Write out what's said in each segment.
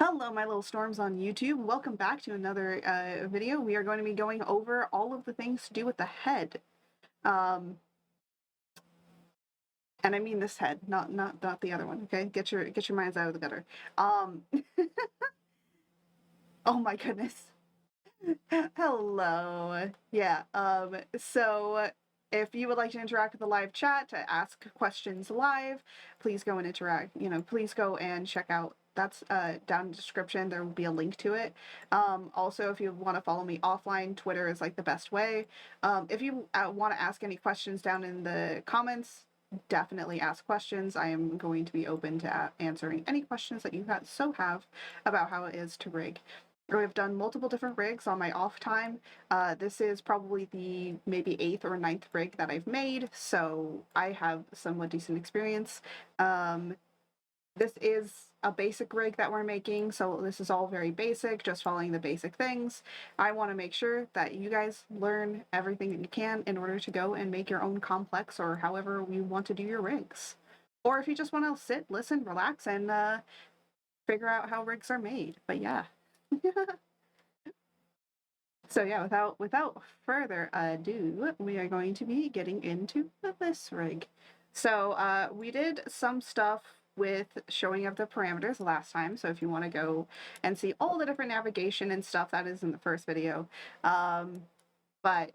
Hello, my little storms on YouTube. Welcome back to another video. We are going to be going over all of the things to do with the head. Um, and I mean this head, not the other one, okay? Get your minds out of the gutter. Um, oh my goodness. Hello. Yeah, so if you would like to interact with the live chat to ask questions live, please go and interact. Please go and check out. That's down in the description. There will be a link to it. Also, if you want to follow me offline, Twitter is like the best way. If you want to ask any questions down in the comments, definitely ask questions. I am going to be open to answering any questions that you have about how it is to rig. I've done multiple different rigs on my off time. This is probably the maybe 8th or 9th rig that I've made, so I have somewhat decent experience. This is a basic rig that we're making, so this is all very basic, just following the basic things. I want to make sure that you guys learn everything that you can in order to go and make your own complex or however you want to do your rigs. Or if you just want to sit, listen, relax, and figure out how rigs are made. But yeah. So yeah, without further ado, we are going to be getting into this rig. So we did some stuff with showing of the parameters last time. So if you want to go and see all the different navigation and stuff, that is in the first video. But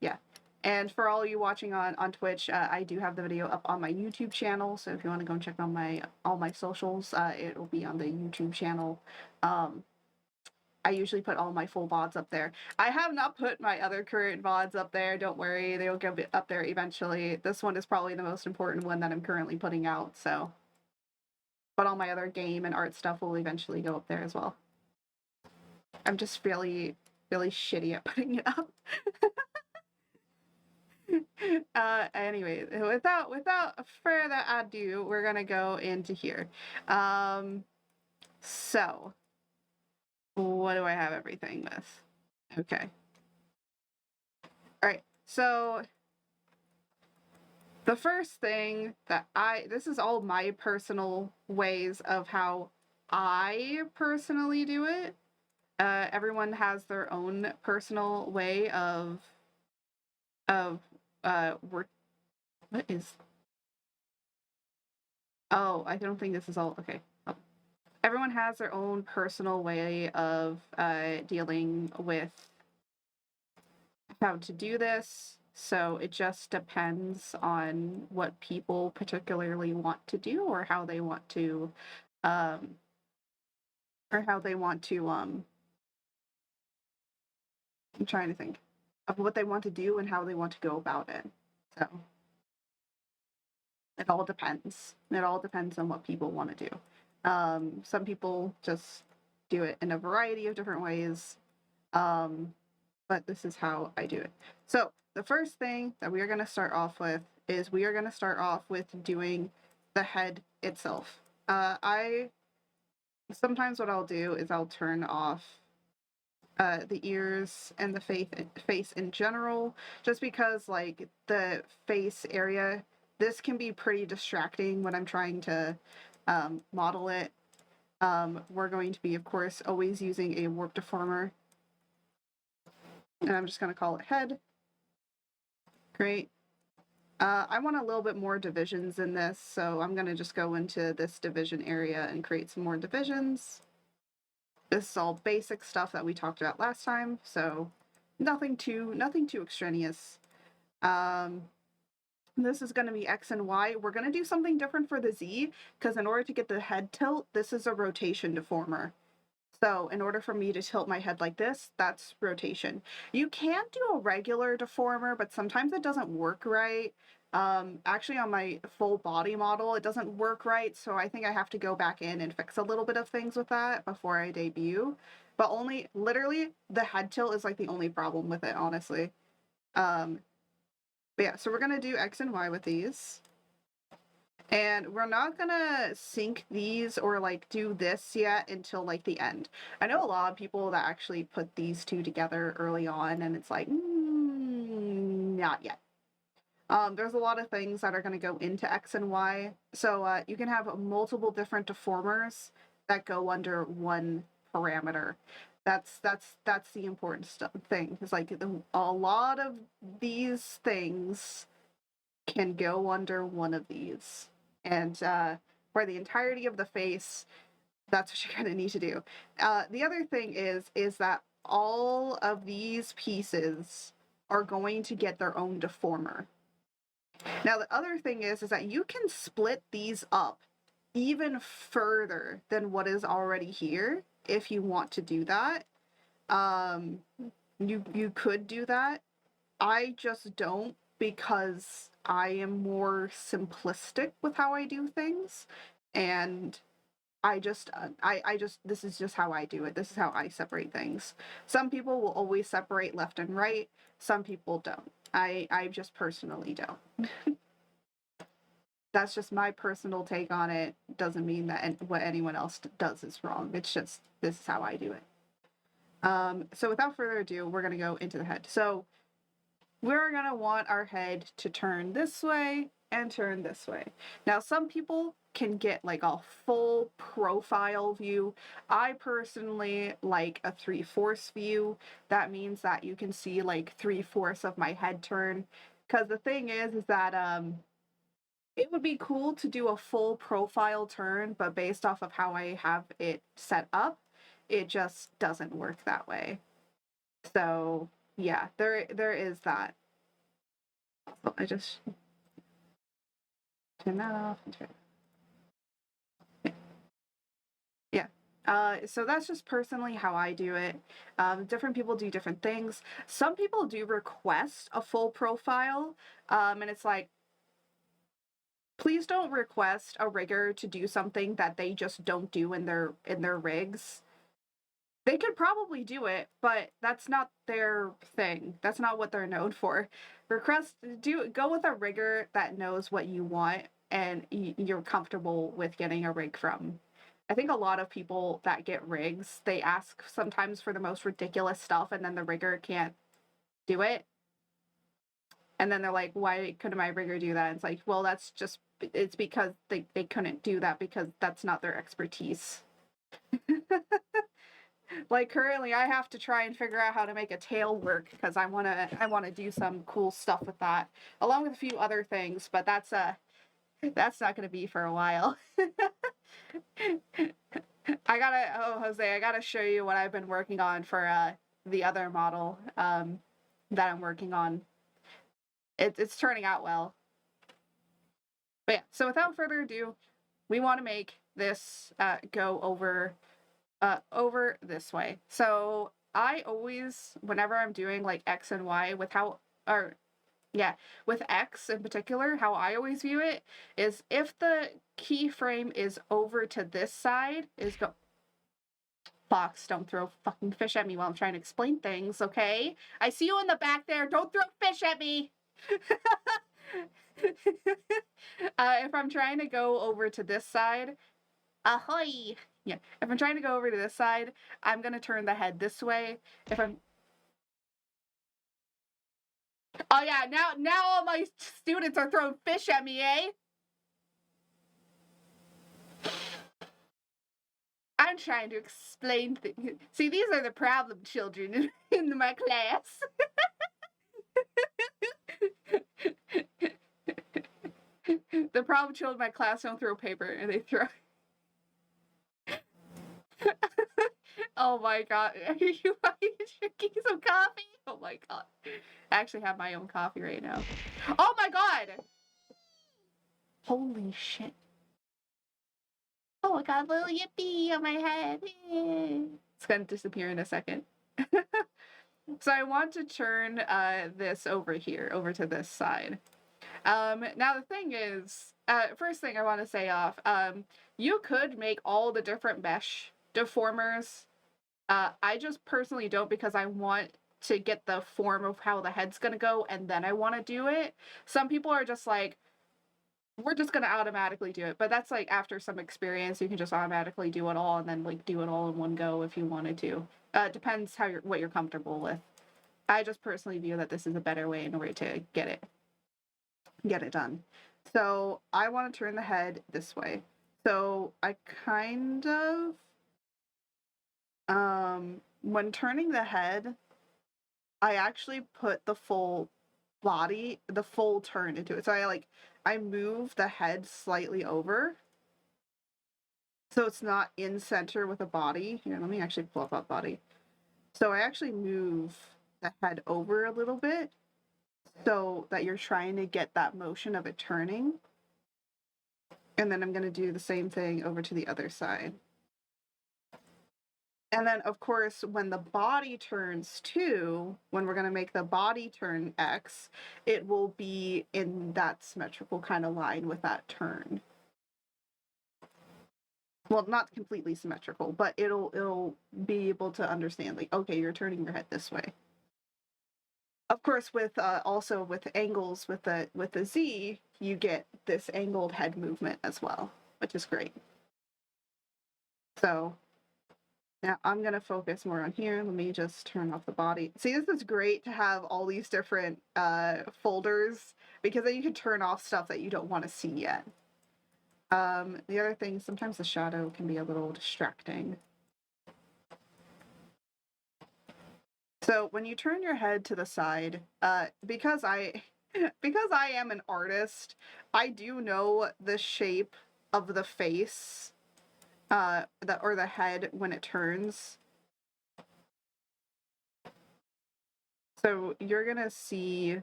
yeah. And for all you watching on Twitch, I do have the video up on my YouTube channel. So if you want to go and check on all my socials, it will be on the YouTube channel. I usually put all my full VODs up there. I have not put my other current VODs up there. Don't worry, they will get up there eventually. This one is probably the most important one that I'm currently putting out, so. But all my other game and art stuff will eventually go up there as well. I'm just really shitty at putting it up. Anyway, without further ado, we're gonna go into here. So what do I have everything with? Okay. All right. So the first thing that this is all my personal ways of how I personally do it. Everyone has their own personal way of what is. Oh, I don't think this is all okay. Oh. Everyone has their own personal way of dealing with how to do this. So it just depends on what people particularly want to do or how they want to um or how they want to I'm trying to think of what they want to do and how they want to go about it. So it all depends. It all depends on what people want to do. Some people just do it in a variety of different ways. But this is how I do it. So the first thing that we are going to start off with is we are going to start off with doing the head itself. I sometimes what I'll do is I'll turn off the ears and the face in general, just because like the face area, this can be pretty distracting when I'm trying to model it. We're going to be, of course, always using a warp deformer. And I'm just going to call it head. Great. I want a little bit more divisions in this, so I'm going to just go into this division area and create some more divisions. This is all basic stuff that we talked about last time, so nothing too extraneous. This is going to be X and Y. We're going to do something different for the Z, because in order to get the head tilt, this is a rotation deformer. So in order for me to tilt my head like this, that's rotation. You can do a regular deformer, but sometimes it doesn't work right. Actually on my full body model, it doesn't work right. So I think I have to go back in and fix a little bit of things with that before I debut. But only literally the head tilt is like the only problem with it, honestly. But yeah, so we're gonna do X and Y with these. And we're not gonna sync these or like do this yet until like the end. I know a lot of people that actually put these two together early on, and it's like, not yet. There's a lot of things that are going to go into X and Y. So you can have multiple different deformers that go under one parameter. That's the important thing. It's like a lot of these things can go under one of these, and for the entirety of the face, that's what you're gonna need to do. The other thing is that all of these pieces are going to get their own deformer. Now, the other thing is that you can split these up even further than what is already here if you want to do that. You could do that. I just don't, because I am more simplistic with how I do things, and I just this is just how I do it. This is how I separate things. Some people will always separate left and right. Some people don't. I just personally don't. That's just my personal take on it. Doesn't mean that what anyone else does is wrong. It's just, this is how I do it. So without further ado, we're going to go into the head. So we're going to want our head to turn this way and turn this way. Now, some people can get like a full profile view. I personally like a 3/4 view. That means that you can see like 3/4 of my head turn. Because the thing is that it would be cool to do a full profile turn, but based off of how I have it set up, it just doesn't work that way. So yeah, there is that. So I just turn that off and turn. Yeah. So that's just personally how I do it. Different people do different things. Some people do request a full profile, and it's like, please don't request a rigger to do something that they just don't do in their rigs. They could probably do it, but that's not their thing. That's not what they're known for. Go with a rigger that knows what you want and you're comfortable with getting a rig from. I think a lot of people that get rigs, they ask sometimes for the most ridiculous stuff, and then the rigger can't do it. And then they're like, why couldn't my rigger do that? And it's like, well, it's because they couldn't do that because that's not their expertise. Like currently I have to try and figure out how to make a tail work because I want to do some cool stuff with that, along with a few other things, but that's not going to be for a while. Jose, I gotta show you what I've been working on for the other model that I'm working on. It's turning out well. But yeah, so without further ado, we want to make this go over this way. So I always, whenever I'm doing like X and Y with with X in particular, how I always view it is if the keyframe is over to this side, Fox, don't throw fucking fish at me while I'm trying to explain things, okay? I see you in the back there. Don't throw fish at me. If I'm trying to go over to this side, ahoy! Yeah, if I'm trying to go over to this side, I'm gonna turn the head this way. Oh yeah, now all my students are throwing fish at me, eh? I'm trying to explain things. See, these are the problem children in my class. The problem children in my class don't throw paper, and they throw... Oh my god. Are you drinking some coffee? Oh my god. I actually have my own coffee right now. Oh my god! Holy shit. Oh, I got a little yippee on my head. It's gonna disappear in a second. So I want to turn this over here, over to this side. Now the thing is, first thing I want to say off, you could make all the different mesh deformers. I just personally don't, because I want to get the form of how the head's gonna go, and then I want to do it. Some people are just like, we're just gonna automatically do it, but that's like after some experience, you can just automatically do it all and then like do it all in one go if you wanted to. Depends what you're comfortable with. I just personally view that this is a better way in order to get it done. So I want to turn the head this way. So I kind of, when turning the head, I actually put the full body, the full turn into it. So I move the head slightly over. So it's not in center with the body. Here, let me actually pull up that body. So I actually move the head over a little bit so that you're trying to get that motion of it turning. And then I'm going to do the same thing over to the other side. And then, of course, when the body turns 2, when we're going to make the body turn X, it will be in that symmetrical kind of line with that turn. Well, not completely symmetrical, but it'll be able to understand, like, okay, you're turning your head this way. Of course, with also with angles with the Z, you get this angled head movement as well, which is great. So now I'm going to focus more on here. Let me just turn off the body. See, this is great to have all these different folders, because then you can turn off stuff that you don't want to see yet. The other thing, sometimes the shadow can be a little distracting. So when you turn your head to the side, because I am an artist, I do know the shape of the face, or the head when it turns. So you're gonna see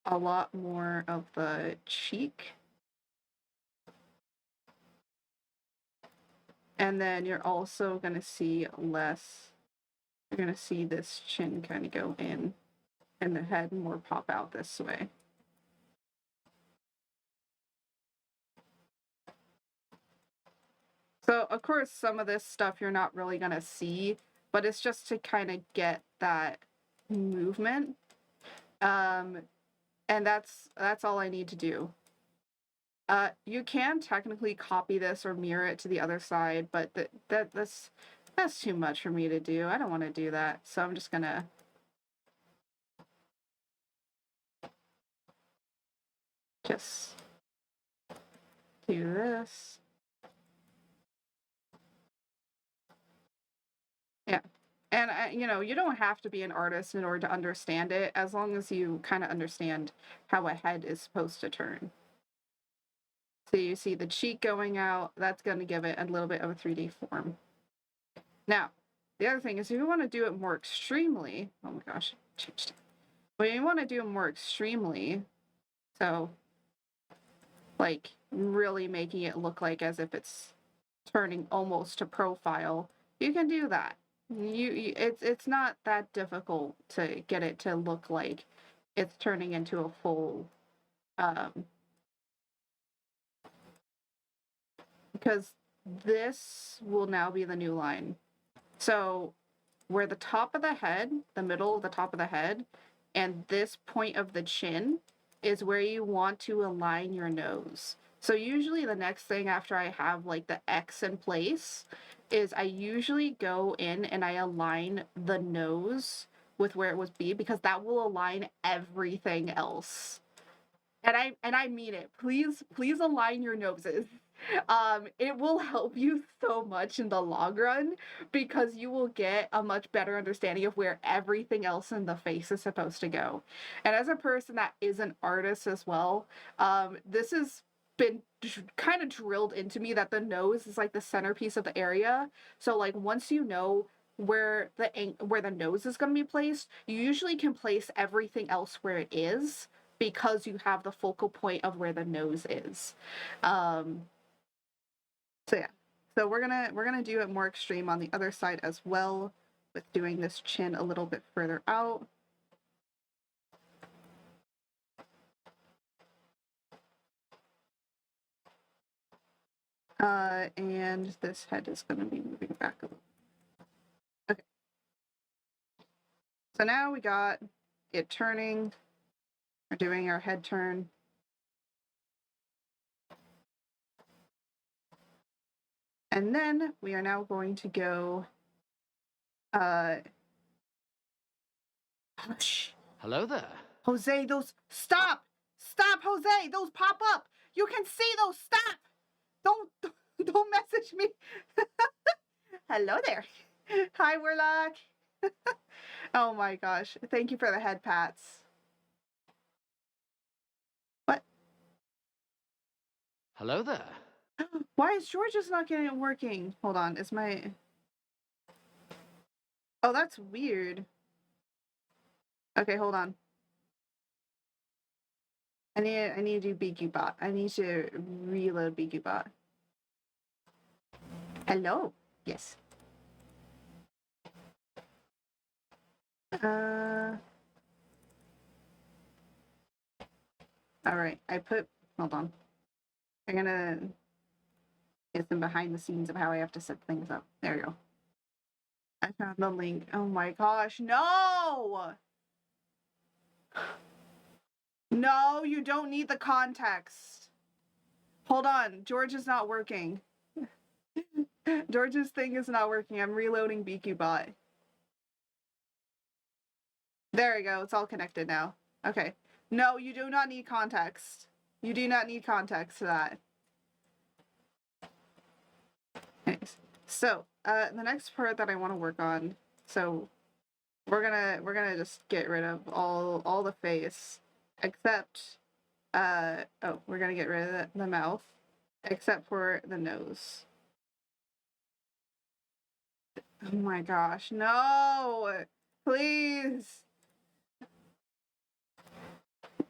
a lot more of the cheek. And then you're also gonna see less, you're gonna see this chin kind of go in and the head more pop out this way. So of course, some of this stuff you're not really gonna see, but it's just to kind of get that movement. And that's all I need to do. You can technically copy this or mirror it to the other side, but that's too much for me to do. I don't want to do that, so I'm just gonna just do this. Yeah. And, you don't have to be an artist in order to understand it, as long as you kind of understand how a head is supposed to turn. So you see the cheek going out, that's going to give it a little bit of a 3D form. Now, the other thing is, if you want to do it more extremely, oh my gosh, changed it. But you want to do it more extremely, so like really making it look like as if it's turning almost to profile, you can do that. It's not that difficult to get it to look like it's turning into a full, because this will now be the new line. So where the top of the head, the middle of the top of the head, and this point of the chin is where you want to align your nose. So usually the next thing after I have like the X in place is I usually go in and I align the nose with where it would be, because that will align everything else. And I mean it. Please align your noses. It will help you so much in the long run, because you will get a much better understanding of where everything else in the face is supposed to go. And as a person that is an artist as well, this has been kind of drilled into me that the nose is like the centerpiece of the area. So like once you know where the nose is going to be placed, you usually can place everything else where it is, because you have the focal point of where the nose is. So yeah, so we're gonna do it more extreme on the other side as well, with doing this chin a little bit further out. And this head is going to be moving back a little. Okay. So now we got it turning. We're doing our head turn. And then we are now going to go, hush. Hello there. Jose, those, stop, Jose, those pop up. You can see those, stop. don't message me. Hello there. Hi, Warlock. Oh my gosh. Thank you for the head pats. What? Hello there. Why is George's not getting it working? Hold on. Is my... Oh, that's weird. Okay, hold on. I need to do BQBot. I need to reload BQBot. Hello. Yes. All right. Hold on. I'm gonna get some behind the scenes of how I have to set things up. There you go. I found the link. Oh my gosh. No! No, you don't need the context. Hold on. George is not working. George's thing is not working. I'm reloading BQBot. There we go. It's all connected now. Okay. No, you do not need context. You do not need context to that. Thanks. So, the next part that I want to work on, so we're gonna just get rid of all the face, except, we're gonna get rid of the mouth, except for the nose. Oh my gosh, no! Please! Oh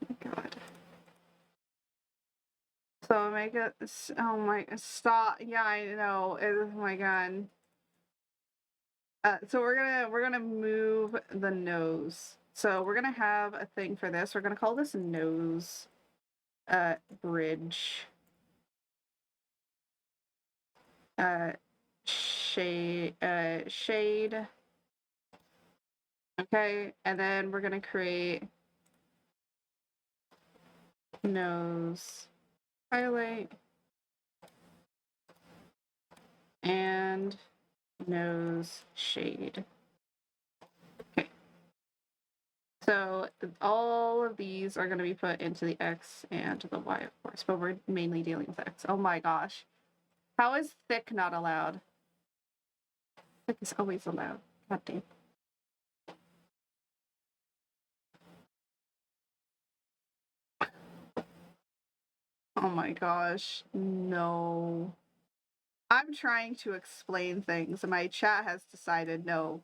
my god. So make it, oh my, stop, yeah, I know, oh my god. So we're gonna move the nose. So we're gonna have a thing for this. We're gonna call this nose bridge. Shade. Okay, and then we're gonna create nose highlight and nose shade. Okay. So all of these are going to be put into the X and the Y, of course, but we're mainly dealing with X. Oh my gosh. How is thick not allowed? Thick is always allowed. God damn. Oh my gosh. No. I'm trying to explain things, and my chat has decided no.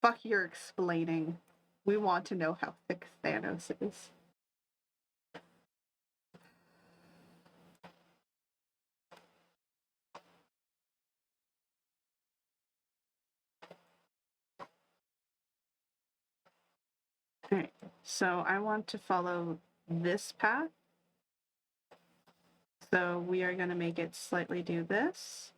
Fuck your explaining. We want to know how thick Thanos is. Alright, so I want to follow this path. So we are going to make it slightly do this.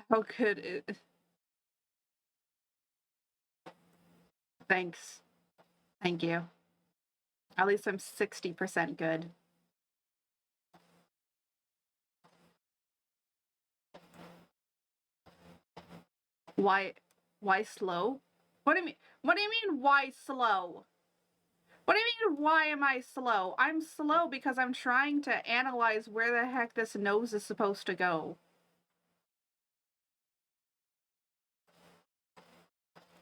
How could it? Thanks. Thank you. At least I'm 60% good. Why slow? What do you mean? What do you mean why slow? What do you mean why am I slow? I'm slow because I'm trying to analyze where the heck this nose is supposed to go.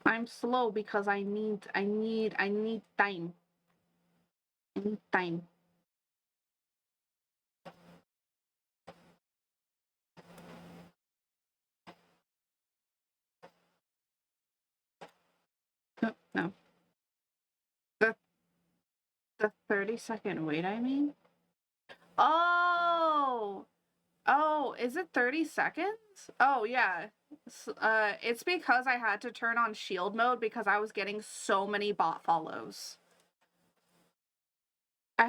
I'm slow because I need time. I need time. No. The 30-second wait, I mean? Oh! Oh, is it 30 seconds? Oh, yeah. It's because I had to turn on shield mode because I was getting so many bot follows. I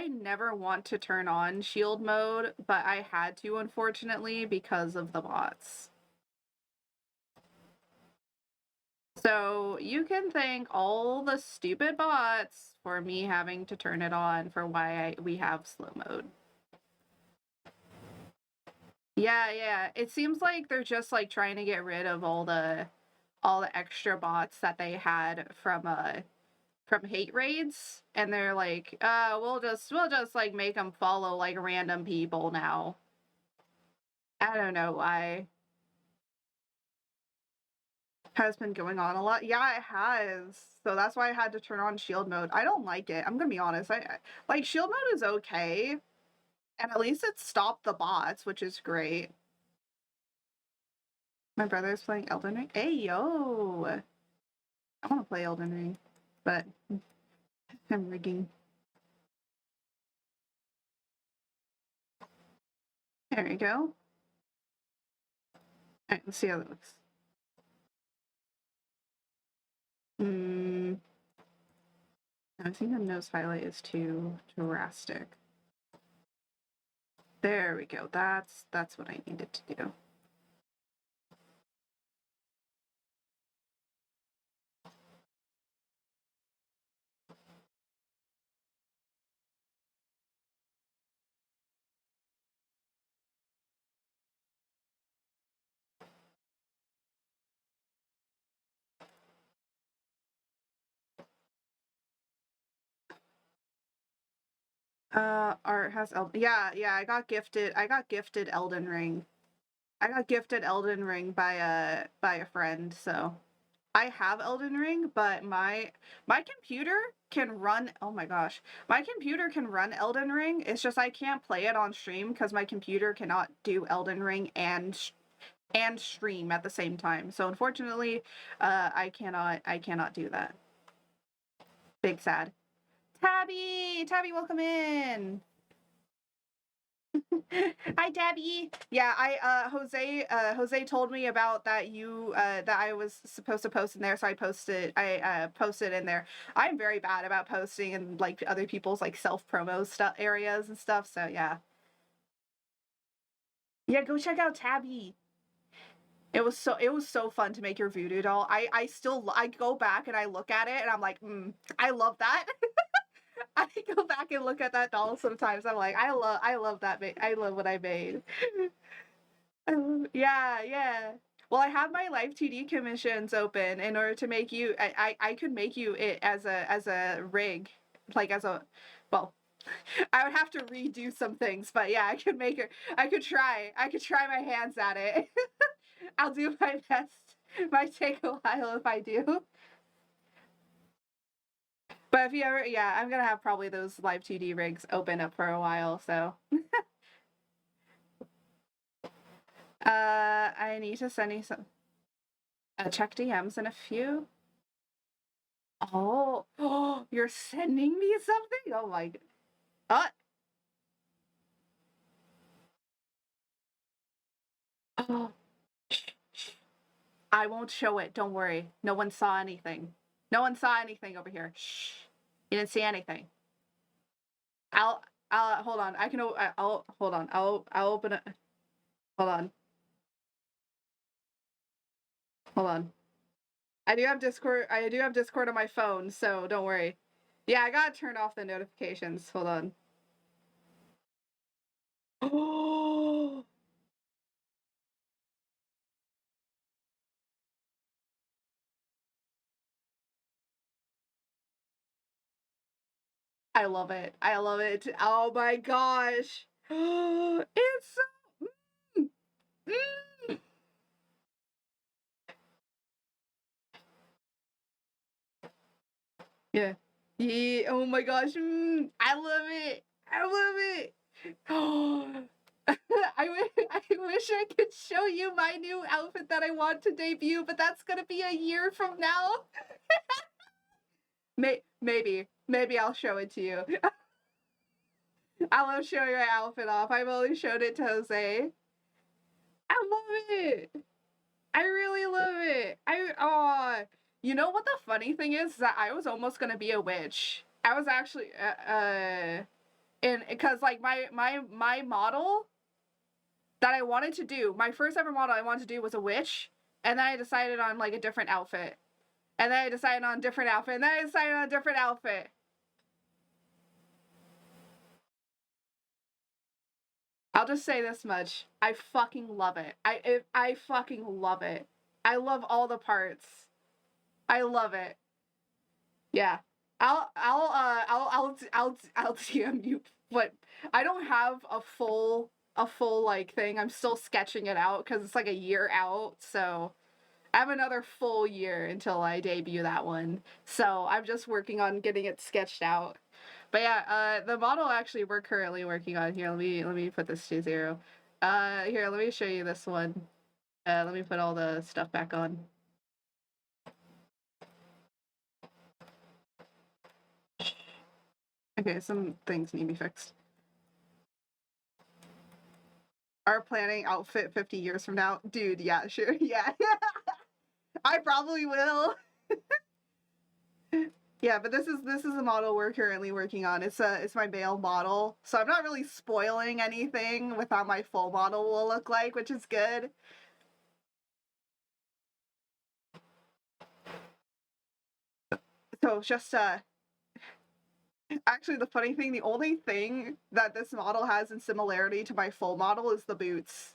never want to turn on shield mode, but I had to, unfortunately, because of the bots. So you can thank all the stupid bots for me having to turn it on for why we have slow mode. Yeah. It seems like they're just like trying to get rid of all the extra bots that they had from hate raids, and they're like, we'll just like make them follow like random people now. I don't know why. Has been going on a lot. Yeah, it has. So that's why I had to turn on shield mode. I don't like it. I'm gonna be honest. I like shield mode is okay, and at least it stopped the bots, which is great. My brother's playing Elden Ring. Hey yo, I want to play Elden Ring, but I'm rigging. There we go. All right, let's see how that looks. I think the nose highlight is too drastic. There we go. That's what I needed to do. Art has yeah, I got gifted Elden Ring. I got gifted Elden Ring by a friend, so I have Elden Ring, but my computer can run, oh my gosh. My computer can run Elden Ring. It's just I can't play it on stream because my computer cannot do Elden Ring and stream at the same time. So unfortunately, I cannot do that. Big sad. Tabby, welcome in. Hi, Tabby. Yeah, Jose told me about that that I was supposed to post in there, so I posted in there. I'm very bad about posting in like other people's like self-promo stuff areas and stuff, so yeah. Yeah, go check out Tabby. It was so fun to make your voodoo doll. I go back and I look at it and I'm like, I love that. I go back and look at that doll sometimes. I'm like, I love that. I love what I made. Yeah. Well, I have my Live2D commissions open in order to make you. I could make you it as a rig, like as a, well, I would have to redo some things, but yeah, I could make it. I could try my hands at it. I'll do my best. It might take a while if I do. But if you ever, yeah, I'm gonna have probably those Live2D rigs open up for a while, so. I need to send you some. Check DMs in a few. Oh, you're sending me something? Oh my god. Oh. I won't show it. Don't worry. No one saw anything. No one saw anything over here. Shh. You didn't see anything. I'll hold on. I'll hold on. I'll open it. Hold on. Hold on. I do have Discord on my phone, so don't worry. Yeah, I gotta turn off the notifications. Hold on. Oh. I love it. I love it. Oh my gosh. It's so. Mm, mm. Yeah. Yeah. Oh my gosh. I love it. I love it. Oh. I wish I could show you my new outfit that I want to debut, but that's gonna be a year from now. Maybe I'll show it to you. I love showing my outfit off. I've only showed it to Jose. I love it. I really love it. You know what the funny thing is that I was almost gonna be a witch. I was actually and because like my model that I wanted to do, my first ever model I wanted to do was a witch, and then I decided on like a different outfit. And then I decided on a different outfit, and then I decided on a different outfit. I'll just say this much. I fucking love it. I fucking love it. I love all the parts. I love it. Yeah. I'll DM you, but I don't have a full like thing. I'm still sketching it out because it's like a year out, so I have another full year until I debut that one. So I'm just working on getting it sketched out. But yeah, the model actually we're currently working on here. Let me put this to 0. Here, let me show you this one. Let me put all the stuff back on. Okay, some things need to be fixed. Our planning outfit 50 years from now. Dude, yeah, sure. Yeah. I probably will. Yeah, but this is a model we're currently working on. It's my male model. So I'm not really spoiling anything with how my full model will look like, which is good. So just actually the funny thing, the only thing that this model has in similarity to my full model is the boots.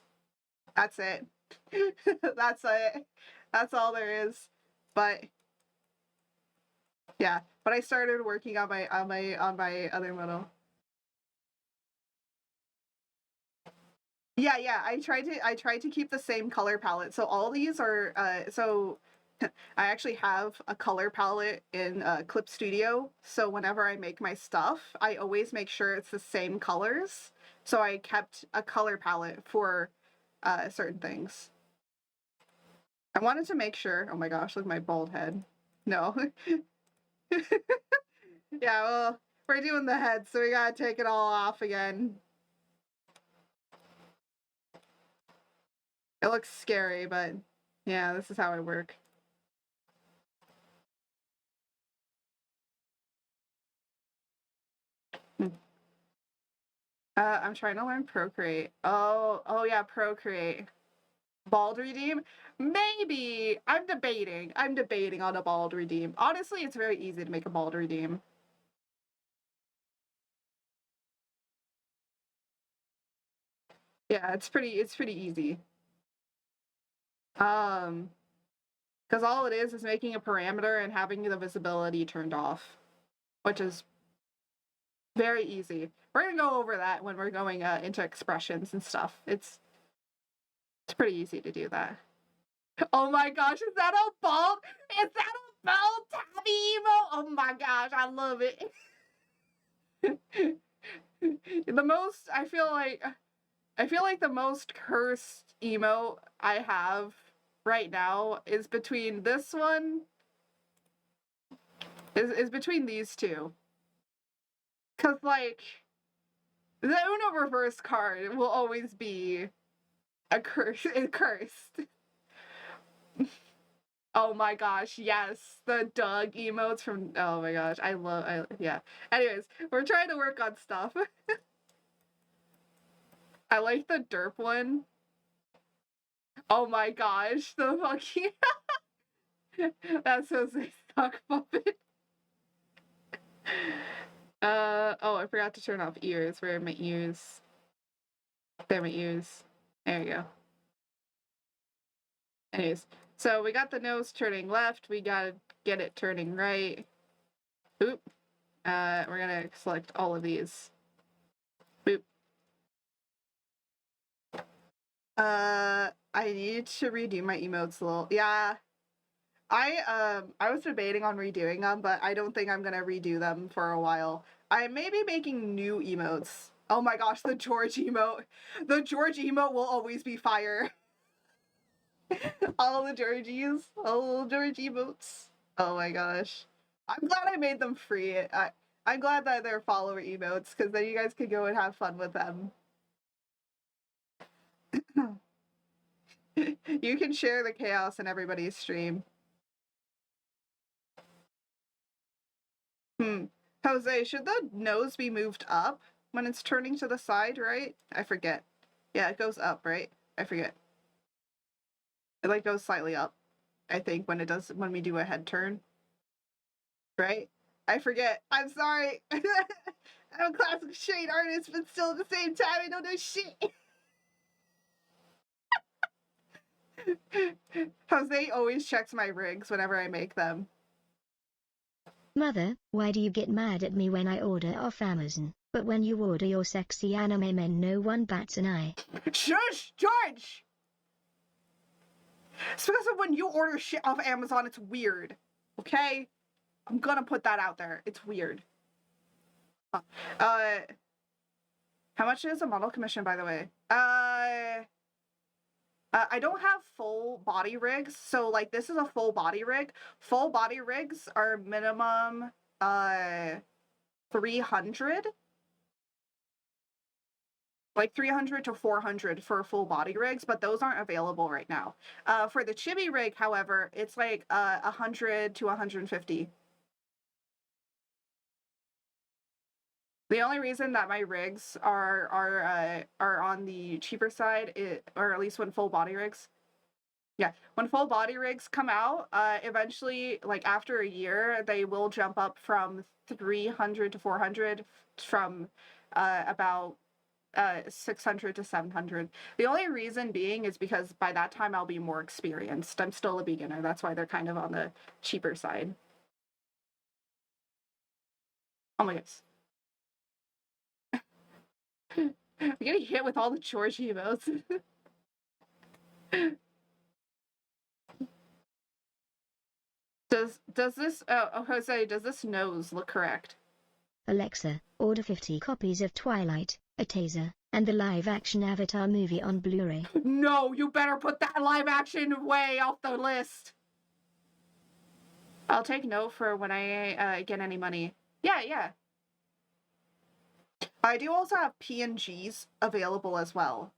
That's it. That's it. That's all there is. But yeah, but I started working on my other model. Yeah, I tried to keep the same color palette. So all these are so I actually have a color palette in Clip Studio. So whenever I make my stuff, I always make sure it's the same colors. So I kept a color palette for certain things. I wanted to make sure. Oh my gosh, look at my bald head. No. Yeah, well, we're doing the head, so we gotta take it all off again. It looks scary, but yeah, this is how I work. I'm trying to learn Procreate. Oh yeah, Procreate. Bald redeem? Maybe. I'm debating on a bald redeem. Honestly, it's very easy to make a bald redeem. Yeah, it's pretty easy. Because all it is making a parameter and having the visibility turned off, which is very easy. We're gonna go over that when we're going into expressions and stuff. It's pretty easy to do that. Oh my gosh, is that a bald? Is that a bald tabby emo? Oh my gosh, I love it. The most I feel like the most cursed emo I have right now is between this one is between these two. Cause like the Uno reverse card will always be a cursed. Oh my gosh, yes. The Doug emotes from oh my gosh, yeah. Anyways, we're trying to work on stuff. I like the derp one. Oh my gosh, the fucking that's so sick stock puppet. Oh, I forgot to turn off ears. Where are my ears? There are my ears. There you go. Anyways, so we got the nose turning left. We gotta get it turning right. Oop. We're gonna select all of these. Boop. I need to redo my emotes a little. Yeah. I was debating on redoing them, but I don't think I'm gonna redo them for a while. I may be making new emotes. Oh my gosh, the George emote. The George emote will always be fire. All the Georgies. All the George emotes. Oh my gosh. I'm glad I made them free. I'm glad that they're follower emotes, because then you guys could go and have fun with them. You can share the chaos in everybody's stream. Jose, should the nose be moved up when it's turning to the side, right? I forget. Yeah, it goes up, right? I forget. It like goes slightly up. I think, when we do a head turn. Right? I forget. I'm sorry. I'm a classic shade artist, but still at the same time, I don't know shit. Jose always checks my rigs whenever I make them. Mother, why do you get mad at me when I order off Amazon, but when you order your sexy anime men no one bats an eye? Shush, George! It's because of when you order shit off Amazon, it's weird. Okay? I'm gonna put that out there. It's weird. How much is a model commission, by the way? I don't have full body rigs, so like this is a full body rig. Full body rigs are minimum 300, like 300 to 400 for full body rigs, but those aren't available right now. For the chibi rig, however, it's like 100 to 150. The only reason that my rigs are on the cheaper side, or at least when full body rigs. Yeah, when full body rigs come out, eventually, like after a year, they will jump up from 300 to 400, from about 600 to 700. The only reason being is because by that time I'll be more experienced. I'm still a beginner. That's why they're kind of on the cheaper side. Oh my goodness. I'm getting hit with all the George emotes. Does this Jose, does this nose look correct? Alexa, order 50 copies of Twilight, a taser, and the live-action Avatar movie on Blu-ray. No, you better put that live action way off the list. I'll take no for when I get any money. Yeah. I do also have PNGs available as well.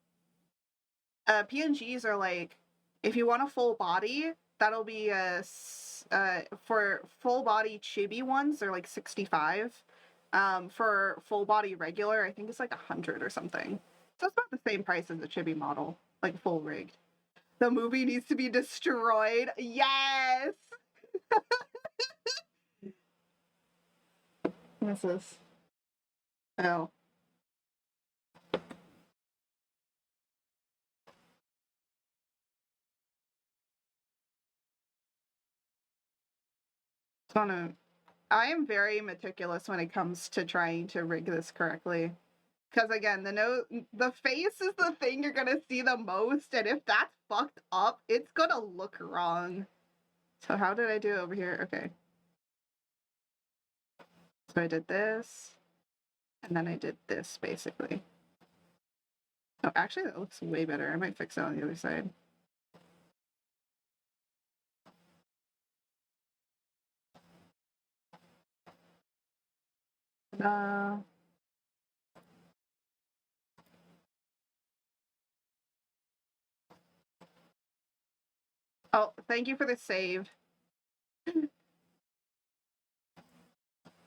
PNGs are like, if you want a full body, that'll be for full body chibi ones, they're like 65. For full body regular, I think it's like 100 or something. So it's about the same price as a chibi model, like full rigged. The movie needs to be destroyed. Yes. What's this? Oh. I am very meticulous when it comes to trying to rig this correctly. Because again, the face is the thing you're gonna see the most, and if that's fucked up, it's gonna look wrong. So how did I do over here? Okay. So I did this, and then I did this, basically. Oh, actually, that looks way better. I might fix it on the other side. Oh, thank you for the save.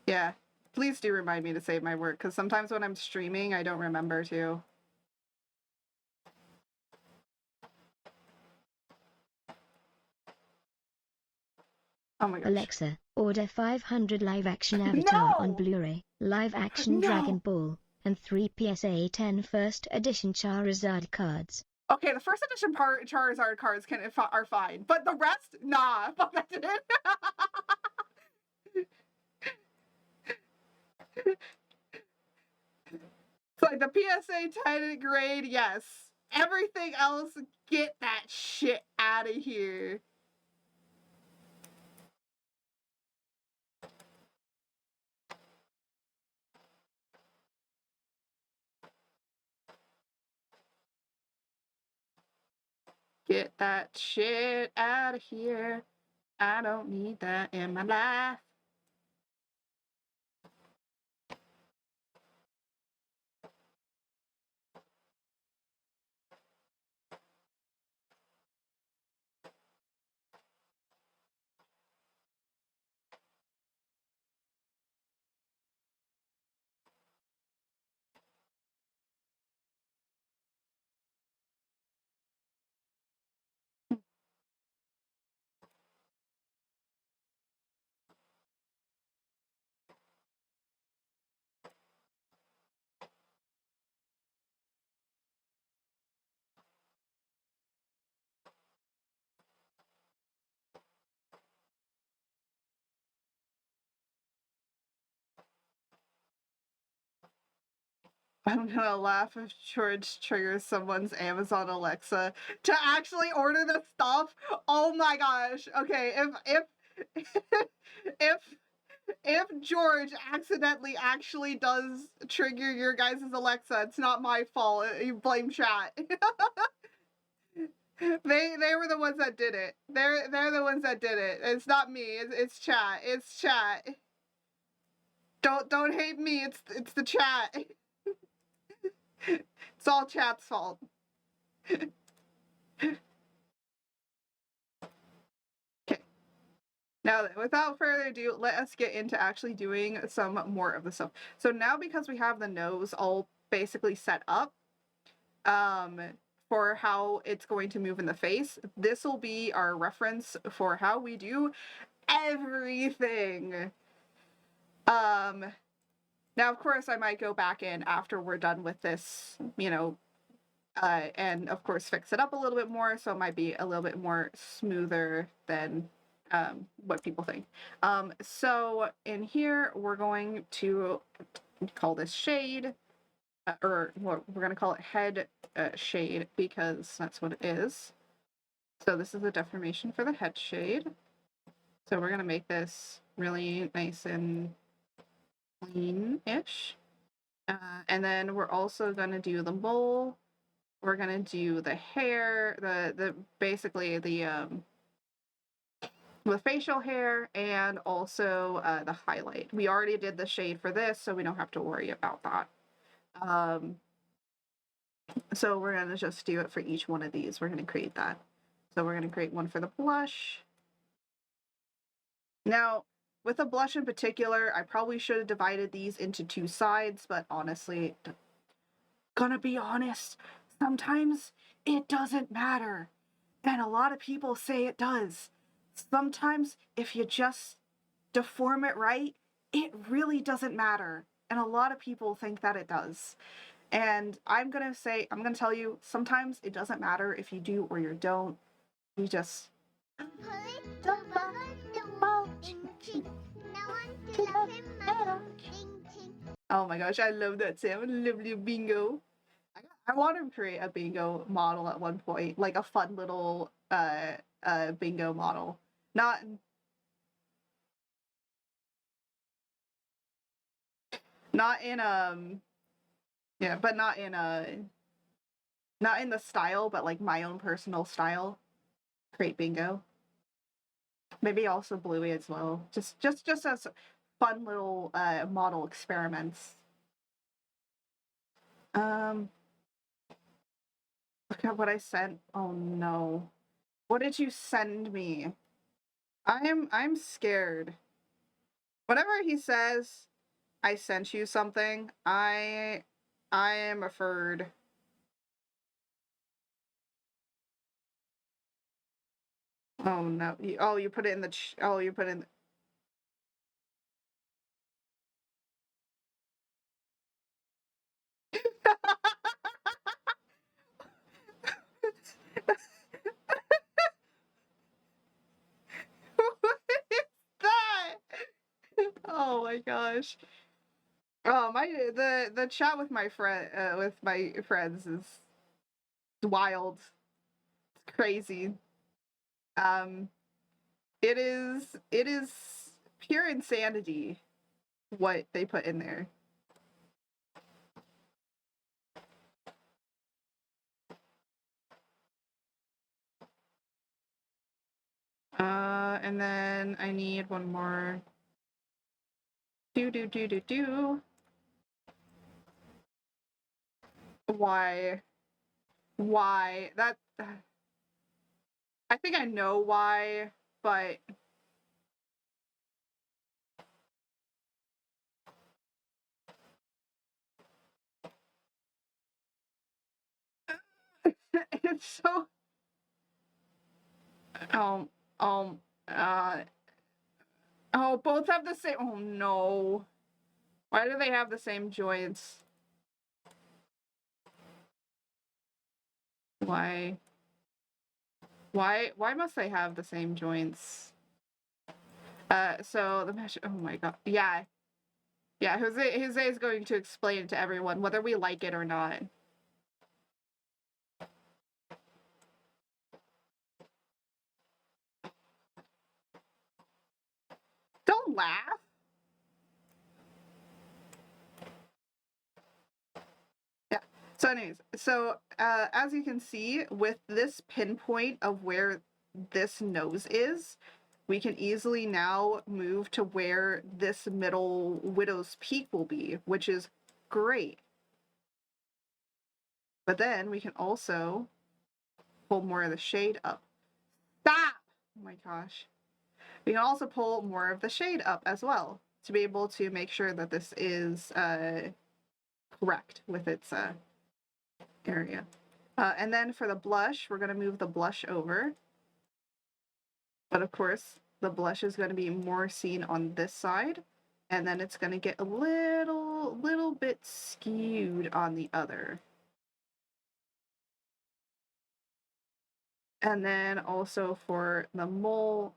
Yeah, please do remind me to save my work, because sometimes when I'm streaming, I don't remember to. Oh my gosh. Alexa, order 500 live-action Avatar on Blu-ray, live-action Dragon Ball, and 3 PSA 10 first edition Charizard cards. Okay, the first edition Charizard cards are fine, but the rest, nah, fuck that shit. It's like the PSA 10 grade, yes. Everything else, get that shit out of here. Get that shit out of here. I don't need that in my life. I'm gonna laugh if George triggers someone's Amazon Alexa to actually order the stuff. Oh my gosh. Okay, if if George accidentally actually does trigger your guys' Alexa, it's not my fault. You blame chat. They were the ones that did it. They're the ones that did it. It's not me. It's chat. It's chat. Don't hate me. It's the chat. It's all chat's fault. Okay. Now, without further ado, let us get into actually doing some more of the stuff. So now, because we have the nose all basically set up, for how it's going to move in the face, this will be our reference for how we do everything. Now, of course, I might go back in after we're done with this, and of course fix it up a little bit more, so it might be a little bit more smoother than what people think. So in here, we're going to call this shade, or we're going to call it head shade, because that's what it is. So this is the deformation for the head shade. So we're going to make this really nice and clean-ish. And then we're also going to do the mole. We're going to do the hair, the basically the facial hair, and also the highlight. We already did the shade for this, so we don't have to worry about that. So we're going to just do it for each one of these. We're going to create that. So we're going to create one for the blush. Now, with a blush in particular, I probably should have divided these into two sides, but honestly, gonna be honest, sometimes it doesn't matter. And a lot of people say it does. Sometimes, if you just deform it right, it really doesn't matter. And a lot of people think that it does. And I'm gonna tell you, sometimes it doesn't matter if you do or you don't. You just. Oh my gosh, I love that sound. Lovely bingo. I want to create a bingo model at one point, like a fun little bingo model. Not in yeah, but not in the style, but like my own personal style. Create bingo. Maybe also Bluey as well. Just as fun little model experiments. Look at what I sent. Oh no. What did you send me? I'm scared. Whenever he says I sent you something, I am afraid. Oh no. You put it in the you put it in What is that? Oh my gosh. Oh my the chat with my friends is wild. It's crazy. Um it is pure insanity what they put in there. And then I need one more. Do. Why? Why? That I think I know why, but it's so um um uh oh, both have the same. Oh no. Why do they have the same joints? Why? Why must they have the same joints? So the mesh. Oh my god. Yeah. Yeah, Jose is going to explain it to everyone, whether we like it or not. Don't laugh. Yeah. So anyways, as you can see, with this pinpoint of where this nose is, we can easily now move to where this middle widow's peak will be, which is great. But then we can also pull more of the shade up. Stop! Oh my gosh. We can also pull more of the shade up as well to be able to make sure that this is correct with its area. And then for the blush, we're going to move the blush over. But of course, the blush is going to be more seen on this side. And then it's going to get a little bit skewed on the other. And then also for the mole,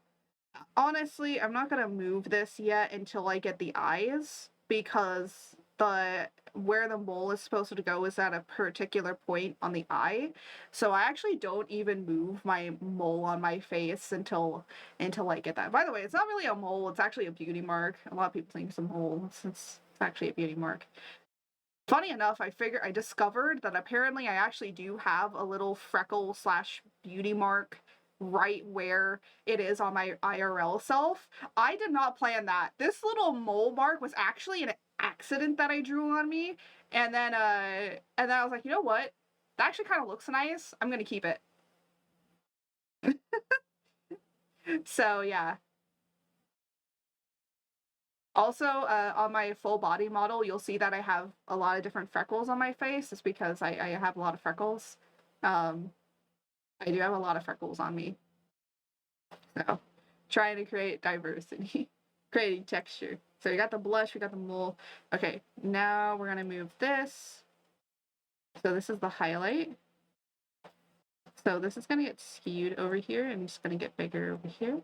honestly, I'm not going to move this yet until I get the eyes, because where the mole is supposed to go is at a particular point on the eye. So I actually don't even move my mole on my face until I get that. By the way, it's not really a mole, it's actually a beauty mark. A lot of people think it's a mole. It's actually a beauty mark. Funny enough, I discovered that apparently I actually do have a little freckle slash beauty mark right where it is on my IRL self. I did not plan that. This little mole mark was actually an accident that I drew on me. And then I was like, you know what? That actually kind of looks nice. I'm gonna keep it. So yeah. Also, on my full body model, you'll see that I have a lot of different freckles on my face. It's because I have a lot of freckles. I do have a lot of freckles on me. So, trying to create diversity, creating texture. So we got the blush, we got the mole. Okay, now we're gonna move this. So this is the highlight. So this is gonna get skewed over here and it's gonna get bigger over here.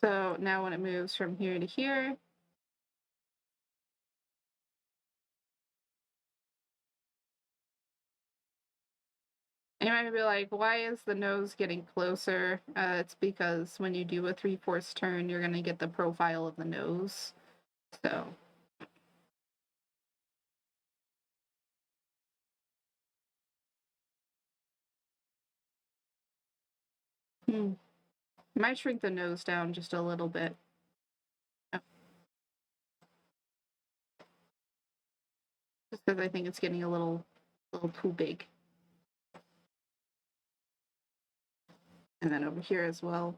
So now when it moves from here to here, and you might be like, why is the nose getting closer? It's because when you do a 3/4 turn, you're gonna get the profile of the nose. So. Might shrink the nose down just a little bit. Just because I think it's getting a little too big. And then over here as well.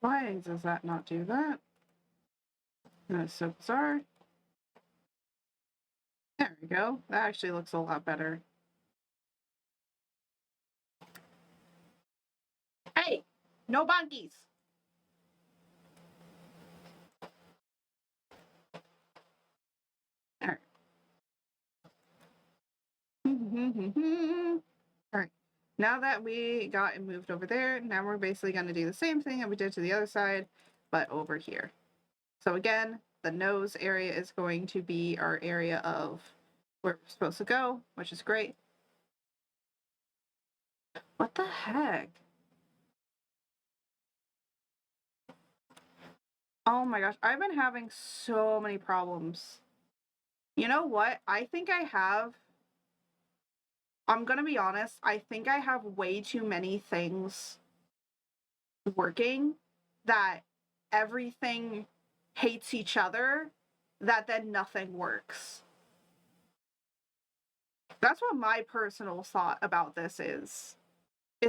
Why does that not do that? That's so bizarre. There we go. That actually looks a lot better. Hey, no bonkies. All right. All right. Now that we got it moved over there, now we're basically going to do the same thing that we did to the other side, but over here. So again, the nose area is going to be our area of where we're supposed to go, which is great. What the heck? Oh my gosh, I've been having so many problems. You know what? I'm gonna be honest, I think I have way too many things working that everything hates each other, that then nothing works. That's what my personal thought about this is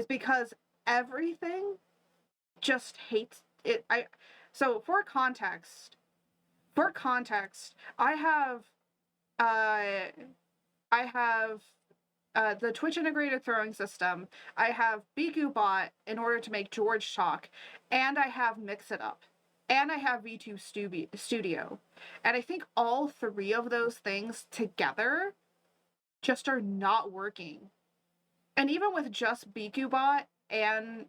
because everything just hates it. So for context, uh I have the Twitch integrated throwing system. I have BiguBot in order to make George talk, and I have Mix It Up, and I have V2 Studio. And I think all three of those things together just are not working. And even with just BiguBot and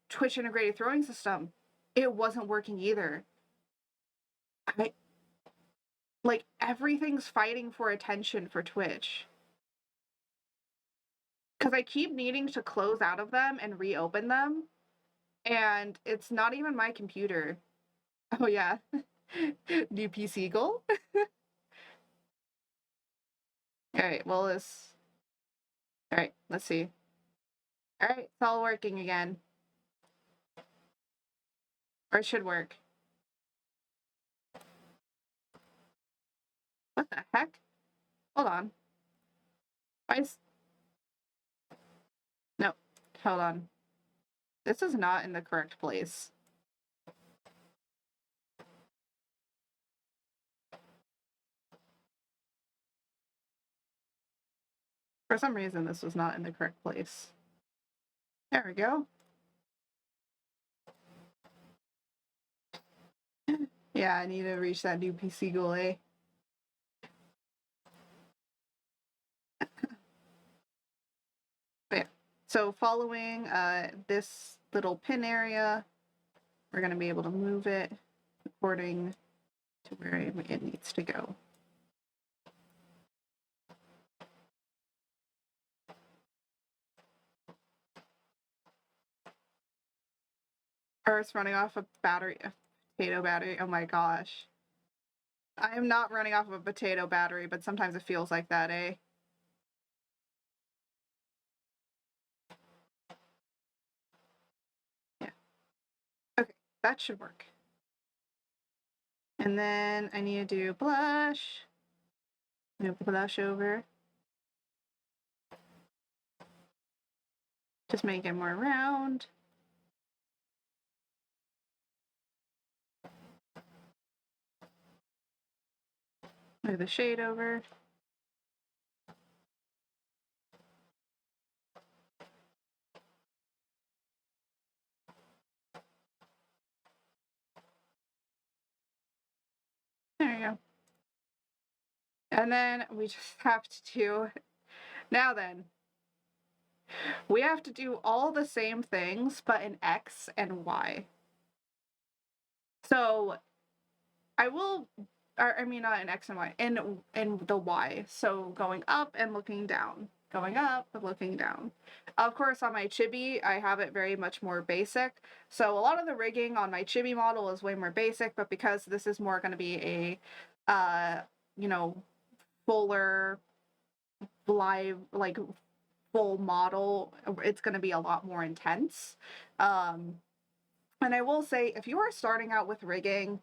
Twitch integrated throwing system, it wasn't working either. Like, everything's fighting for attention for Twitch. Because I keep needing to close out of them and reopen them, and it's not even my computer. Oh, yeah. New PC goal? Alright, well, Alright, let's see. Alright, it's all working again. Or it should work. What the heck? Hold on. Why is... No, hold on. This is not in the correct place. For some reason, this was not in the correct place. There we go. Yeah, I need to reach that new PC goal, eh? But yeah. So following this little pin area, we're going to be able to move it according to where it needs to go. Or it's running off a potato battery. Oh my gosh. I am not running off of a potato battery, but sometimes it feels like that, eh? Yeah. Okay, that should work. And then I need to do blush. Move the blush over. Just make it more round. Move the shade over. There you go. And then we just have to do, now then, we have to do all the same things, but in X and Y. So I will, I mean, not in X and Y, in the Y. So going up and looking down, going up and looking down. Of course, on my chibi, I have it very much more basic. So a lot of the rigging on my chibi model is way more basic, but because this is more going to be a, you know, fuller live, like full model, it's going to be a lot more intense. And I will say, if you are starting out with rigging,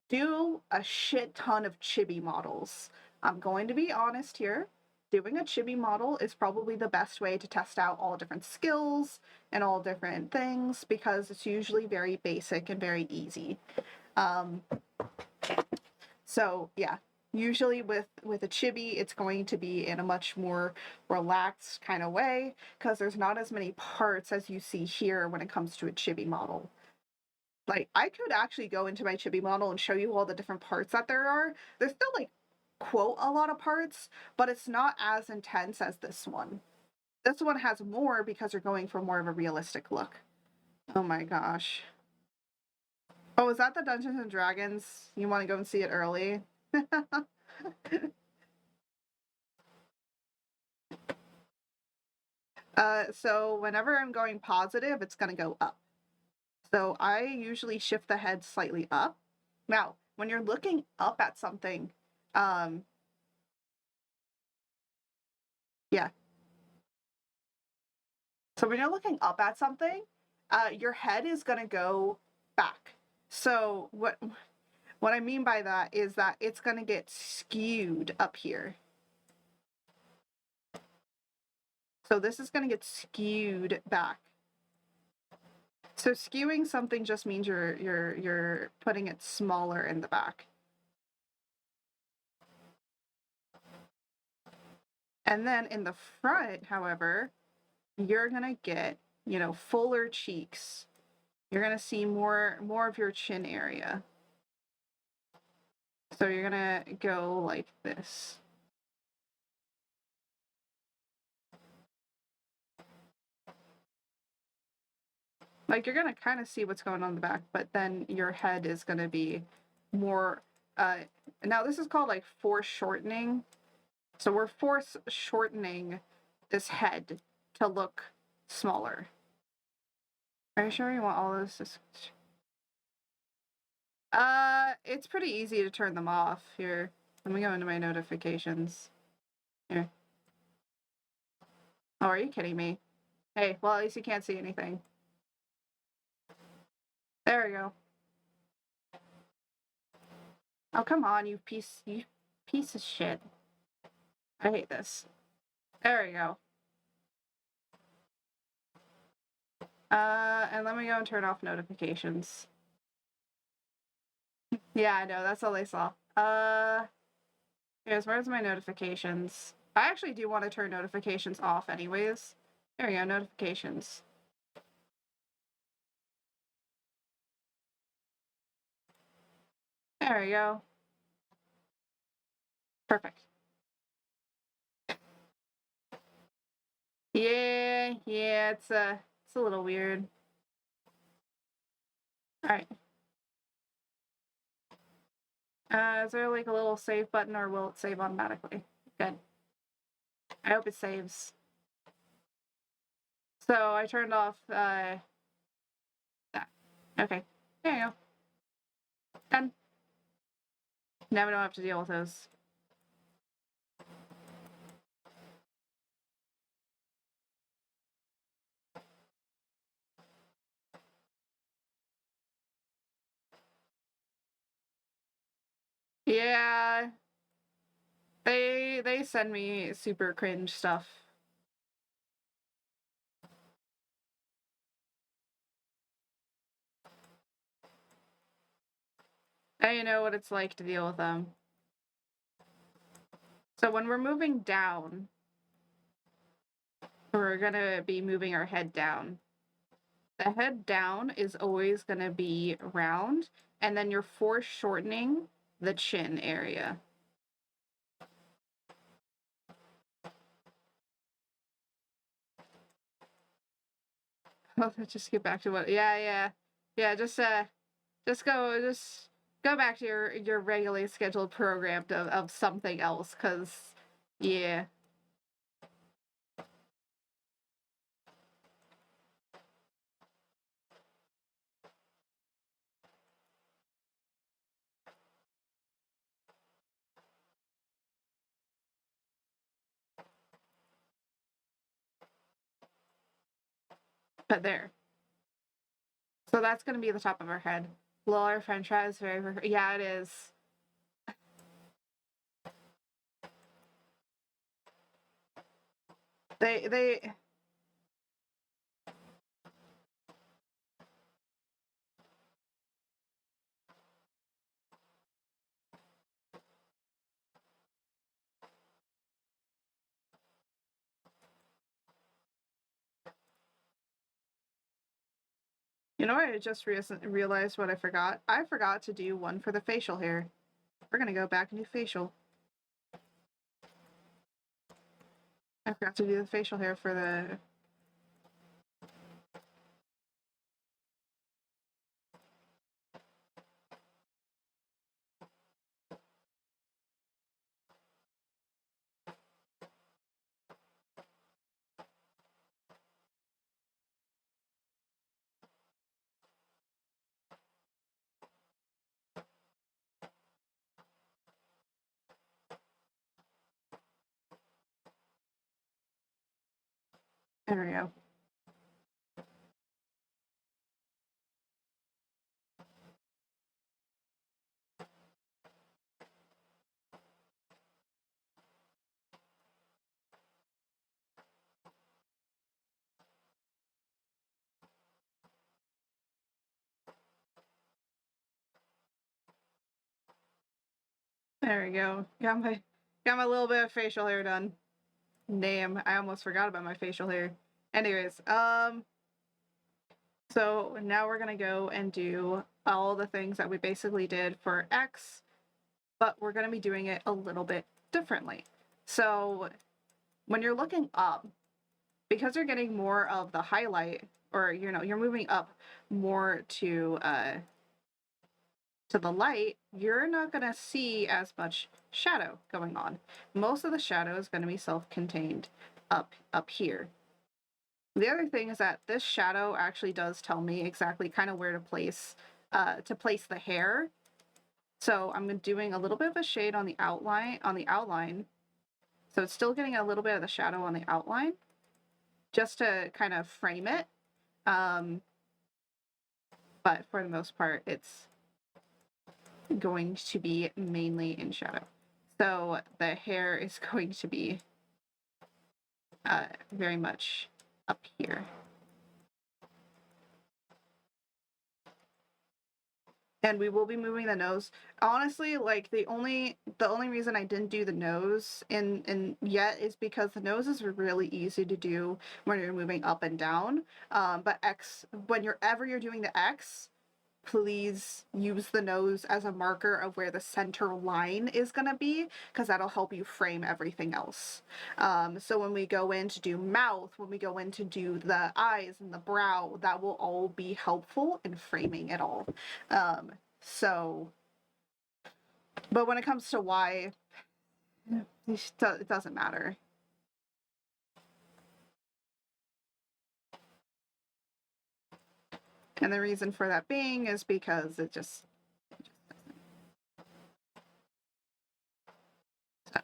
do a shit ton of chibi models. I'm going to be honest here. Doing a chibi model is probably the best way to test out all different skills and all different things because it's usually very basic and very easy. So yeah, usually with a chibi, it's going to be in a much more relaxed kind of way because there's not as many parts as you see here when it comes to a chibi model. Like, I could actually go into my chibi model and show you all the different parts that there are. There's still, like, quote, a lot of parts, but it's not as intense as this one. This one has more because you're going for more of a realistic look. Oh my gosh. Oh, is that the Dungeons and Dragons? You want to go and see it early? So whenever I'm going positive, it's going to go up. So I usually shift the head slightly up. Now, when you're looking up at something, yeah. So when you're looking up at something, your head is going to go back. So what I mean by that is that it's going to get skewed up here. So this is going to get skewed back. So skewing something just means you're putting it smaller in the back. And then in the front, however, you're going to get, you know, fuller cheeks. You're going to see more of your chin area. So you're going to go like this. Like, you're going to kind of see what's going on in the back, but then your head is going to be more, now this is called like foreshortening. So we're foreshortening this head to look smaller. Are you sure you want all this? It's pretty easy to turn them off. Here, let me go into my notifications. Here. Oh, are you kidding me? Hey, well, at least you can't see anything. There we go. Oh, come on, you piece of shit. I hate this. There we go. And let me go and turn off notifications. Yeah, I know, that's all they saw. Here's where's my notifications? I actually do want to turn notifications off anyways. There we go, notifications. There we go. Perfect. Yeah, it's a little weird. Alright. Is there like a little save button or will it save automatically? Good. I hope it saves. So I turned off that. Okay. There you go. Done. Now we don't have to deal with those. Yeah. They send me super cringe stuff. Now you know what it's like to deal with them. So when we're moving down, we're gonna be moving our head down. The head down is always gonna be round, and then you're foreshortening the chin area. Oh, let's just get back to what. Yeah. Just go back to your regularly scheduled program of something else, cause yeah. But there. So that's gonna be the top of our head. Lower French fry is very, yeah, it is. They You know what? I just realized what I forgot. I forgot to do one for the facial hair. We're gonna go back and do facial. I forgot to do the facial hair for the. There we go. There we go. Got my little bit of facial hair done. Damn, I almost forgot about my facial hair. Anyways, so now we're gonna go and do all the things that we basically did for X, but we're gonna be doing it a little bit differently. So when you're looking up, because you're getting more of the highlight, or you're moving up more to the light, you're not going to see as much shadow going on. Most of the shadow is going to be self-contained up here. The other thing is that this shadow actually does tell me exactly kind of where to place the hair. So I'm doing a little bit of a shade on the outline. So it's still getting a little bit of the shadow on the outline just to kind of frame it. But for the most part, it's going to be mainly in shadow. So the hair is going to be very much up here. And we will be moving the nose. Honestly, like the only reason I didn't do the nose in yet is because the nose is really easy to do when you're moving up and down. But whenever you're doing the X, please use the nose as a marker of where the center line is going to be, because that'll help you frame everything else. So when we go in to do mouth, when we go in to do the eyes and the brow, that will all be helpful in framing it all. But when it comes to Y, it doesn't matter. And the reason for that being is because it just so.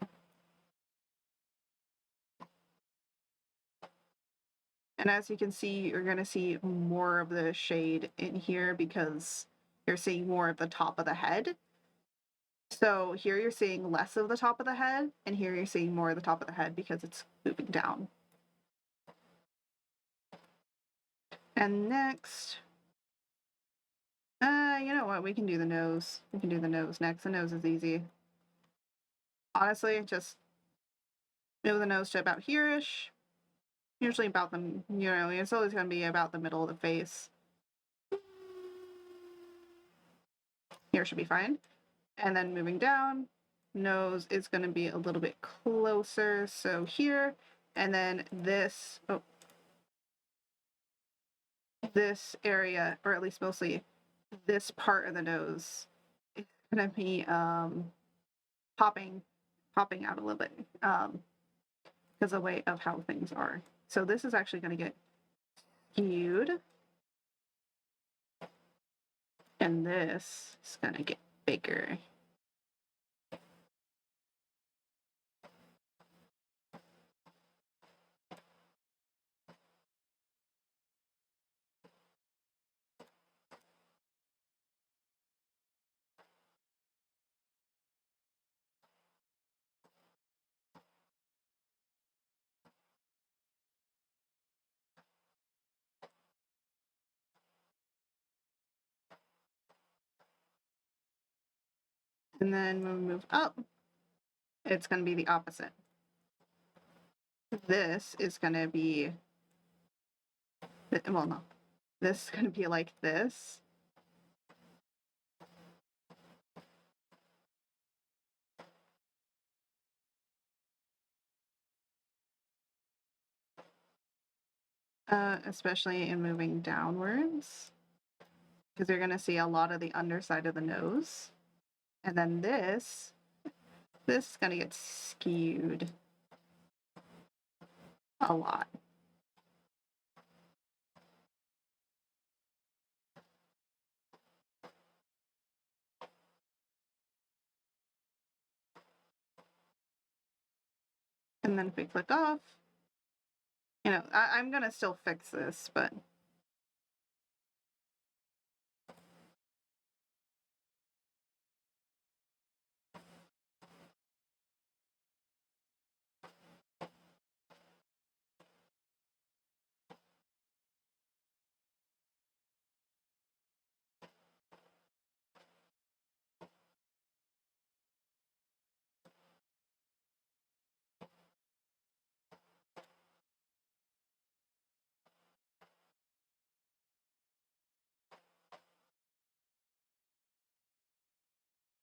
And as you can see, you're going to see more of the shade in here because you're seeing more of the top of the head. So here you're seeing less of the top of the head, and here you're seeing more of the top of the head because it's moving down. And next, you know what? We can do the nose. We can do the nose next. The nose is easy. Honestly, just move the nose to about here-ish. Usually about the, it's always going to be about the middle of the face. Here should be fine. And then moving down, nose is going to be a little bit closer. So here, and then this, this area, or at least mostly this part of the nose, is going to be popping out a little bit because of the way of how things are. So this is actually going to get skewed. And this is going to get bigger. And then when we move up, it's going to be the opposite. This is going to be, well, no, this is going to be like this. Especially in moving downwards, because you're going to see a lot of the underside of the nose. And then this is going to get skewed a lot. And then if we click off, I'm going to still fix this, but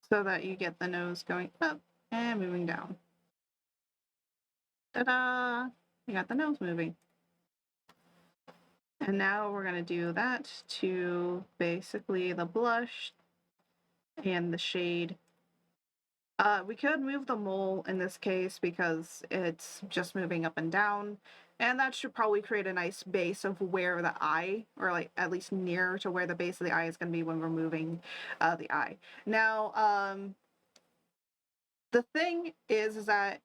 so that you get the nose going up and moving down. Ta-da! You got the nose moving. And now we're going to do that to basically the blush and the shade. We could move the mole in this case because it's just moving up and down, and that should probably create a nice base of where the eye, or like at least near to where the base of the eye is going to be when we're moving the eye. Now, the thing is that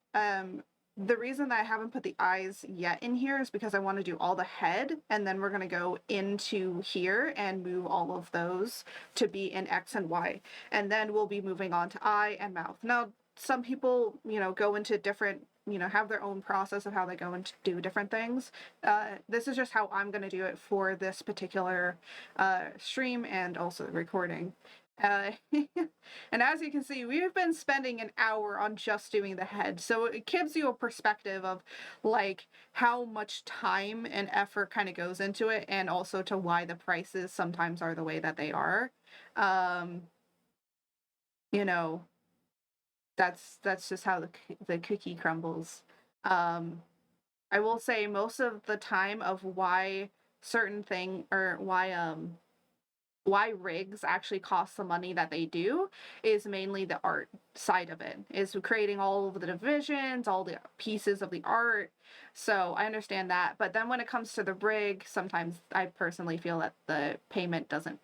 the reason that I haven't put the eyes yet in here is because I want to do all the head, and then we're going to go into here and move all of those to be in X and Y. And then we'll be moving on to eye and mouth. Now, some people, go into different, have their own process of how they go and do different things. This is just how I'm going to do it for this particular stream and also the recording. And as you can see, we've been spending an hour on just doing the head, so it gives you a perspective of like how much time and effort kind of goes into it, and also to why the prices sometimes are the way that they are. That's just how the cookie crumbles. I will say most of the time of why certain thing, or why rigs actually cost the money that they do, is mainly the art side of it, is creating all of the divisions, all the pieces of the art. So I understand that, but then when it comes to the rig, sometimes I personally feel that the payment doesn't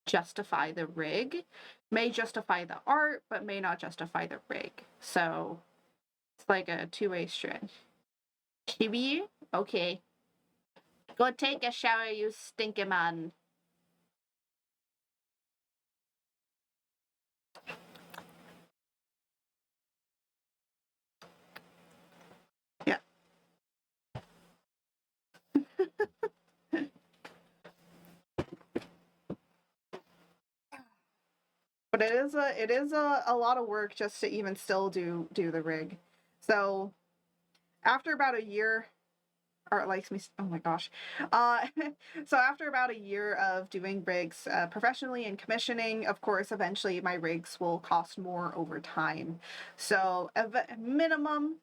justify the rig, may justify the art, but may not justify the rig. So it's like a two-way street. Chibi? Okay. Go take a shower, you stinky man. Yeah. But it is a lot of work just to even still do the rig. So after about a year, or it likes me, oh my gosh. So after about a year of doing rigs professionally and commissioning, of course, eventually my rigs will cost more over time. So minimum,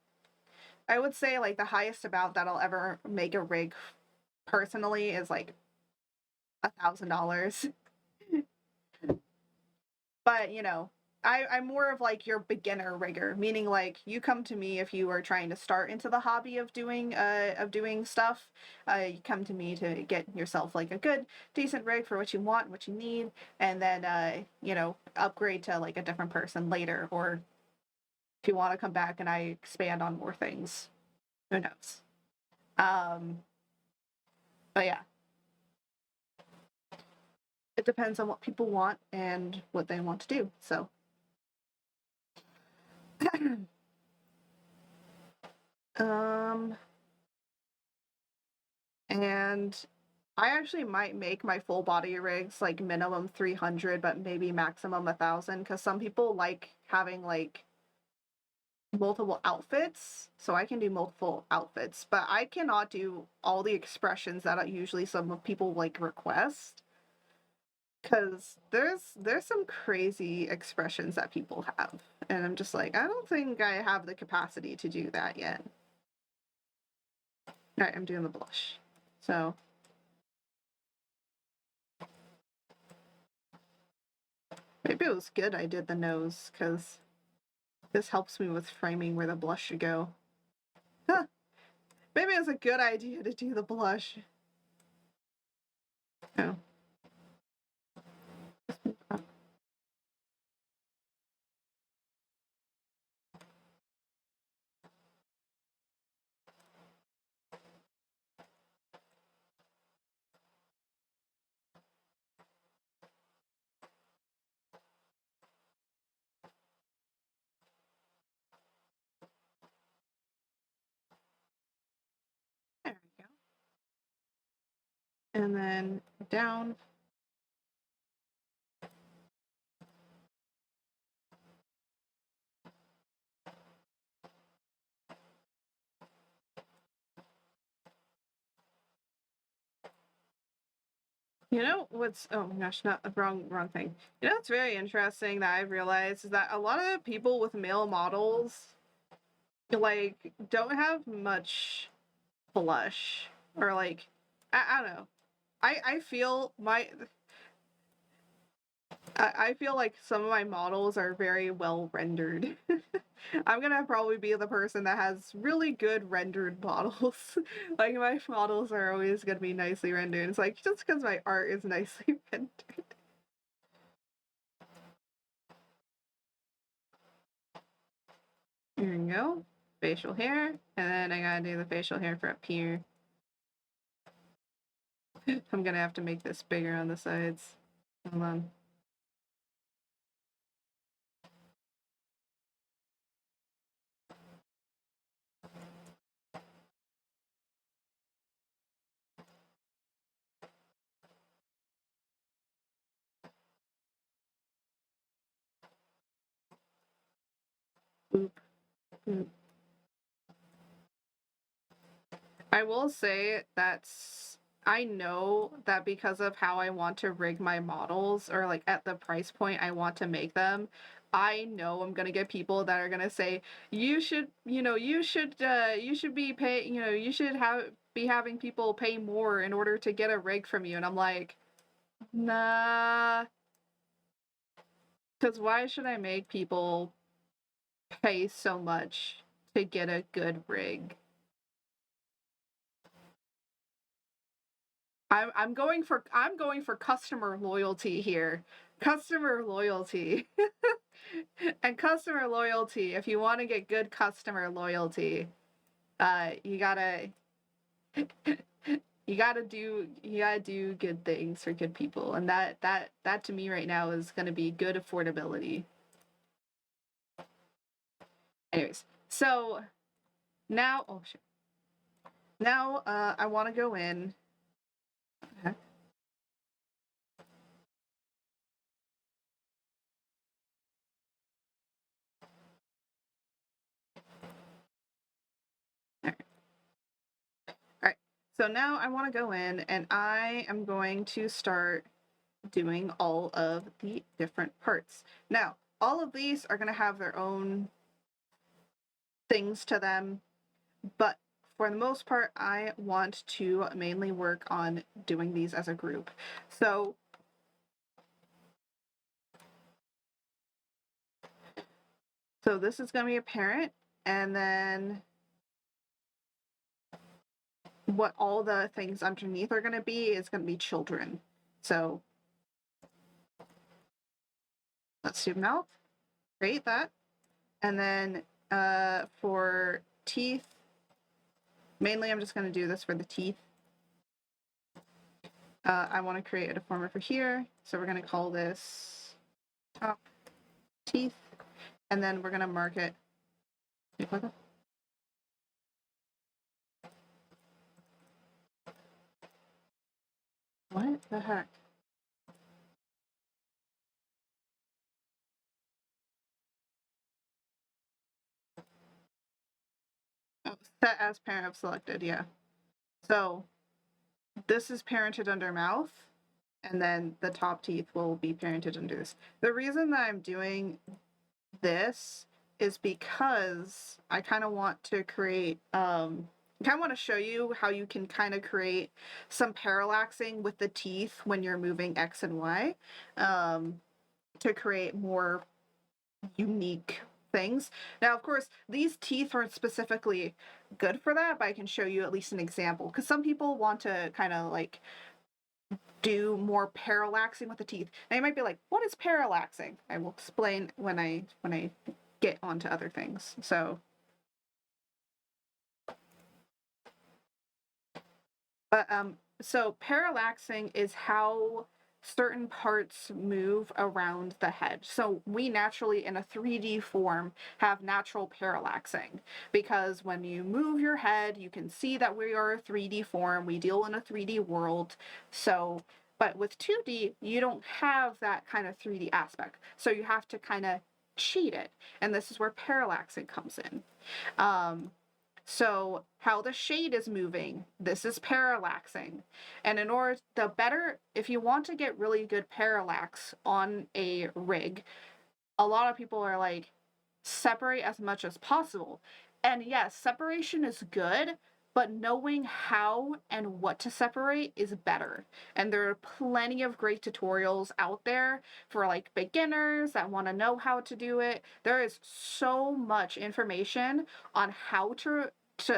I would say like the highest amount that I'll ever make a rig personally is like $1,000. But I'm more of like your beginner rigger, meaning like you come to me if you are trying to start into the hobby of doing stuff. You come to me to get yourself like a good decent rig for what you want, what you need, and then upgrade to like a different person later, or if you want to come back and I expand on more things, who knows. But yeah, it depends on what people want and what they want to do. So and I actually might make my full body rigs like minimum 300, but maybe maximum 1,000, because some people like having like multiple outfits, so I can do multiple outfits, but I cannot do all the expressions that usually some people like request, because there's some crazy expressions that people have, and I'm just like, I don't think I have the capacity to do that yet. All right, I'm doing the blush, so maybe it was good I did the nose, because this helps me with framing where the blush should go. Huh. Maybe it's a good idea to do the blush. Oh. There we go. And then down. You know what's, oh my gosh, not the wrong thing. You know what's very interesting that I've realized is that a lot of people with male models like don't have much blush, or like I don't know. I feel I feel like some of my models are very well rendered. I'm gonna probably be the person that has really good rendered models. Like my models are always gonna be nicely rendered. It's like just because my art is nicely rendered. Here we go. Facial hair. And then I gotta do the facial hair for up here. I'm gonna have to make this bigger on the sides. Hold on. Boop, boop. I will say that's, I know that because of how I want to rig my models, or like at the price point I want to make them, I know I'm gonna get people that are gonna say, you should, you should be pay, you should be having people pay more in order to get a rig from you. And I'm like, nah, because why should I make people pay so much to get a good rig? I'm going for customer loyalty here. Customer loyalty. And customer loyalty, if you want to get good customer loyalty, you gotta you gotta do good things for good people. And that to me right now is gonna be good affordability. Anyways, so now, oh shit. Now I wanna go in. Okay. All right. So now I want to go in and I am going to start doing all of the different parts. Now, all of these are going to have their own things to them, but for the most part, I want to mainly work on doing these as a group. So this is going to be a parent, and then what all the things underneath are going to be is going to be children. So let's do mouth, create that. And then for teeth, mainly I'm just going to do this for the teeth. I want to create a deformer for here. So we're going to call this top teeth. And then we're going to mark it. What the heck? Oh, set as parent of selected, yeah. So this is parented under mouth, and then the top teeth will be parented under this. The reason that I'm doing this is because I kind of want to create, I kind of want to show you how you can kind of create some parallaxing with the teeth when you're moving X and Y, to create more unique things. Now, of course, these teeth aren't specifically good for that, but I can show you at least an example, because some people want to kind of like do more parallaxing with the teeth. Now you might be like, what is parallaxing? I will explain when I get onto other things. So so parallaxing is how certain parts move around the head. So we naturally, in a 3D form, have natural parallaxing, because when you move your head, you can see that we are a 3D form. We deal in a 3D world. So, but with 2D, you don't have that kind of 3D aspect. So you have to kind of cheat it. And this is where parallaxing comes in. So how the shade is moving, this is parallaxing. And in order, if you want to get really good parallax on a rig, a lot of people are like, separate as much as possible. And yes, separation is good, but knowing how and what to separate is better. And there are plenty of great tutorials out there for like beginners that want to know how to do it. There is so much information on how to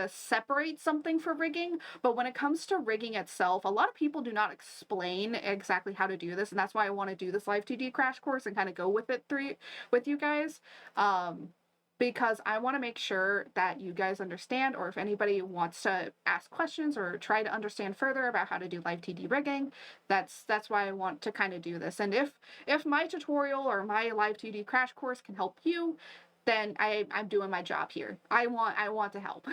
separate something for rigging, but when it comes to rigging itself, a lot of people do not explain exactly how to do this, and that's why I want to do this Live2D crash course and kind of go with it with you guys. Because I want to make sure that you guys understand, or if anybody wants to ask questions or try to understand further about how to do Live2D rigging, that's why I want to kind of do this. And if my tutorial or my Live2D crash course can help you, then I'm doing my job here. I want to help.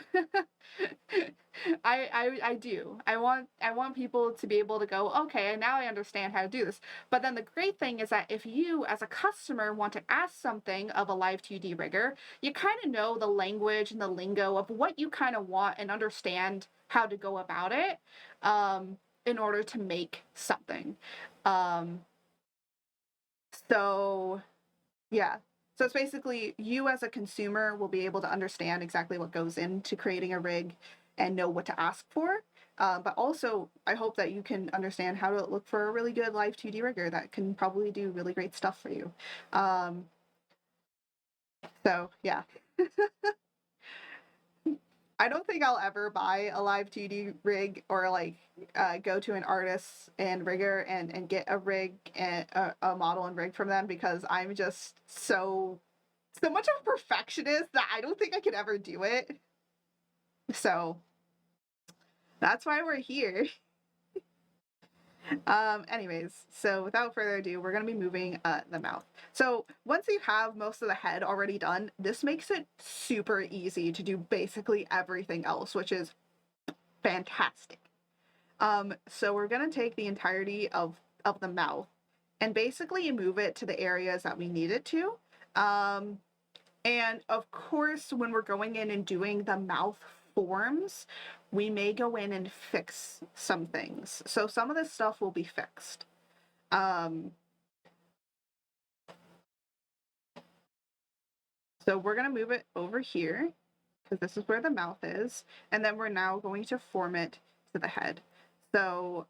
I do. I want people to be able to go, okay, now I understand how to do this. But then the great thing is that if you as a customer want to ask something of a Live2D rigger, you kind of know the language and the lingo of what you kind of want and understand how to go about it in order to make something. So yeah. So it's basically you as a consumer will be able to understand exactly what goes into creating a rig and know what to ask for. But also, I hope that you can understand how to look for a really good Live2D rigger that can probably do really great stuff for you. So yeah. I don't think I'll ever buy a Live2D rig or like go to an artist and rigger and get a rig and a model and rig from them, because I'm just so much of a perfectionist that I don't think I could ever do it. So that's why we're here. Anyways, so without further ado, we're going to be moving the mouth. So once you have most of the head already done, this makes it super easy to do basically everything else, which is fantastic. So we're going to take the entirety of the mouth and basically move it to the areas that we need it to. And of course, when we're going in and doing the mouth forms, we may go in and fix some things. So some of this stuff will be fixed. So we're going to move it over here because this is where the mouth is. And then we're now going to form it to the head. So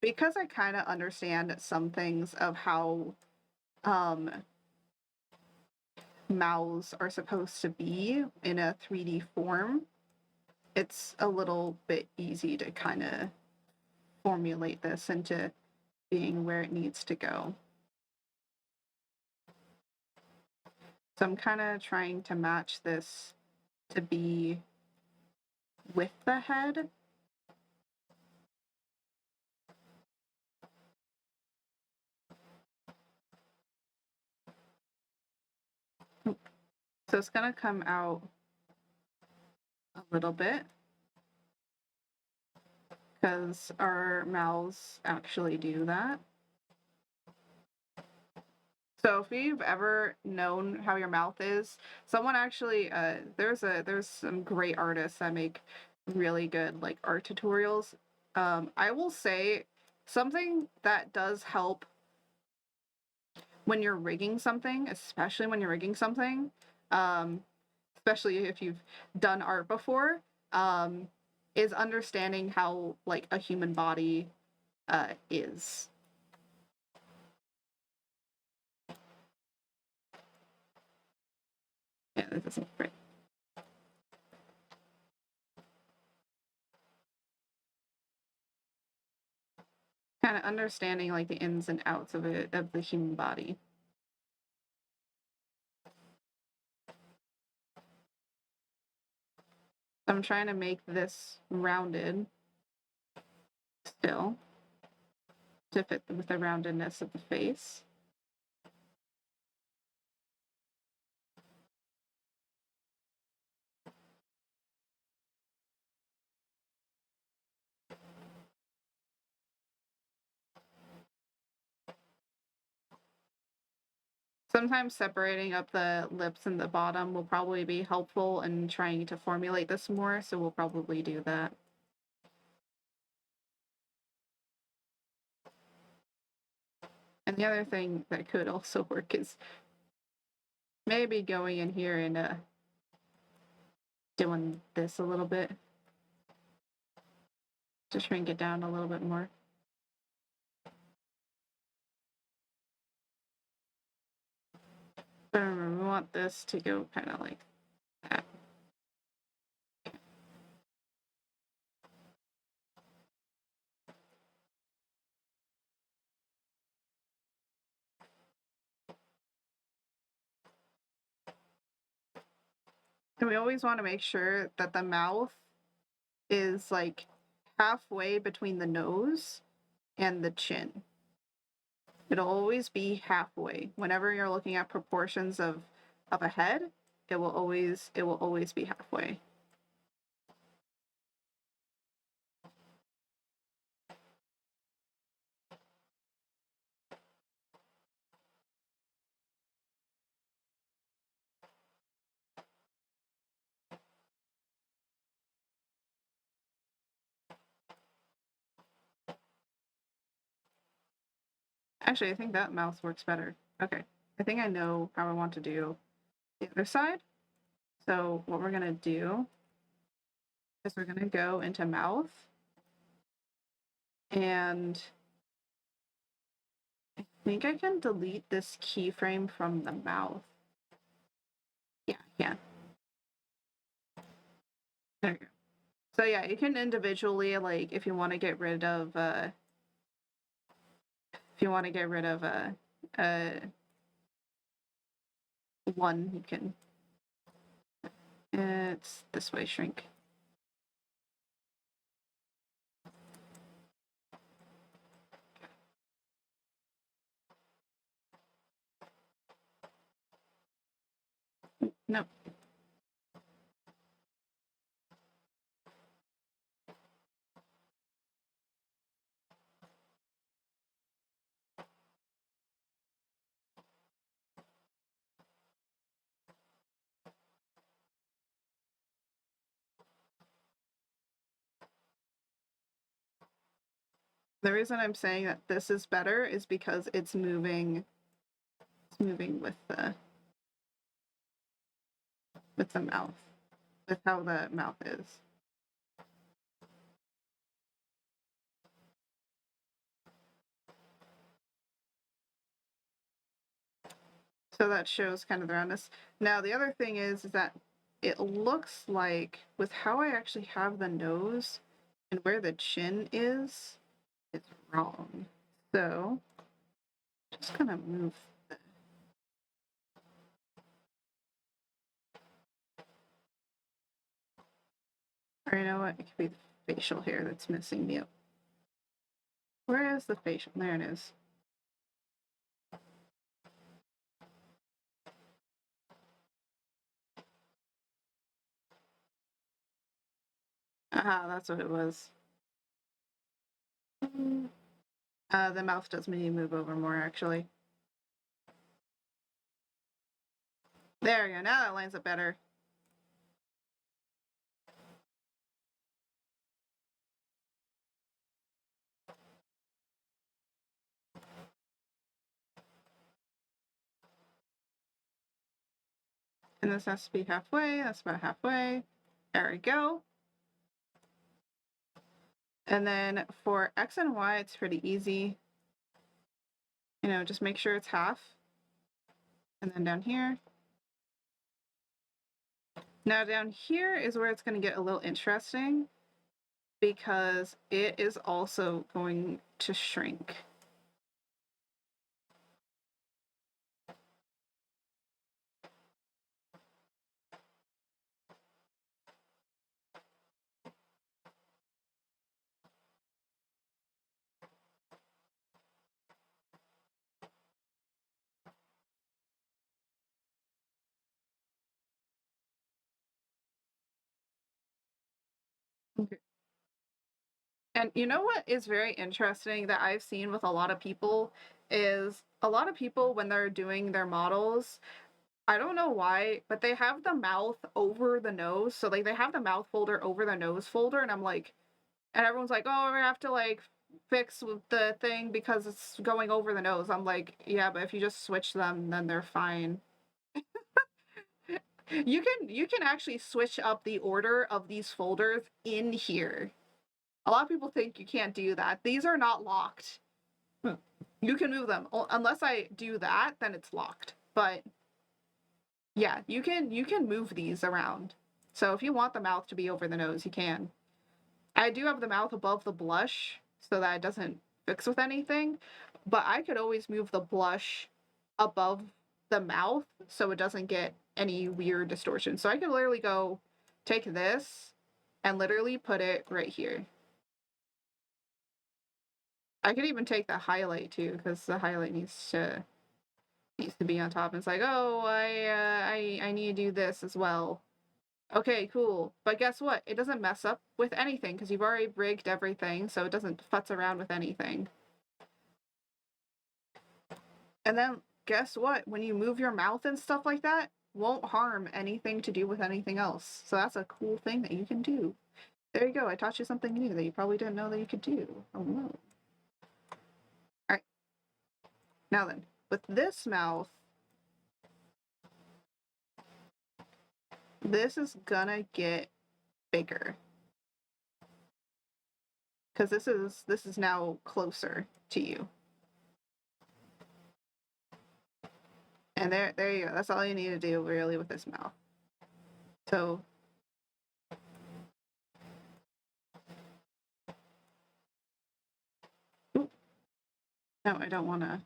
because I kind of understand some things of how mouths are supposed to be in a 3D form, it's a little bit easy to kind of formulate this into being where it needs to go. So I'm kind of trying to match this to be with the head. So it's going to come out a little bit because our mouths actually do that. So if you've ever known how your mouth is, someone actually there's some great artists that make really good like art tutorials. I will say something that does help when you're rigging something, especially when you're rigging something, especially if you've done art before, is understanding how like a human body is. Yeah, this isn't right. Kind of understanding like the ins and outs of the human body. I'm trying to make this rounded still to fit with the roundedness of the face. Sometimes separating up the lips and the bottom will probably be helpful in trying to formulate this more, so we'll probably do that. And the other thing that could also work is maybe going in here and doing this a little bit to shrink it down a little bit more. But remember, we want this to go kind of like that. And we always want to make sure that the mouth is like halfway between the nose and the chin. It'll always be halfway. Whenever you're looking at proportions of a head, it will always be halfway. Actually, I think that mouth works better. Okay, I think I know how I want to do the other side. So what we're gonna do is we're gonna go into mouth, and I think I can delete this keyframe from the mouth. Yeah, I can. There we go. So yeah, you can individually, like, if you want to get rid of one, you can. It's this way, shrink. Nope. The reason I'm saying that this is better is because it's moving with the mouth, with how the mouth is. So that shows kind of the roundness. Now the other thing is that it looks like with how I actually have the nose and where the chin is, it's wrong. So just gonna move the... Or you know what? It could be the facial hair that's missing me. Where is the facial? There it is. Aha, that's what it was. The mouth does need to move over more, actually. There we go. Now that lines up better. And this has to be halfway. That's about halfway. There we go. And then for X and Y, it's pretty easy. You know, just make sure it's half. And then down here. Now down here is where it's going to get a little interesting because it is also going to shrink. Okay. And you know what is very interesting that I've seen with a lot of people is a lot of people when they're doing their models, I don't know why, but they have the mouth over the nose. So like they have the mouth folder over the nose folder, and I'm like, and everyone's like, oh, we have to like fix the thing because it's going over the nose. I'm like, yeah, but if you just switch them, then they're fine. You can actually switch up the order of these folders in here. A lot of people think you can't do that. These are not locked. You can move them. Unless I do that, then it's locked. But yeah, you can move these around. So if you want the mouth to be over the nose, you can. I do have the mouth above the blush so that it doesn't fix with anything, but I could always move the blush above the mouth so it doesn't get any weird distortion. So I could literally go take this and literally put it right here. I could even take the highlight too, because the highlight needs to be on top. And it's like, oh, I need to do this as well. Okay, cool. But guess what? It doesn't mess up with anything because you've already rigged everything, so it doesn't futz around with anything. And then guess what? When you move your mouth and stuff like that, won't harm anything to do with anything else. So that's a cool thing that you can do. There you go. I taught you something new that you probably didn't know that you could do. Oh no. All right. Now then, with this mouth, this is gonna get bigger because this is now closer to you. And there you go. That's all you need to do really with this mouth. So no, I don't want to.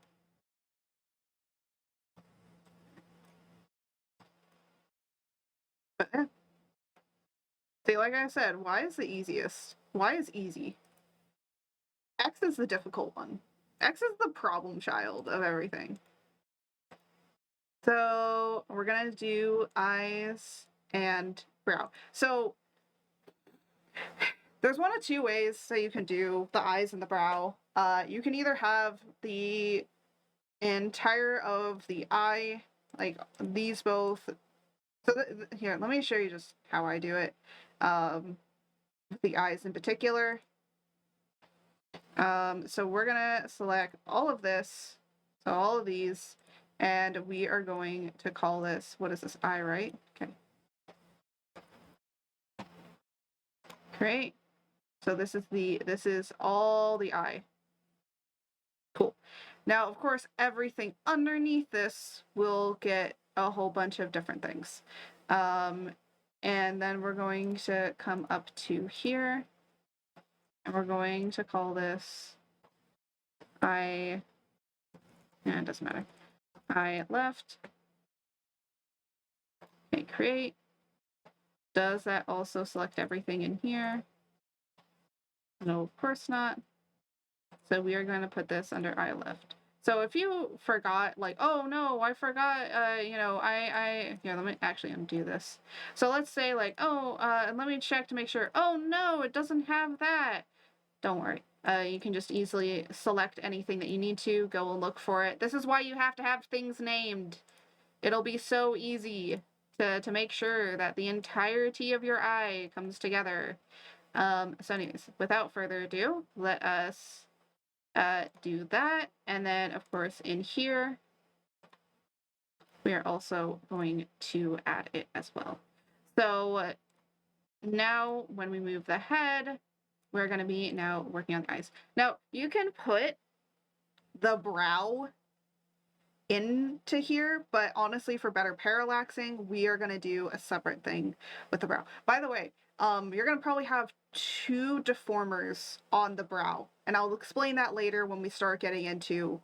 But yeah. See, like I said, Y is the easiest. Y is easy. X is the difficult one. X is the problem child of everything. So we're gonna do eyes and brow. So there's one of two ways that you can do the eyes and the brow. You can either have the entire of the eye, like these both. So here, let me show you just how I do it. The eyes in particular. So we're gonna select all of this, so all of these, and we are going to call this, what is this, eye, right? Okay. Great. So this is all the eye. Cool. Now, of course, everything underneath this will get a whole bunch of different things. And then we're going to come up to here, and we're going to call this eye, yeah, it doesn't matter. Eye left. Okay, create. Does that also select everything in here? No, of course not. So we are going to put this under eye left. So if you forgot, like, oh no, I forgot, here, let me actually undo this. So let's say like, oh, let me check to make sure, oh no, it doesn't have that. Don't worry. You can just easily select anything that you need to, go and look for it. This is why you have to have things named. It'll be so easy to make sure that the entirety of your eye comes together. So anyways, without further ado, let us do that. And then, of course, in here, we are also going to add it as well. So now when we move the head, we're going to be now working on the eyes. Now, you can put the brow into here, but honestly, for better parallaxing, we are going to do a separate thing with the brow. By the way, you're going to probably have two deformers on the brow, and I'll explain that later when we start getting into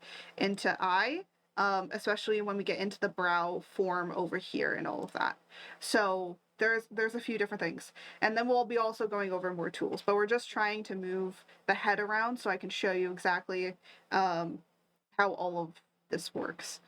eye, especially when we get into the brow form over here and all of that. So there's a few different things, and then we'll be also going over more tools, but we're just trying to move the head around so I can show you exactly how all of this works.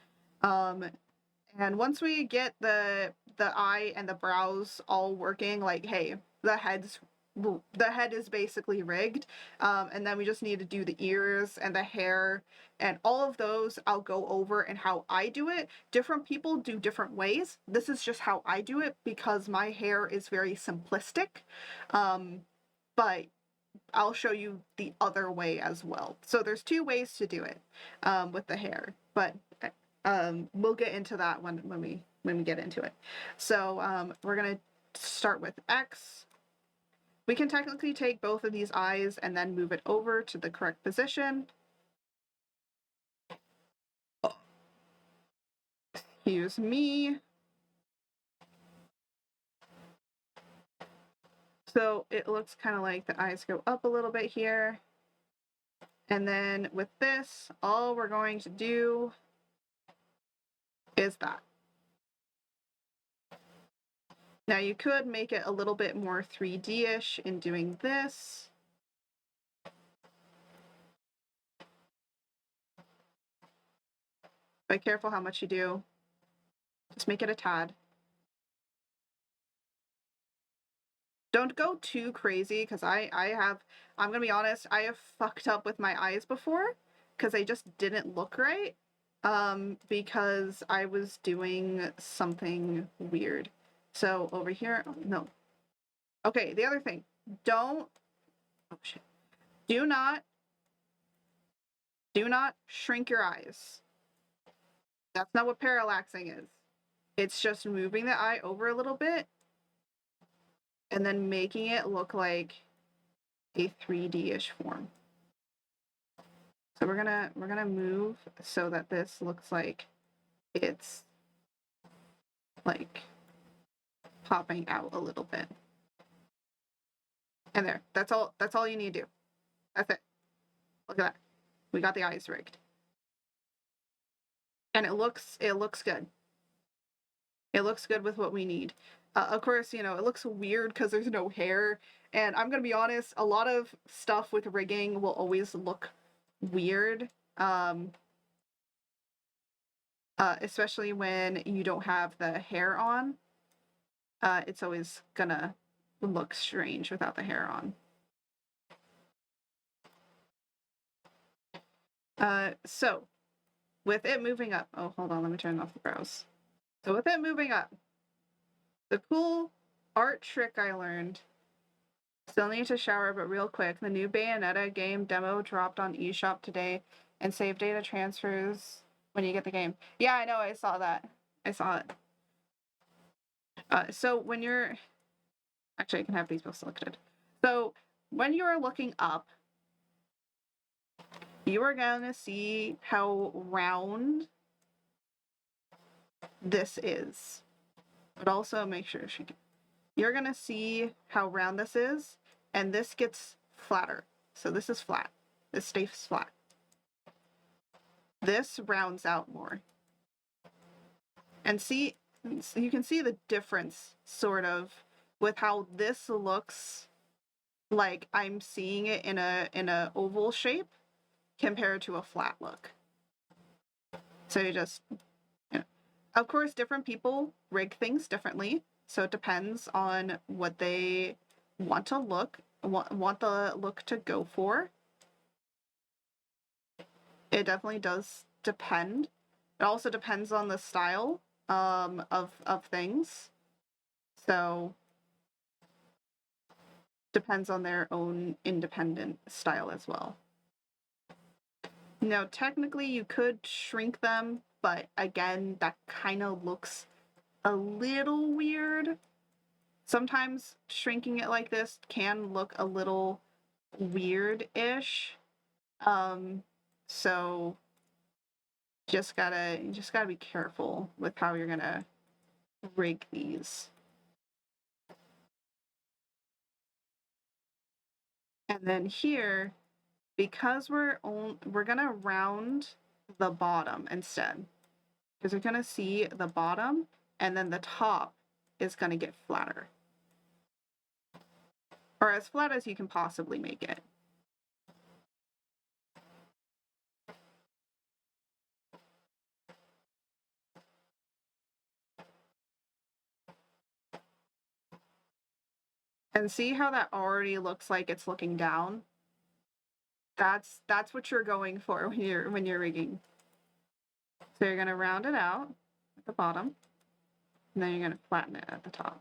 And once we get the eye and the brows all working, like, hey, the head's the head is basically rigged, and then we just need to do the ears and the hair, and all of those I'll go over and how I do it. Different people do different ways. This is just how I do it because my hair is very simplistic, but I'll show you the other way as well. So there's two ways to do it with the hair, but we'll get into that when we get into it. So we're gonna start with X. We can technically take both of these eyes and then move it over to the correct position. Excuse me. So it looks kind of like the eyes go up a little bit here. And then with this, all we're going to do is that. Now you could make it a little bit more 3D-ish in doing this. Be careful how much you do. Just make it a tad. Don't go too crazy, because I'm gonna be honest, I have fucked up with my eyes before because they just didn't look right, because I was doing something weird. So over here, no. Okay, the other thing, oh shit. Do not shrink your eyes. That's not what parallaxing is. It's just moving the eye over a little bit and then making it look like a 3D-ish form. So we're gonna move so that this looks like it's like popping out a little bit. And there, that's all you need to do. That's it. Look at that. We got the eyes rigged. And it looks good. It looks good with what we need. Of course, you know, it looks weird because there's no hair. And I'm gonna be honest, a lot of stuff with rigging will always look weird. Especially when you don't have the hair on. It's always gonna look strange without the hair on. So with it moving up, oh, hold on, let me turn off the browse. So with it moving up, the cool art trick I learned, still need to shower, but real quick, the new Bayonetta game demo dropped on eShop today, and save data transfers when you get the game. Yeah, I know, I saw that. I saw it. So when you're, actually I can have these both selected. So when you are looking up, you are going to see how round this is. But also make sure you're going to see how round this is, and this gets flatter. So this is flat. This stays flat. This rounds out more. And see, so you can see the difference sort of with how this looks like I'm seeing it in a oval shape compared to a flat look. So you just, you know. Of course, different people rig things differently, so it depends on what they want to want the look to go for. It definitely does depend. It also depends on the style of things. So depends on their own independent style as well. Now, technically you could shrink them, but again, that kind of looks a little weird. Sometimes shrinking it like this can look a little weird-ish. So just gotta be careful with how you're gonna rig these. And then here, because we're gonna round the bottom instead, because you're gonna see the bottom, and then the top is gonna get flatter, or as flat as you can possibly make it. And see how that already looks like it's looking down? That's what you're going for when you're rigging. So you're gonna round it out at the bottom, and then you're gonna flatten it at the top.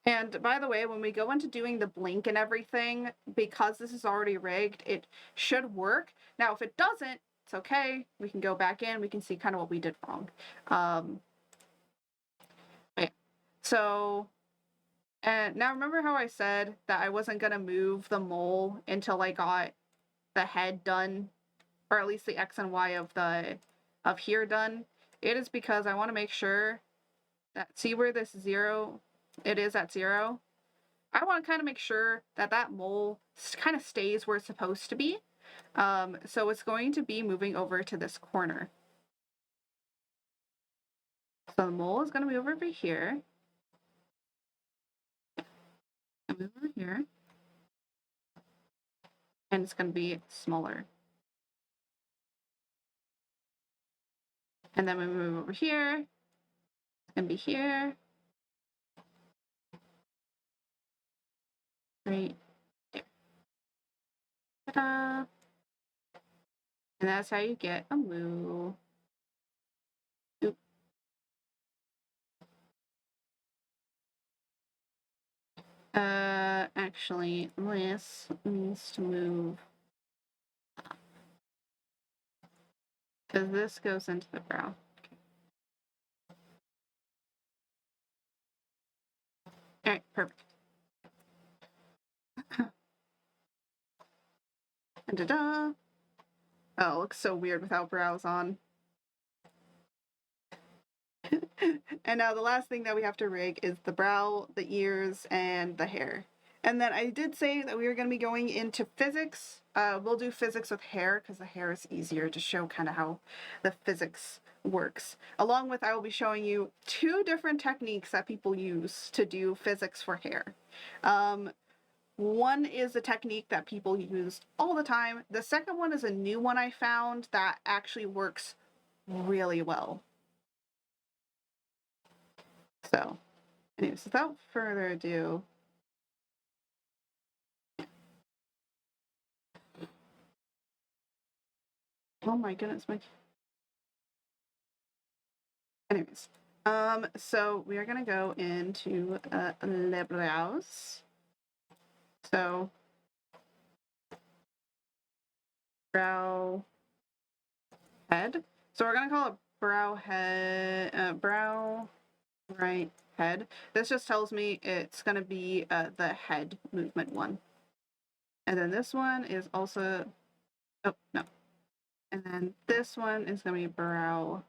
And by the way, when we go into doing the blink and everything, because this is already rigged, it should work. Now, if it doesn't, it's okay. We can go back in. We can see kind of what we did wrong. Yeah. So, and now remember how I said that I wasn't going to move the mole until I got the head done, or at least the X and Y of here done? It is because I want to make sure that, see where this 0, it is at 0? I want to kind of make sure that that mole kind of stays where it's supposed to be. So it's going to be moving over to this corner. So the mole is going to be over here. And move over here. And it's going to be smaller. And then we move over here. It's going to be here. Right there. Ta-da! And that's how you get a moo. Oop. Actually, this needs to move up. Because this goes into the brow. All right, perfect. And ta-da! Oh, it looks so weird without brows on. And now the last thing that we have to rig is the brow, the ears, and the hair. And then I did say that we were going to be going into physics. We'll do physics with hair because the hair is easier to show kind of how the physics works. Along with, I will be showing you 2 different techniques that people use to do physics for hair. One is a technique that people use all the time. The second one is a new one I found that actually works really well. So, anyways, without further ado, oh my goodness, anyways, so we are gonna go into les brows. So, brow head. So we're gonna call it brow head, brow right head. This just tells me it's gonna be the head movement one. And then this one is also, oh no. And then this one is gonna be brow.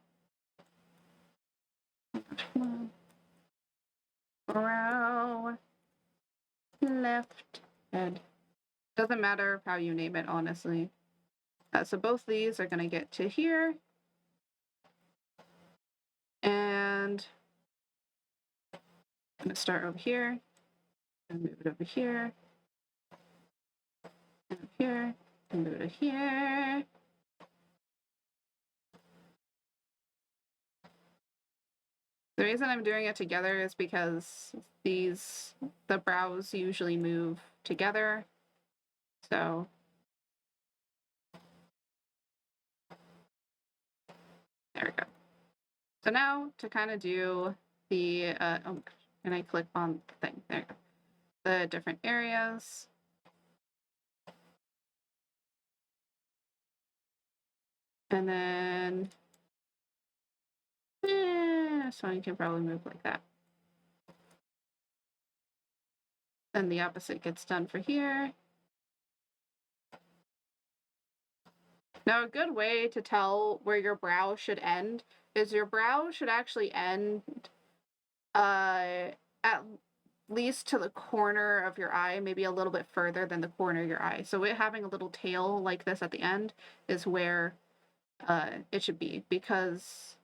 Brow left head. Doesn't matter how you name it, honestly. So both these are gonna get to here. And I'm gonna start over here and move it over here. And over here and move it over here. The reason I'm doing it together is because the brows usually move together. So there we go. So now to kind of do the, oh, and I click on the thing, there you go. The different areas. And then, so you can probably move like that. Then the opposite gets done for here. Now, a good way to tell where your brow should end is your brow should actually end at least to the corner of your eye, maybe a little bit further than the corner of your eye. So it having a little tail like this at the end is where it should be, because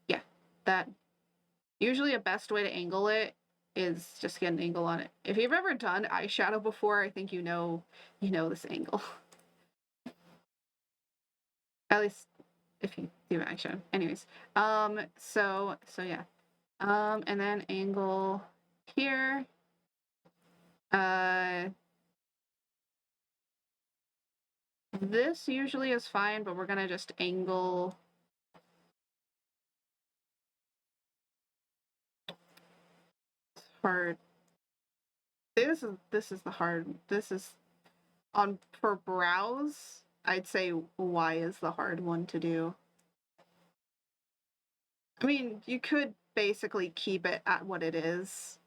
yeah, that usually a best way to angle it is just get an angle on it. If you've ever done eyeshadow before, I think you know this angle. At least if you do eyeshadow. Anyways, so yeah. And then angle here. This usually is fine, but we're gonna just angle hard. This is the hard. This is on for brows. I'd say Y is the hard one to do. I mean, you could basically keep it at what it is,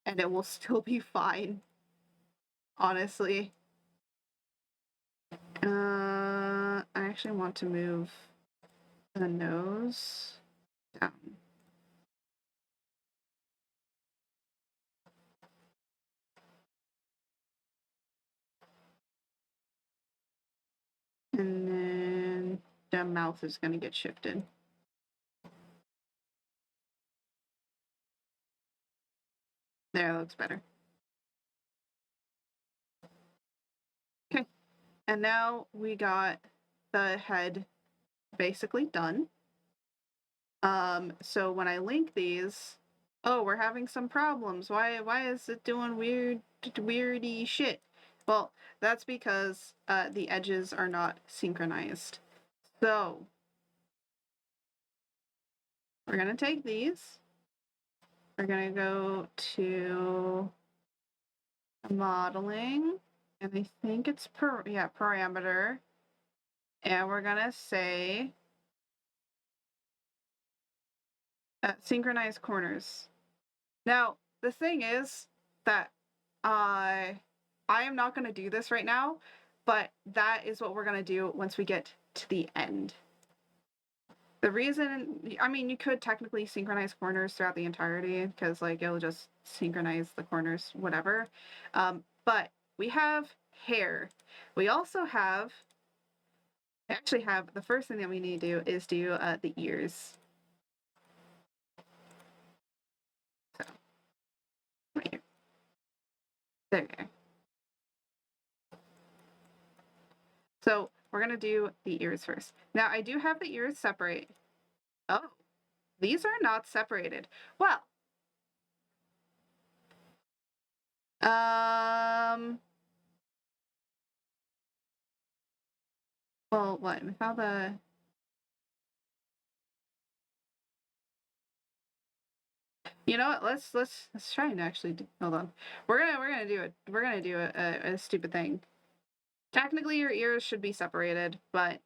and it will still be fine. Honestly. I actually want to move the nose down. And then the mouth is going to get shifted. There, that looks better. Okay, and now we got the head basically done. So when I link these, oh, we're having some problems. Why is it doing weirdy shit? Well, that's because the edges are not synchronized. So we're gonna take these. We're gonna go to modeling, and I think it's parameter, and we're gonna say synchronize corners. Now the thing is that I am not going to do this right now, but that is what we're going to do once we get to the end. The reason, I mean, you could technically synchronize corners throughout the entirety because like it'll just synchronize the corners, whatever. But we have hair. We also have, actually have, the first thing that we need to do is do the ears. So, right here. There we go. So we're going to do the ears first. Now, I do have the ears separate. Oh, these are not separated. Well, well, what? Without the... You know what? Let's try and actually hold on. We're gonna do it. We're gonna do a stupid thing. Technically, your ears should be separated, but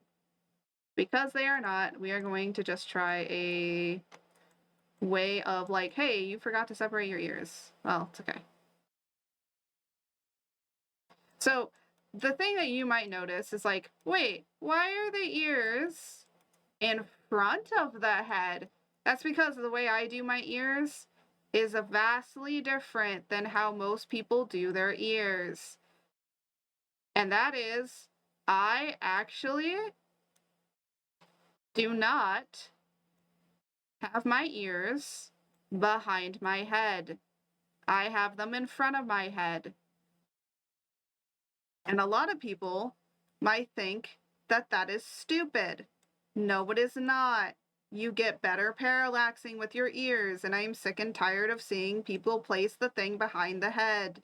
because they are not, we are going to just try a way of like, hey, you forgot to separate your ears. Well, it's okay. So the thing that you might notice is like, wait, why are the ears in front of the head? That's because the way I do my ears is vastly different than how most people do their ears. And that is, I actually do not have my ears behind my head. I have them in front of my head. And a lot of people might think that that is stupid. No, it is not. You get better parallaxing with your ears, and I'm sick and tired of seeing people place the thing behind the head.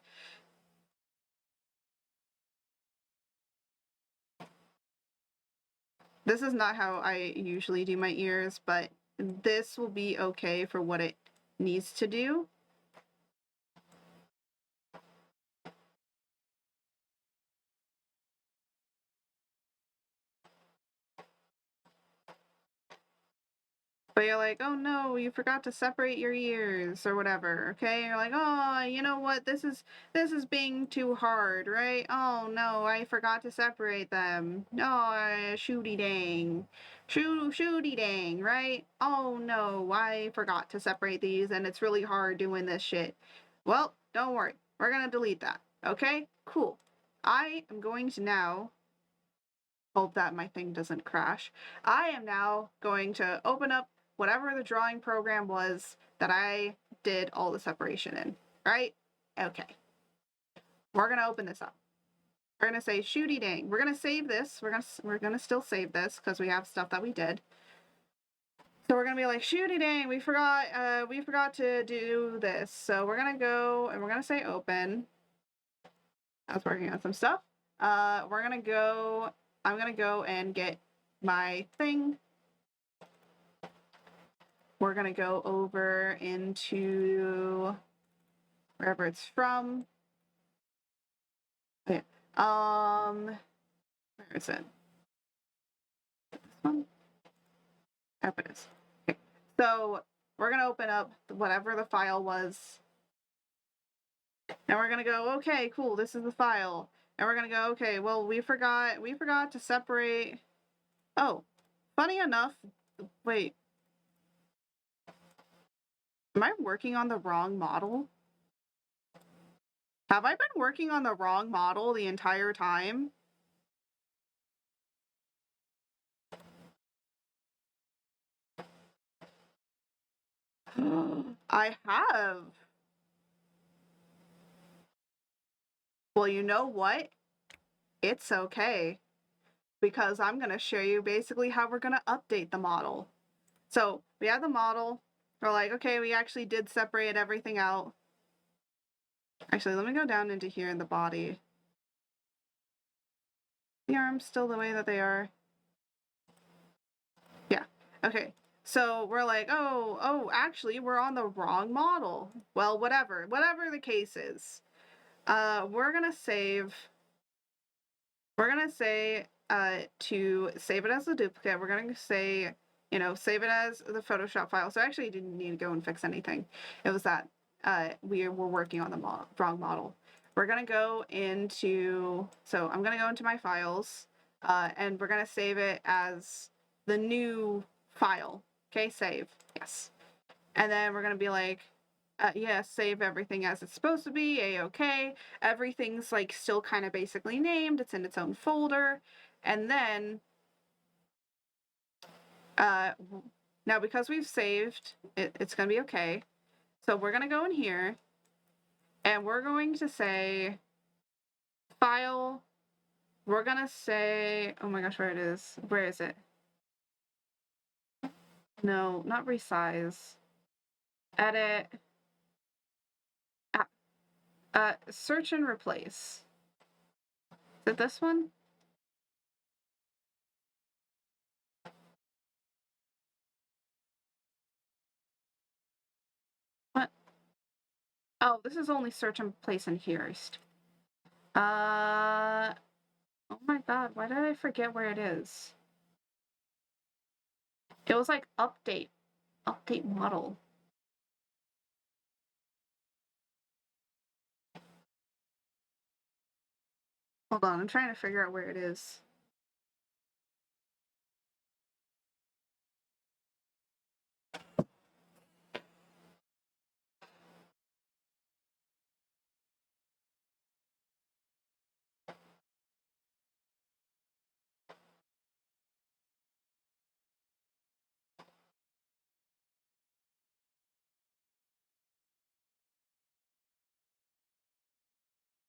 This is not how I usually do my ears, but this will be okay for what it needs to do. But you're like, oh no, you forgot to separate your ears or whatever, okay? You're like, oh, you know what? This is being too hard, right? Oh no, I forgot to separate them. No, shooty dang. Shooty dang, right? Oh no, I forgot to separate these and it's really hard doing this shit. Well, don't worry. We're gonna delete that, okay? Cool. I am going to now hope that my thing doesn't crash. I am now going to open up whatever the drawing program was that I did all the separation in, right? Okay. We're gonna open this up. We're gonna say shooty dang. We're gonna save this. We're gonna still save this because we have stuff that we did. So we're gonna be like, shooty dang, we forgot to do this. So we're gonna go and we're gonna say open. I was working on some stuff. I'm gonna go and get my thing. We're gonna go over into wherever it's from. Okay. Where is it? This one? There it is. Okay. So we're gonna open up whatever the file was. And we're gonna go, okay, cool, this is the file. And we're gonna go, okay, well, we forgot to separate. Oh, funny enough, wait. Am I working on the wrong model? Have I been working on the wrong model the entire time? I have. Well, you know what? It's okay, because I'm going to show you basically how we're going to update the model. So we have the model. We're like, okay, we actually did separate everything out. Actually, let me go down into here in the body. The arms still the way that they are. Yeah. Okay. So we're like, oh, actually, we're on the wrong model. Well, whatever the case is. We're gonna say to save it as a duplicate. We're gonna say, save it as the Photoshop file. So actually, you didn't need to go and fix anything. It was that we were working on the wrong model. We're gonna go into, so I'm gonna go into my files, and we're gonna save it as the new file. Okay, save, yes. And then we're gonna be like, yeah, save everything as it's supposed to be, a-okay. Everything's like still kind of basically named, it's in its own folder. And then, now because we've saved, it's gonna be okay. So we're gonna go in here, and we're going to say, file, we're gonna say, oh my gosh, where it is, where is it? No, not resize. Edit. Search and replace. Is it this one? What? Oh, this is only search and place in here. Oh my god, why did I forget where it is? It was like update model. Hold on, I'm trying to figure out where it is.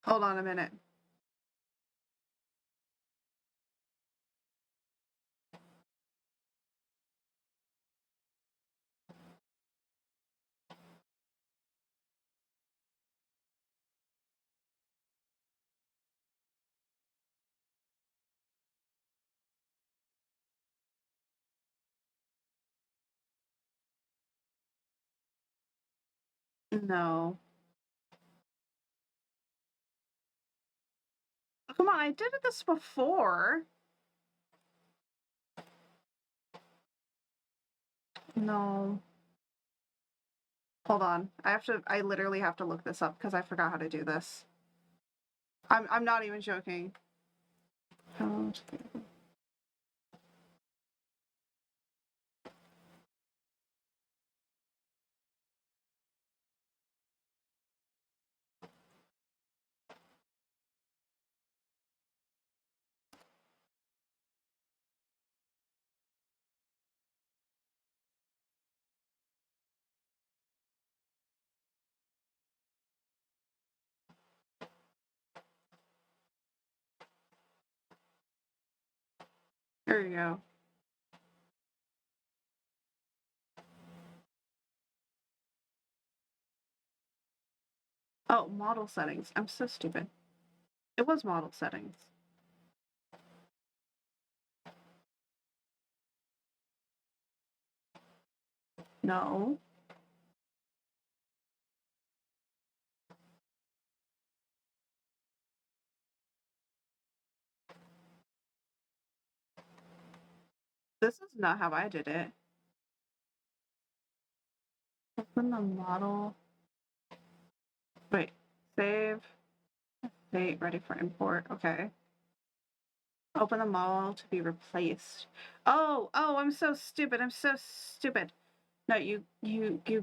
Hold on a minute. No. Come on, I did this before. No. Hold on. I literally have to look this up because I forgot how to do this. I'm not even joking. There you go. Oh, model settings. I'm so stupid. It was model settings. No. This is not how I did it. Open the model. Wait, save. State ready for import. Okay. Open the model to be replaced. Oh, I'm so stupid. I'm so stupid. No, you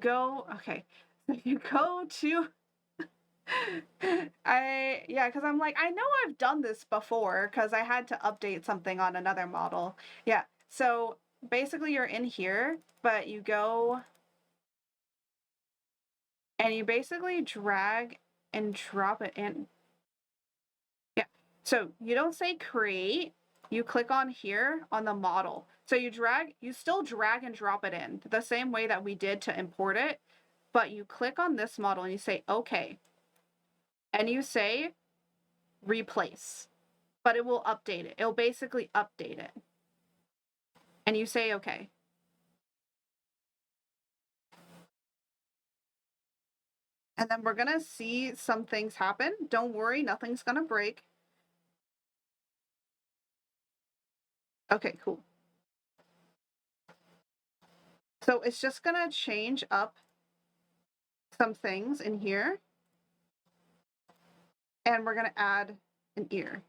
go. Okay, you go to. Because I'm like, I know I've done this before because I had to update something on another model. Yeah, so basically you're in here, but you go and you basically drag and drop it in. Yeah, so you don't say create, you click on here on the model. So you still drag and drop it in the same way that we did to import it, but you click on this model and you say okay. And you say replace, but it will update it. It'll basically update it. And you say okay. And then we're going to see some things happen. Don't worry, nothing's going to break. Okay, cool. So it's just going to change up some things in here. And we're going to add an ear.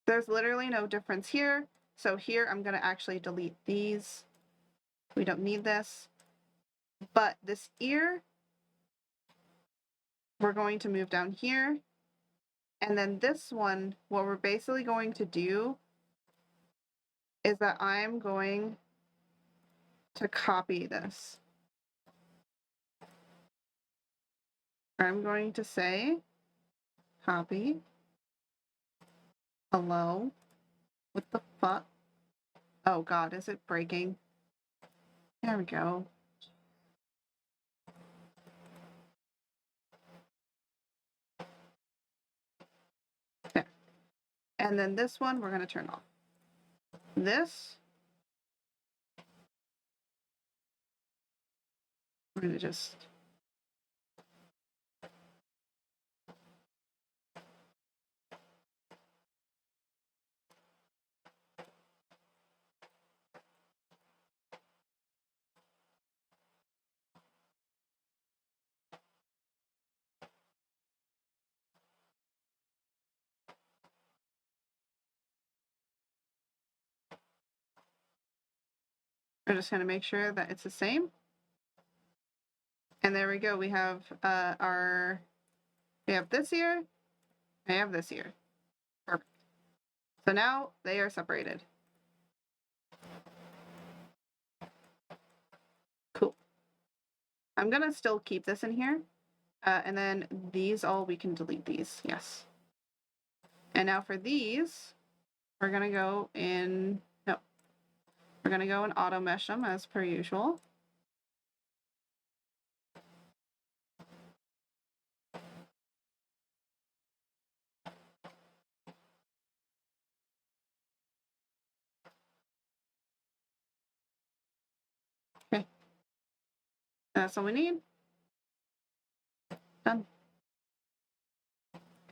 There's literally no difference here. So here I'm going to actually delete these. We don't need this. But this ear, we're going to move down here. And then this one, what we're basically going to do is that I'm going to copy this. I'm going to say copy. Hello. What the fuck? Oh God, is it breaking? There we go. There. And then this one we're going to turn off. This, we're going to just we're just going to make sure that it's the same. And there we go. We have we have this here. I have this here. Perfect. So now they are separated. Cool. I'm going to still keep this in here. And then these all, we can delete these. Yes. And now for these, we're going to go in, no, we're going to go and auto mesh them as per usual. Okay. That's all we need. Done.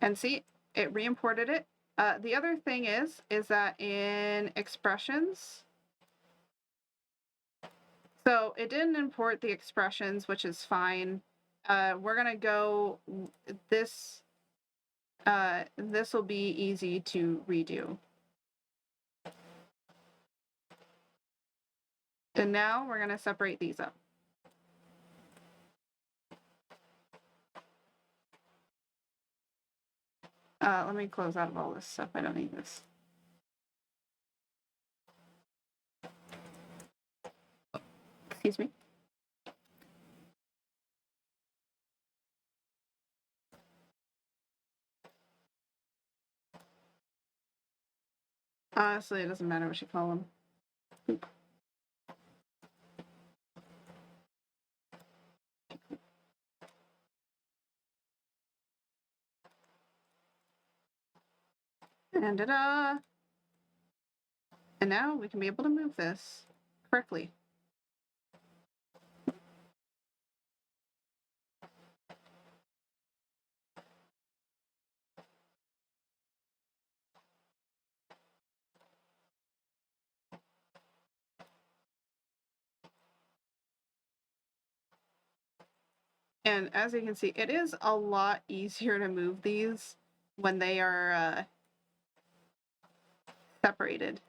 And see, it re-imported it. The other thing is that in expressions, so it didn't import the expressions, which is fine. We're gonna go this. This will be easy to redo. And now we're gonna separate these up. Let me close out of all this stuff. I don't need this. Excuse me. Honestly, it doesn't matter what you call them. Poop. And ta-da! And now we can be able to move this correctly. And as you can see, it is a lot easier to move these when they are separated.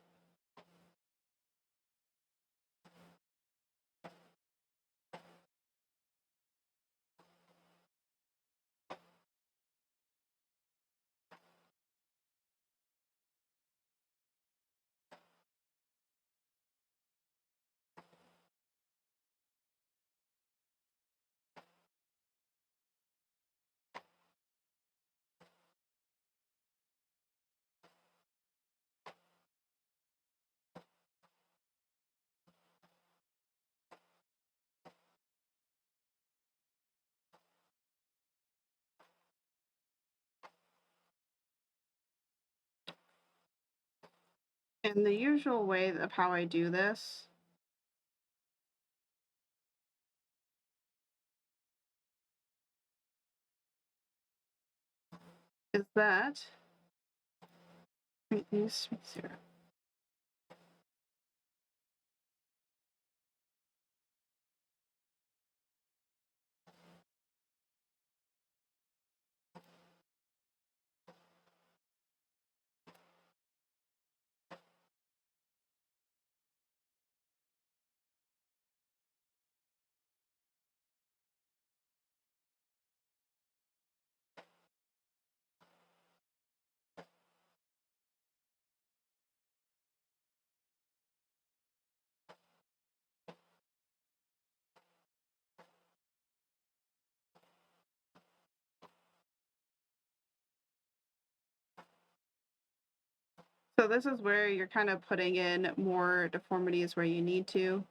And the usual way of how I do this is that use zero. So this is where you're kind of putting in more deformities where you need to.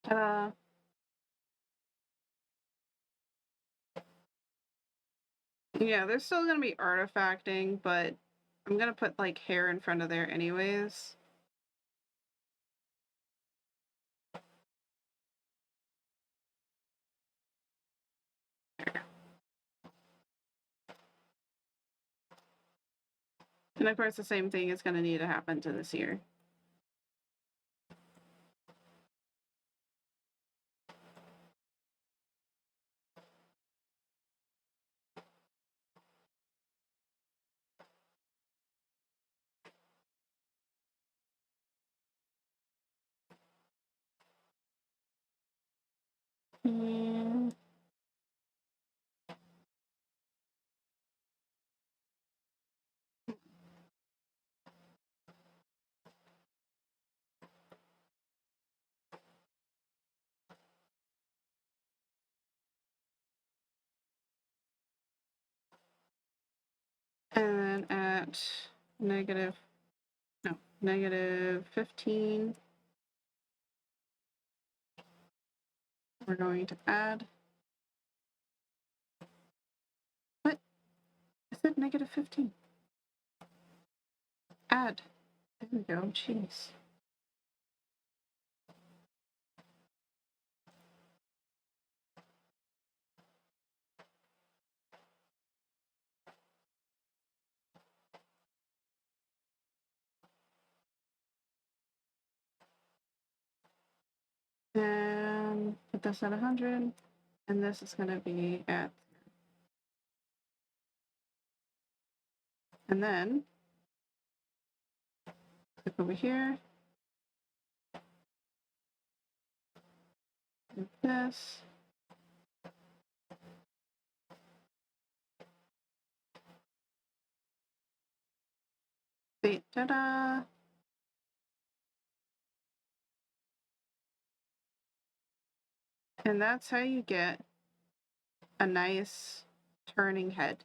Ta-da! Yeah, there's still gonna be artifacting, but I'm gonna put like hair in front of there anyways. And of course the same thing is gonna need to happen to this ear. Mm. And at negative 15, we're going to add. What? I said negative 15. Add. There we go. Jeez. And put this at 100. And this is going to be at. And then Click over here. Do this. See, ta-da! And that's how you get a nice turning head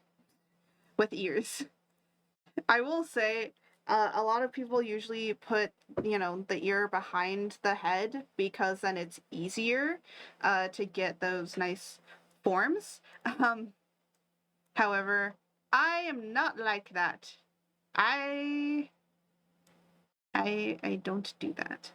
with ears. I will say, a lot of people usually put, the ear behind the head because then it's easier to get those nice forms. However, I am not like that. I don't do that.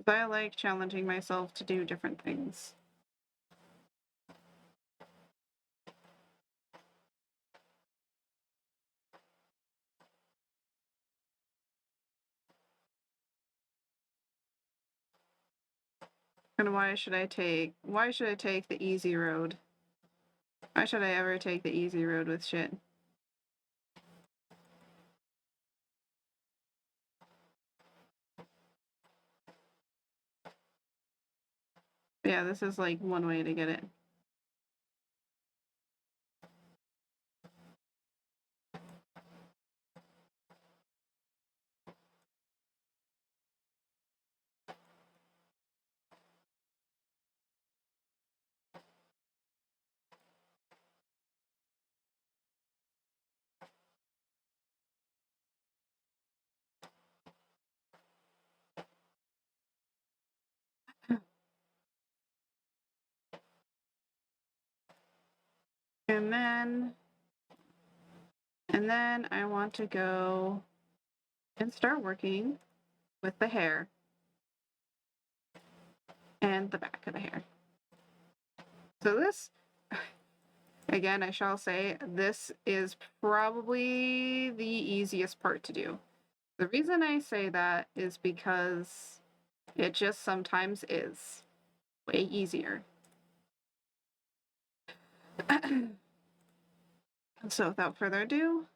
But I like challenging myself to do different things. And why should I take the easy road? Why should I ever take the easy road with shit? Yeah, this is like one way to get it. And then I want to go and start working with the hair and the back of the hair. So this, again, I shall say, this is probably the easiest part to do. The reason I say that is because it just sometimes is way easier. So without further ado,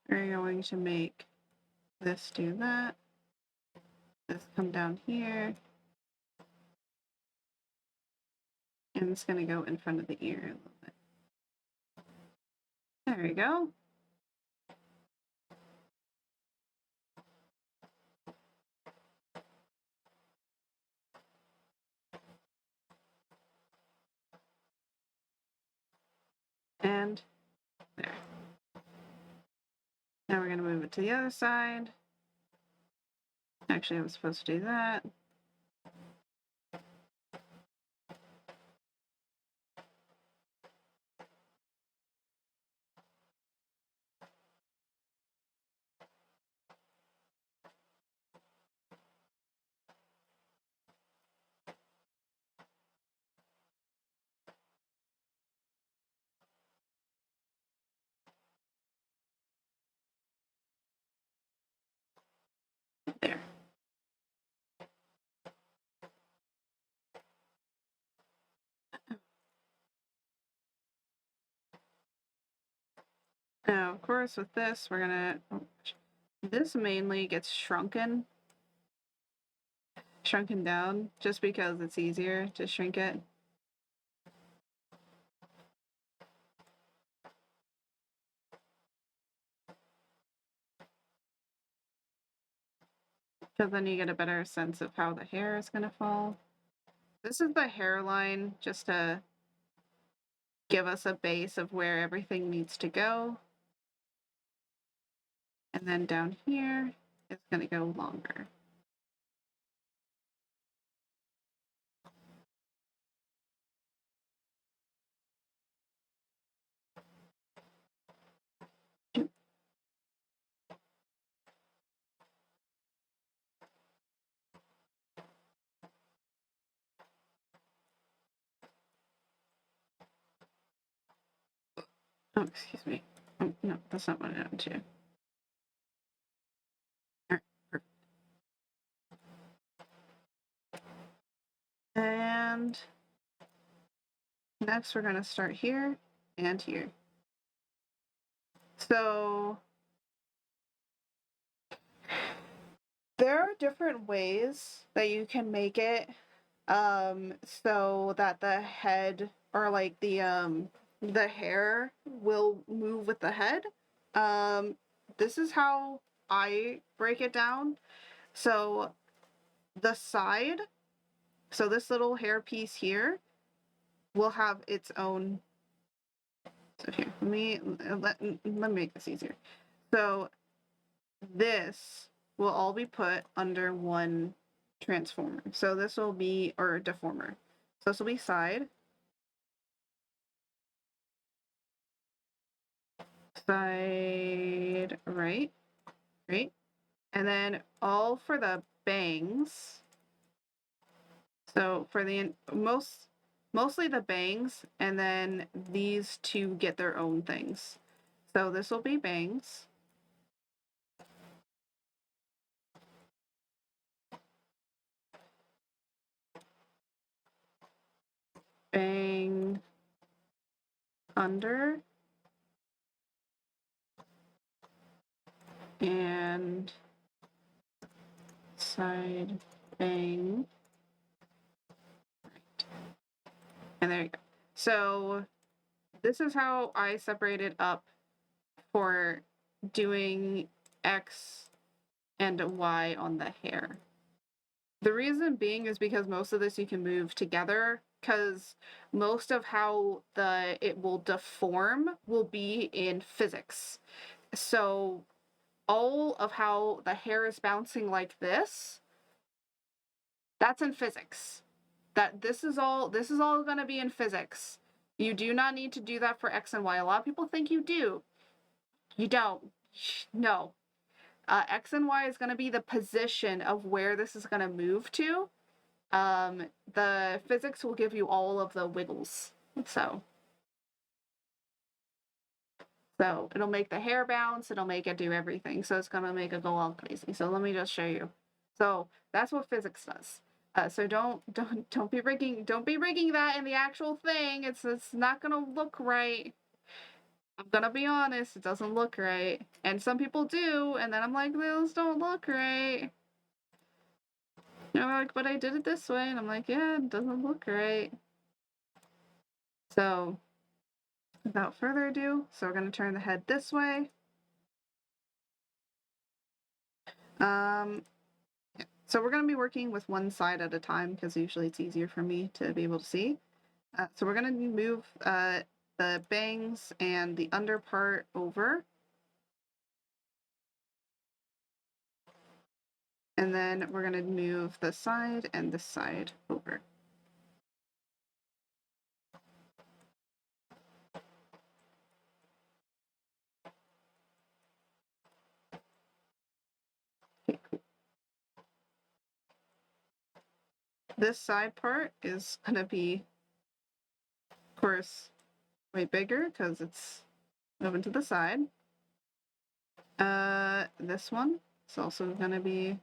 we're going to make this do that. This come down here. And it's going to go in front of the ear a little bit. There we go. And there. Now we're going to move it to the other side. Actually, I was supposed to do that. There. Now, of course, with this, we're going to... This mainly gets shrunken down just because it's easier to shrink it. because then you get a better sense of how the hair is going to fall. This is the hairline, just to give us a base of where everything needs to go. And then down here, it's going to go longer. Oh, excuse me. Oh, no, that's not what I wanted to. All right, perfect. And next we're going to start here and here. So there are different ways that you can make it so that the head, or like the hair will move with the head. This is how I break it down. So the side, so this little hair piece here will have its own. So here, let me make this easier. So this will all be put under one transformer. So this will be, or deformer. So this will be side, side right, right? And then all for the bangs. So for the mostly the bangs, and then these two get their own things. So this will be bangs. Bang under and side bang right. And there you go. So this is how I separate it up for doing X and Y on the hair. The reason being is because most of this you can move together, because most of how it will deform will be in physics. So all of how the hair is bouncing like this, that's in physics. This is all going to be in physics. You do not need to do that for X and Y. A lot of people think you do. You don't. No. X and Y is going to be the position of where this is going to move to. The physics will give you all of the wiggles. So it'll make the hair bounce, it'll make it do everything. So it's gonna make it go all crazy. So let me just show you. So that's what physics does. So don't be rigging that in the actual thing. It's not gonna look right. I'm gonna be honest, it doesn't look right. And some people do, and then I'm like, those don't look right. They're like, but I did it this way, and I'm like, yeah, it doesn't look right. So without further ado, so we're going to turn the head this way. So we're going to be working with one side at a time because usually it's easier for me to be able to see. So we're going to move the bangs and the under part over. And then we're going to move the side and this side over. Okay, cool. This side part is going to be, of course, way bigger because it's moving to the side. This one is also going to be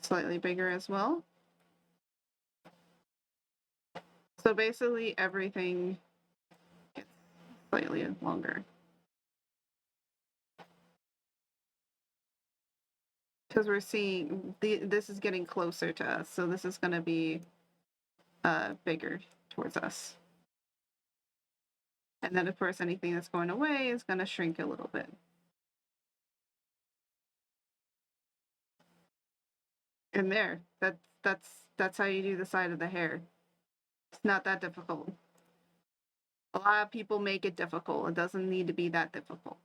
slightly bigger as well. So basically everything gets slightly longer. Because we're seeing this is getting closer to us, so this is going to be bigger towards us. And then, of course, anything that's going away is going to shrink a little bit. And there, that's how you do the side of the hair. It's not that difficult. A lot of people make it difficult. It doesn't need to be that difficult.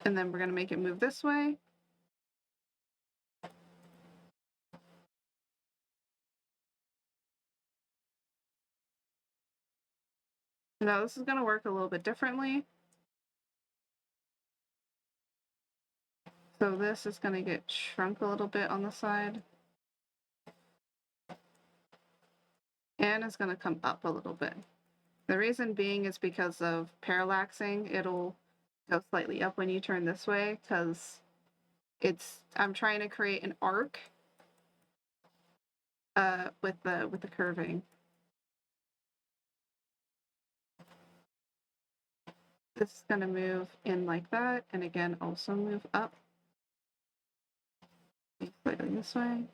And then we're going to make it move this way. Now this is going to work a little bit differently. So this is going to get shrunk a little bit on the side. And it's going to come up a little bit. The reason being is because of parallaxing. It'll go slightly up when you turn this way because I'm trying to create an arc with the curving. This is going to move in like that, and again also move up slightly this way.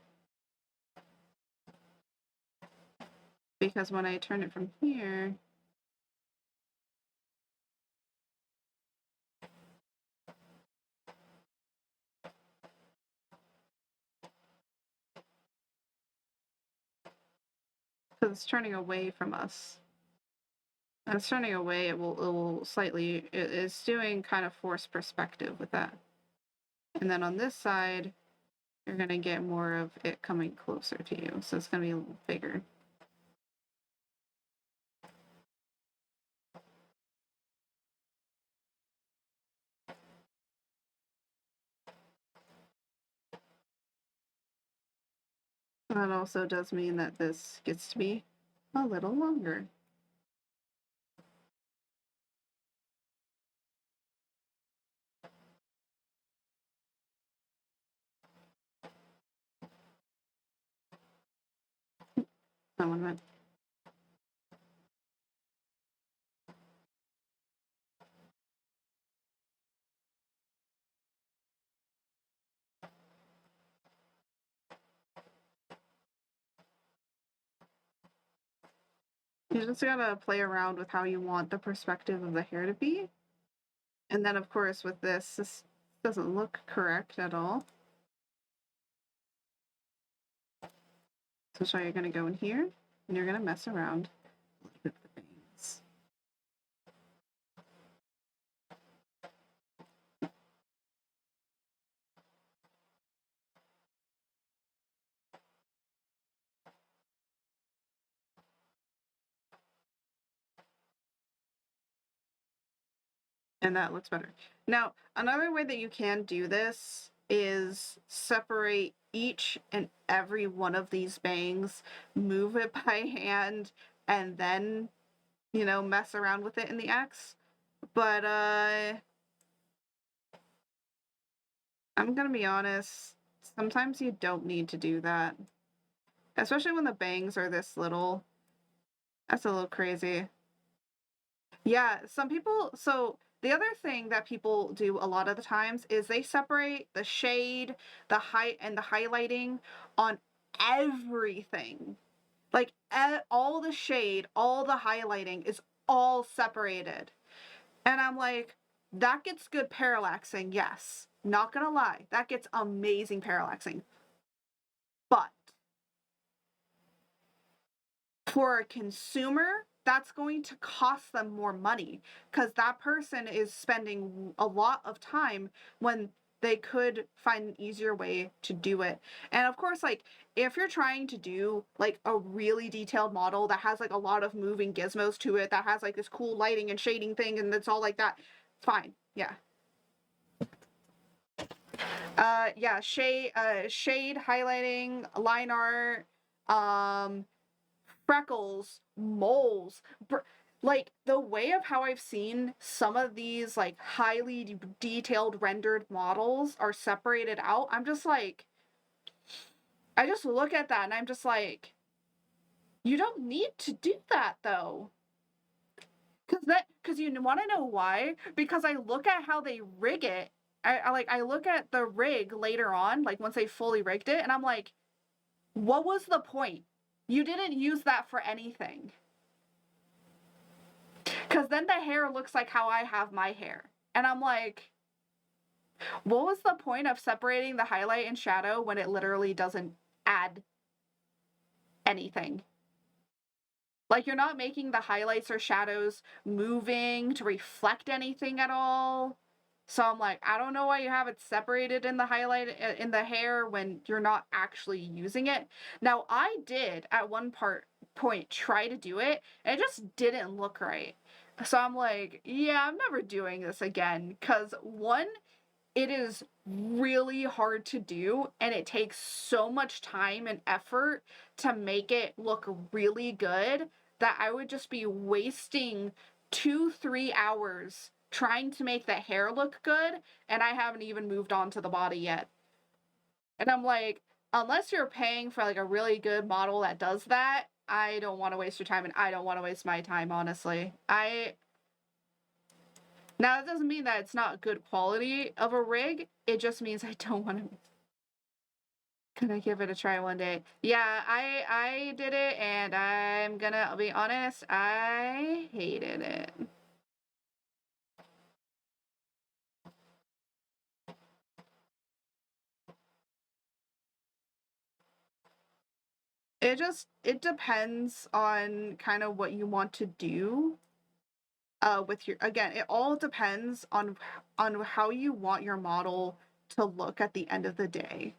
Because when I turn it from here, because it's turning away from us. And it's turning away, it will slightly, it's doing kind of forced perspective with that. And then on this side, you're going to get more of it coming closer to you. So it's going to be a little bigger. That also does mean that this gets to be a little longer. That one went. You just gotta play around with how you want the perspective of the hair to be. And then, of course, with this doesn't look correct at all. So you're gonna go in here, and you're gonna mess around a little bit with the bangs. And that looks better. Now, another way that you can do this is separate each and every one of these bangs, move it by hand, and then, you know, mess around with it in the X. But I'm gonna be honest, sometimes you don't need to do that. Especially when the bangs are this little. That's a little crazy. Yeah, some people, so the other thing that people do a lot of the times is they separate the shade, the height, and the highlighting on everything. Like all the shade, all the highlighting is all separated. And I'm like, that gets good parallaxing, yes. Not gonna lie, that gets amazing parallaxing. But for a consumer, that's going to cost them more money because that person is spending a lot of time when they could find an easier way to do it. And of course, like if you're trying to do like a really detailed model that has like a lot of moving gizmos to it, that has like this cool lighting and shading thing and it's all like that, fine. Yeah. Yeah, shade highlighting, line art, freckles, moles, like the way of how I've seen some of these like highly detailed rendered models are separated out. I'm just like, I just look at that and I'm just like, you don't need to do that though. Because you want to know why? Because I look at how they rig it I look at the rig later on, like once they fully rigged it, and I'm like, what was the point? You didn't use that for anything. Because then the hair looks like how I have my hair. And I'm like, what was the point of separating the highlight and shadow when it literally doesn't add anything? Like, you're not making the highlights or shadows moving to reflect anything at all. So I'm like, I don't know why you have it separated in the highlight in the hair when you're not actually using it. Now, I did at one point try to do it, and it just didn't look right. So I'm like, yeah, I'm never doing this again, because one, it is really hard to do, and it takes so much time and effort to make it look really good that I would just be wasting 2-3 hours trying to make the hair look good, and I haven't even moved on to the body yet. And I'm like, unless you're paying for like a really good model that does that, I don't want to waste your time, and I don't want to waste my time, honestly. Now, that doesn't mean that it's not good quality of a rig. It just means I don't want to. Gonna give it a try one day. Yeah, I did it, and I'm gonna be honest, I hated it. It depends on kind of what you want to do. With your, again, it all depends on how you want your model to look at the end of the day.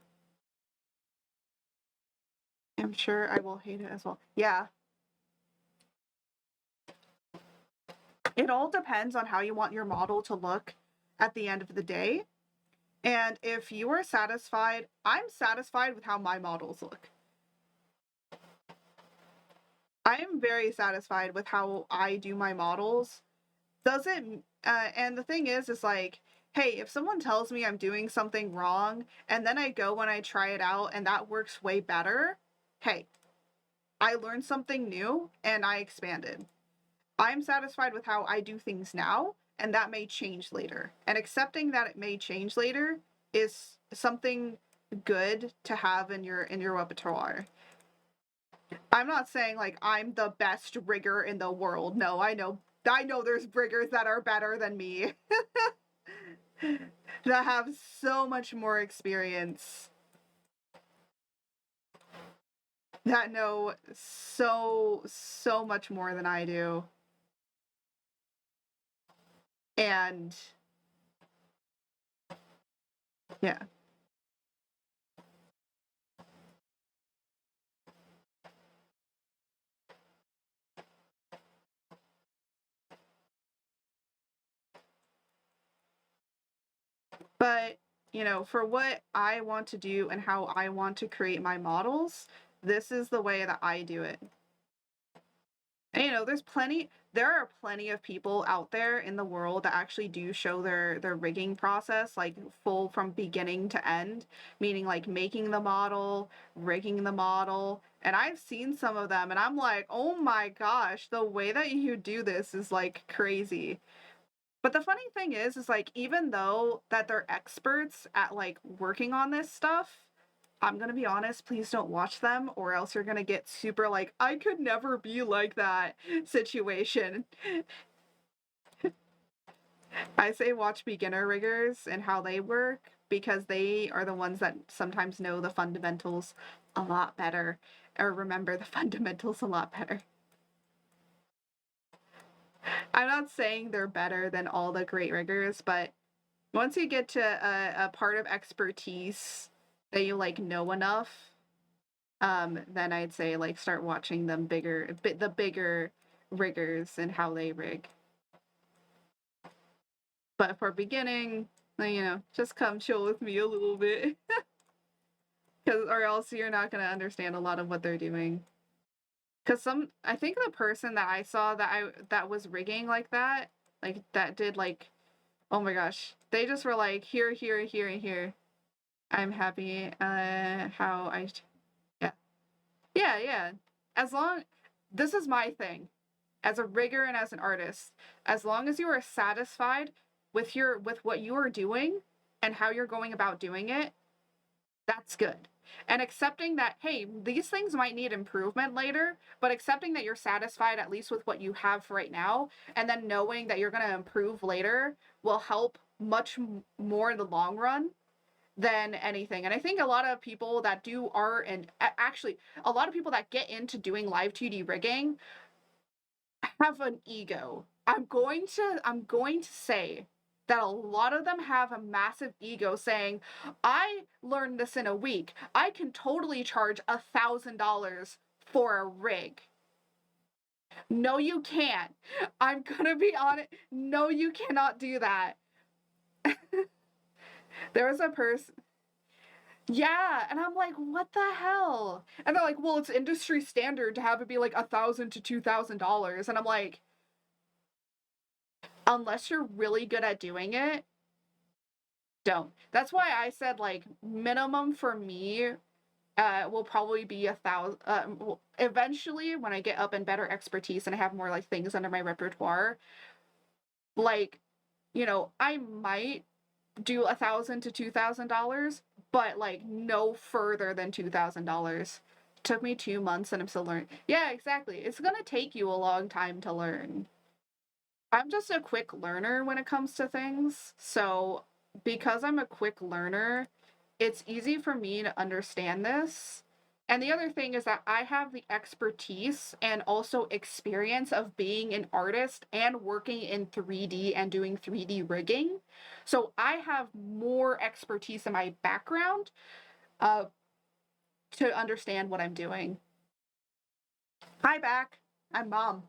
I'm sure I will hate it as well. Yeah. It all depends on how you want your model to look at the end of the day. And if you are satisfied, I'm satisfied with how my models look. I am very satisfied with how I do my models. Does it, and the thing is like, hey, if someone tells me I'm doing something wrong, and then I go and I try it out and that works way better, hey, I learned something new and I expanded. I'm satisfied with how I do things now, and that may change later. And accepting that it may change later is something good to have in your repertoire. I'm not saying like I'm the best rigger in the world. No, I know there's riggers that are better than me. That have so much more experience. That know so much more than I do. And yeah. But, for what I want to do and how I want to create my models, this is the way that I do it. And, there are plenty of people out there in the world that actually do show their rigging process, like full from beginning to end, meaning like making the model, rigging the model. And I've seen some of them and I'm like, oh my gosh, the way that you do this is like crazy. But the funny thing is like, even though that they're experts at like working on this stuff, I'm gonna be honest, please don't watch them, or else you're gonna get super like, I could never be like that situation. I say watch beginner riggers and how they work, because they are the ones that sometimes know the fundamentals a lot better, or remember the fundamentals a lot better. I'm not saying they're better than all the great riggers, but once you get to a part of expertise that you like know enough, then I'd say like start watching them the bigger riggers and how they rig. But for beginning, just come chill with me a little bit, or else you're not gonna understand a lot of what they're doing. Because I think the person that I saw that was rigging like that did like, oh my gosh, they just were like here, here, here, and here. I'm happy. How I, yeah, yeah. As long, this is my thing, as a rigger and as an artist. As long as you are satisfied with what you are doing, and how you're going about doing it, that's good. And accepting that, hey, these things might need improvement later, but accepting that you're satisfied at least with what you have for right now, and then knowing that you're going to improve later will help much more in the long run than anything. And I think a lot of people that do art, and actually a lot of people that get into doing Live2D rigging have an ego. I'm going to say that a lot of them have a massive ego saying, I learned this in a week. I can totally charge $1,000 for a rig. No, you can't. I'm gonna be honest. No, you cannot do that. There was a person. Yeah, and I'm like, what the hell? And they're like, well, it's industry standard to have it be like $1,000 to $2,000, and I'm like, unless you're really good at doing it, don't. That's why I said like minimum for me will probably be 1,000. Eventually, when I get up in better expertise and I have more like things under my repertoire, like, you know, I might do $1,000 to $2,000, but like no further than $2,000. Took me 2 months and I'm still learning. Yeah, exactly. It's gonna take you a long time to learn. I'm just a quick learner when it comes to things. So because I'm a quick learner, it's easy for me to understand this. And the other thing is that I have the expertise and also experience of being an artist and working in 3D and doing 3D rigging. So I have more expertise in my background uh, to understand what I'm doing. Hi, back. I'm Mom.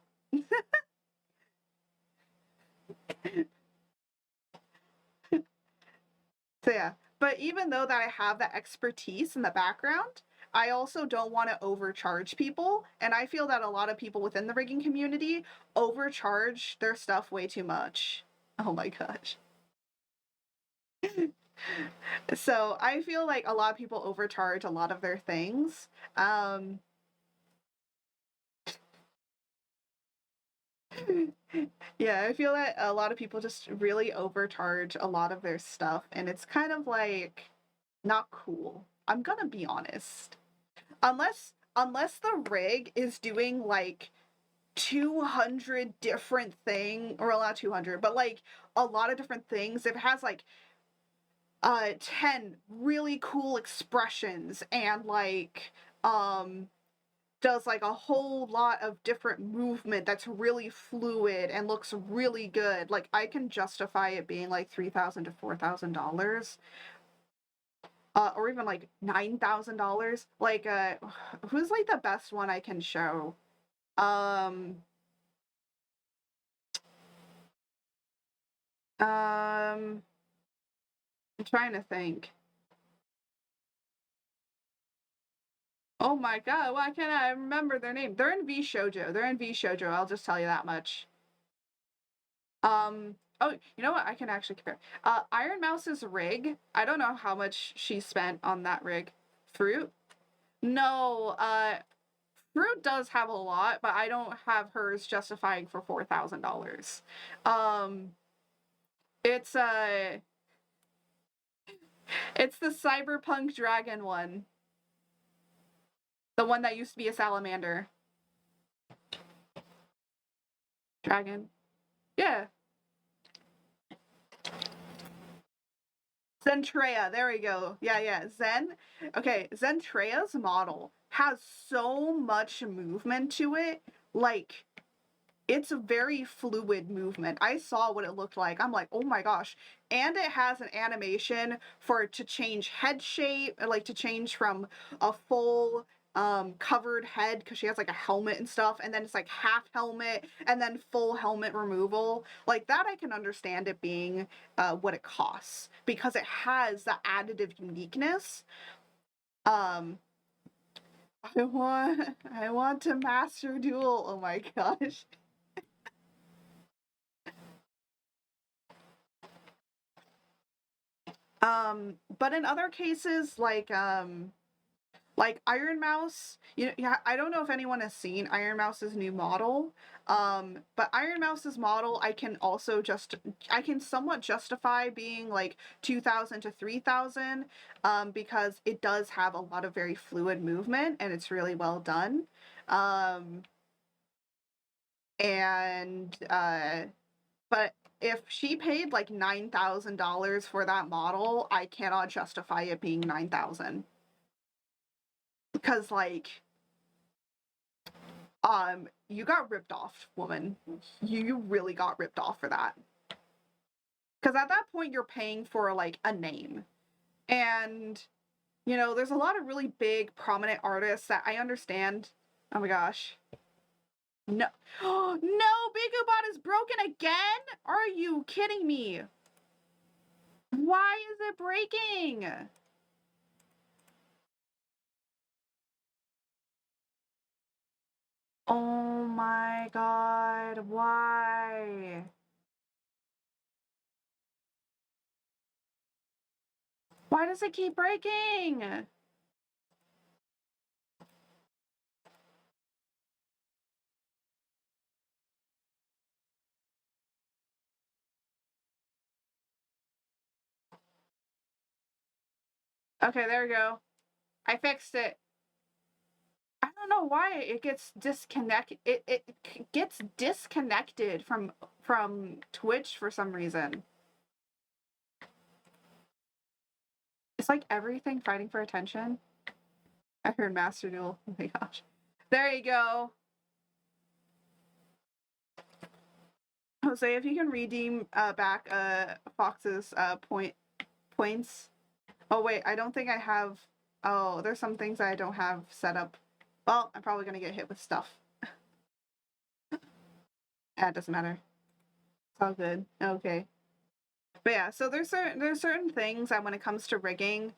So yeah, but even though that I have that expertise in the background, I also don't want to overcharge people. And I feel that a lot of people within the rigging community overcharge their stuff way too much. Oh my gosh. So I feel like a lot of people overcharge a lot of their things. Yeah, I feel that a lot of people just really overcharge a lot of their stuff, and it's kind of like not cool. I'm gonna be honest. Unless the rig is doing like 200 different things, or well, not 200, but like a lot of different things. If it has like 10 really cool expressions and like does like a whole lot of different movement that's really fluid and looks really good, like I can justify it being like $3,000 to $4,000. Or even like $9,000. Like, who's like the best one I can show? Um, I'm trying to think. Oh my god, why can't I remember their name? They're in V Shoujo. They're in V Shoujo. I'll just tell you that much. Oh, you know what? I can actually compare. Iron Mouse's rig. I don't know how much she spent on that rig. Fruit? No, Fruit does have a lot, but I don't have hers justifying for $4,000. Um, it's it's the cyberpunk dragon one. The one that used to be a salamander. Dragon. Yeah. Zentreya, there we go. Yeah. Zen. Okay, Zentreya's model has so much movement to it. Like, it's a very fluid movement. I saw what it looked like. I'm like, oh my gosh. And it has an animation for it to change head shape, like to change from a full covered head, because she has like a helmet and stuff, and then it's like half helmet and then full helmet removal. Like that I can understand it being what it costs, because it has the additive uniqueness. um I want to master duel. Oh my gosh. But in other cases, like Like Iron Mouse, yeah, I don't know if anyone has seen Iron Mouse's new model. But Iron Mouse's model, I can somewhat justify being like 2,000 to 3,000, because it does have a lot of very fluid movement and it's really well done. Um, and but if she paid like $9,000 for that model, I cannot justify it being 9,000, because like you got ripped off, woman. You really got ripped off for that. Because at that point, you're paying for like a name. And, there's a lot of really big, prominent artists that I understand. Oh my gosh. No. No, Bigobot is broken again? Are you kidding me? Why is it breaking? Oh my god, why? Why does it keep breaking? Okay, there we go. I fixed it. I don't know why it gets disconnected. It gets disconnected from Twitch for some reason. It's like everything fighting for attention. I heard Master Duel. Oh my gosh. There you go. Jose, if you can redeem back Fox's points. Oh wait, I don't think I have. Oh, there's some things I don't have set up. Well, I'm probably gonna get hit with stuff. It doesn't matter. It's all good. Okay. But yeah, so there's certain things that when it comes to rigging,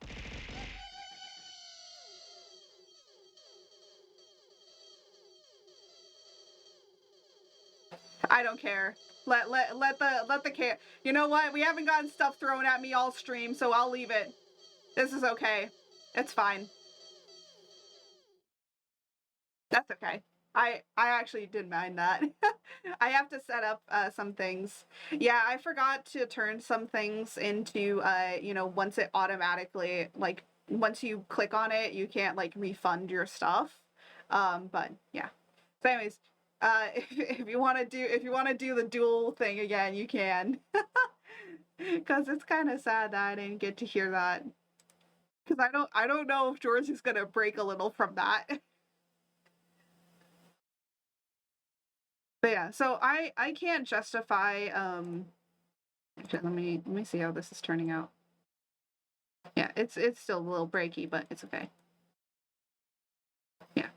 I don't care. Let the You know what? We haven't gotten stuff thrown at me all stream, so I'll leave it. This is okay. It's fine. That's okay. I actually didn't mind that. I have to set up some things. Yeah, I forgot to turn some things into once it automatically, like, once you click on it, you can't like refund your stuff. But yeah. So anyways, if you want to do the dual thing again, you can. Cuz it's kind of sad that I didn't get to hear that. Cuz I don't know if George is going to break a little from that. But yeah, so I can't justify actually, let me see how this is turning out. Yeah, it's still a little breaky, but it's okay. Yeah.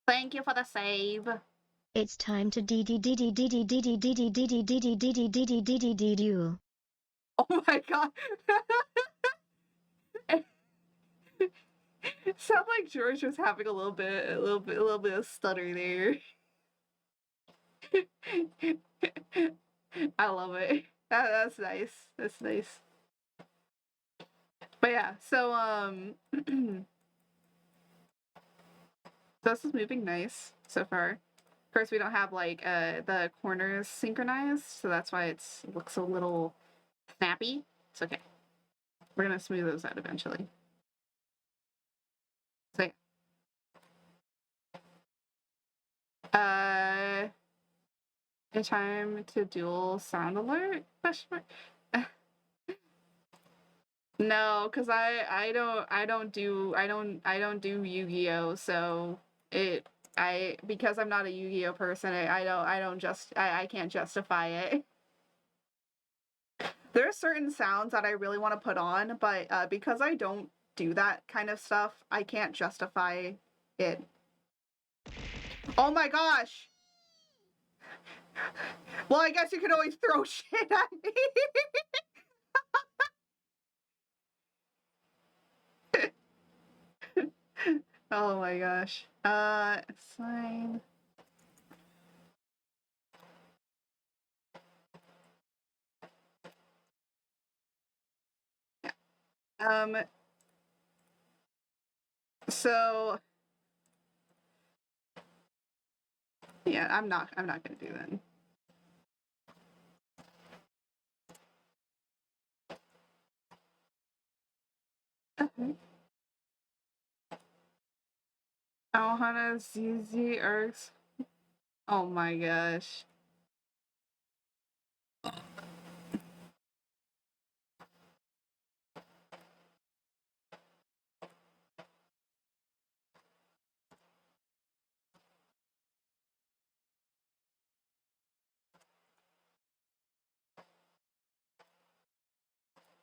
Thank you for the save. It's time to duel. Oh my god. Sounds like George was having a little bit of stutter there. I love it. That's nice. That's nice. But yeah, so this is moving nice so far. Of course, we don't have like the corners synchronized, so that's why it looks a little snappy. It's okay. We're gonna smooth those out eventually. So yeah. A time to duel sound alert? Question mark. No, because I don't do Yu-Gi-Oh, so because I'm not a Yu-Gi-Oh person, I can't justify it. There are certain sounds that I really want to put on, but because I don't do that kind of stuff, I can't justify it. Oh my gosh! Well, I guess you can always throw shit at me. Oh my gosh. Sign. Um, So yeah, I'm not gonna do that. Okay. Ohana ZZ Ergs. Oh my gosh.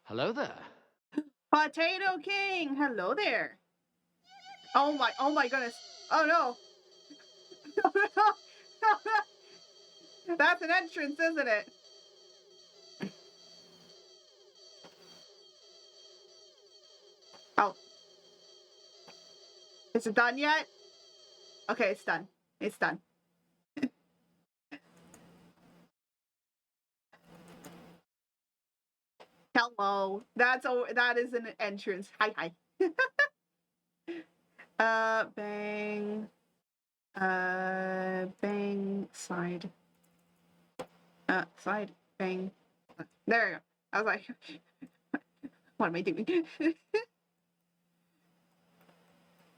Hello there. Potato King, hello there. Oh my goodness. Oh no. That's an entrance, isn't it? Oh. Is it done yet? Okay, it's done. It's done. Hello. That is an entrance. Hi. Bang. Bang. Slide. Slide. Bang. There you go. I was like, what am I doing?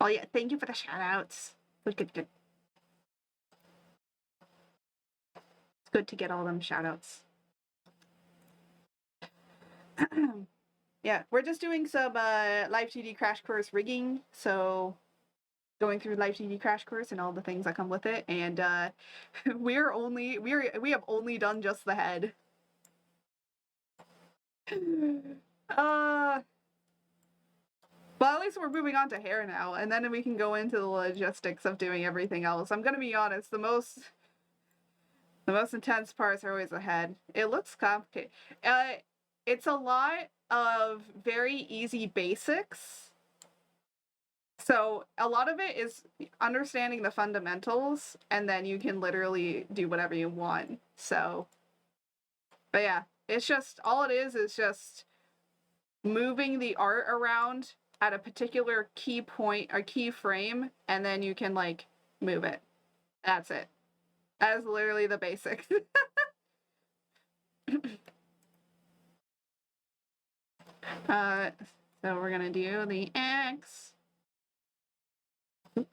Oh yeah, thank you for the shout outs. Good. It's good to get all them shout outs. Yeah, we're just doing some Live2D crash course rigging. So going through Live2D crash course and all the things that come with it. And we have only done just the head. But at least we're moving on to hair now, and then we can go into the logistics of doing everything else. I'm gonna be honest, the most intense parts are always ahead. It looks complicated. It's a lot of very easy basics. So a lot of it is understanding the fundamentals, and then you can literally do whatever you want. So, but yeah, it's just, all it is just moving the art around at a particular key point or key frame, and then you can like move it. That's it. That is literally the basics. So we're gonna do the X. It's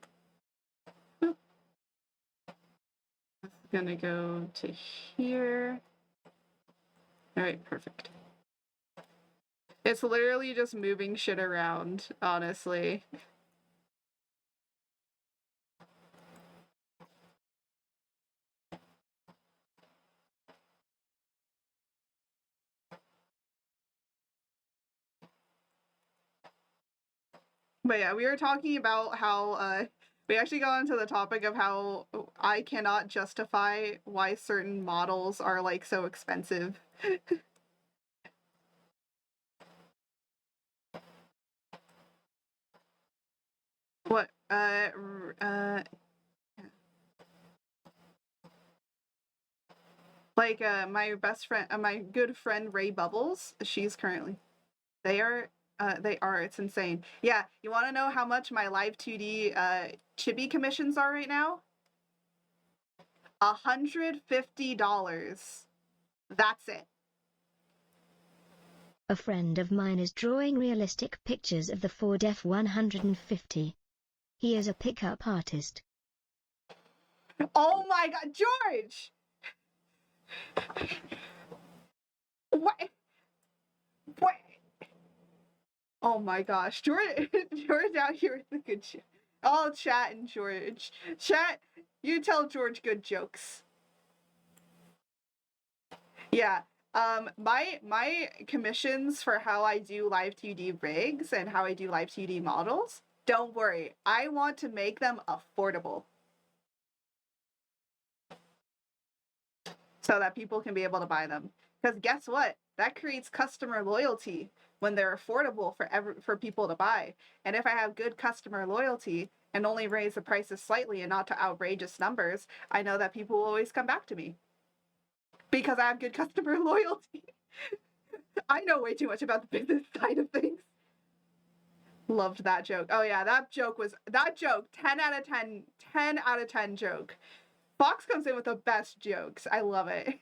gonna go to here. All right, perfect. It's literally just moving shit around, honestly. But yeah, we were talking about how we actually got into the topic of how I cannot justify why certain models are like so expensive. What? Like my best friend, my good friend Ray Bubbles. She's currently. They are. They are. It's insane. Yeah. You want to know how much my Live2D chibi commissions are right now? $150. That's it. A friend of mine is drawing realistic pictures of the Ford F-150. He is a pickup artist. Oh my God, George! What? What? Oh my gosh, George! George out here with the good shit. All chat and George. Chat, you tell George good jokes. Yeah. My commissions for how I do Live2D rigs and how I do Live2D models, don't worry. I want to make them affordable. So that people can be able to buy them. Because guess what? That creates customer loyalty when they're affordable for people to buy. And if I have good customer loyalty and only raise the prices slightly and not to outrageous numbers, I know that people will always come back to me. Because I have good customer loyalty. I know way too much about the business side of things. Loved that joke. Oh yeah, that joke, 10 out of 10, 10 out of 10 joke. Fox comes in with the best jokes. I love it.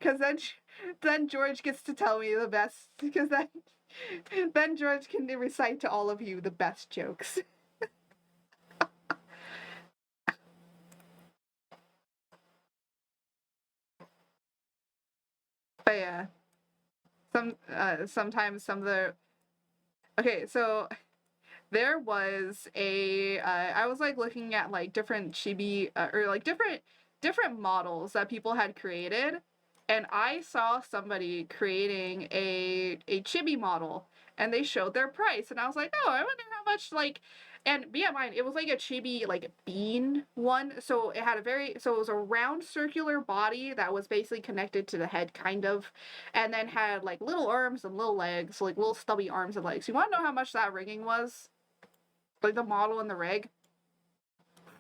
Cause then George gets to tell me the best, because then George can recite to all of you the best jokes. But yeah. Sometimes some of the okay, so there was I was like looking at like different chibi or like different models that people had created, and I saw somebody creating a chibi model, and they showed their price, and I was like, oh, I wonder how much, like, and yeah, mine, it was like a chibi like bean one, so it had so it was a round circular body that was basically connected to the head, kind of, and then had like little arms and little legs, like little stubby arms and legs. You want to know how much that rigging was? Like the model and the rig?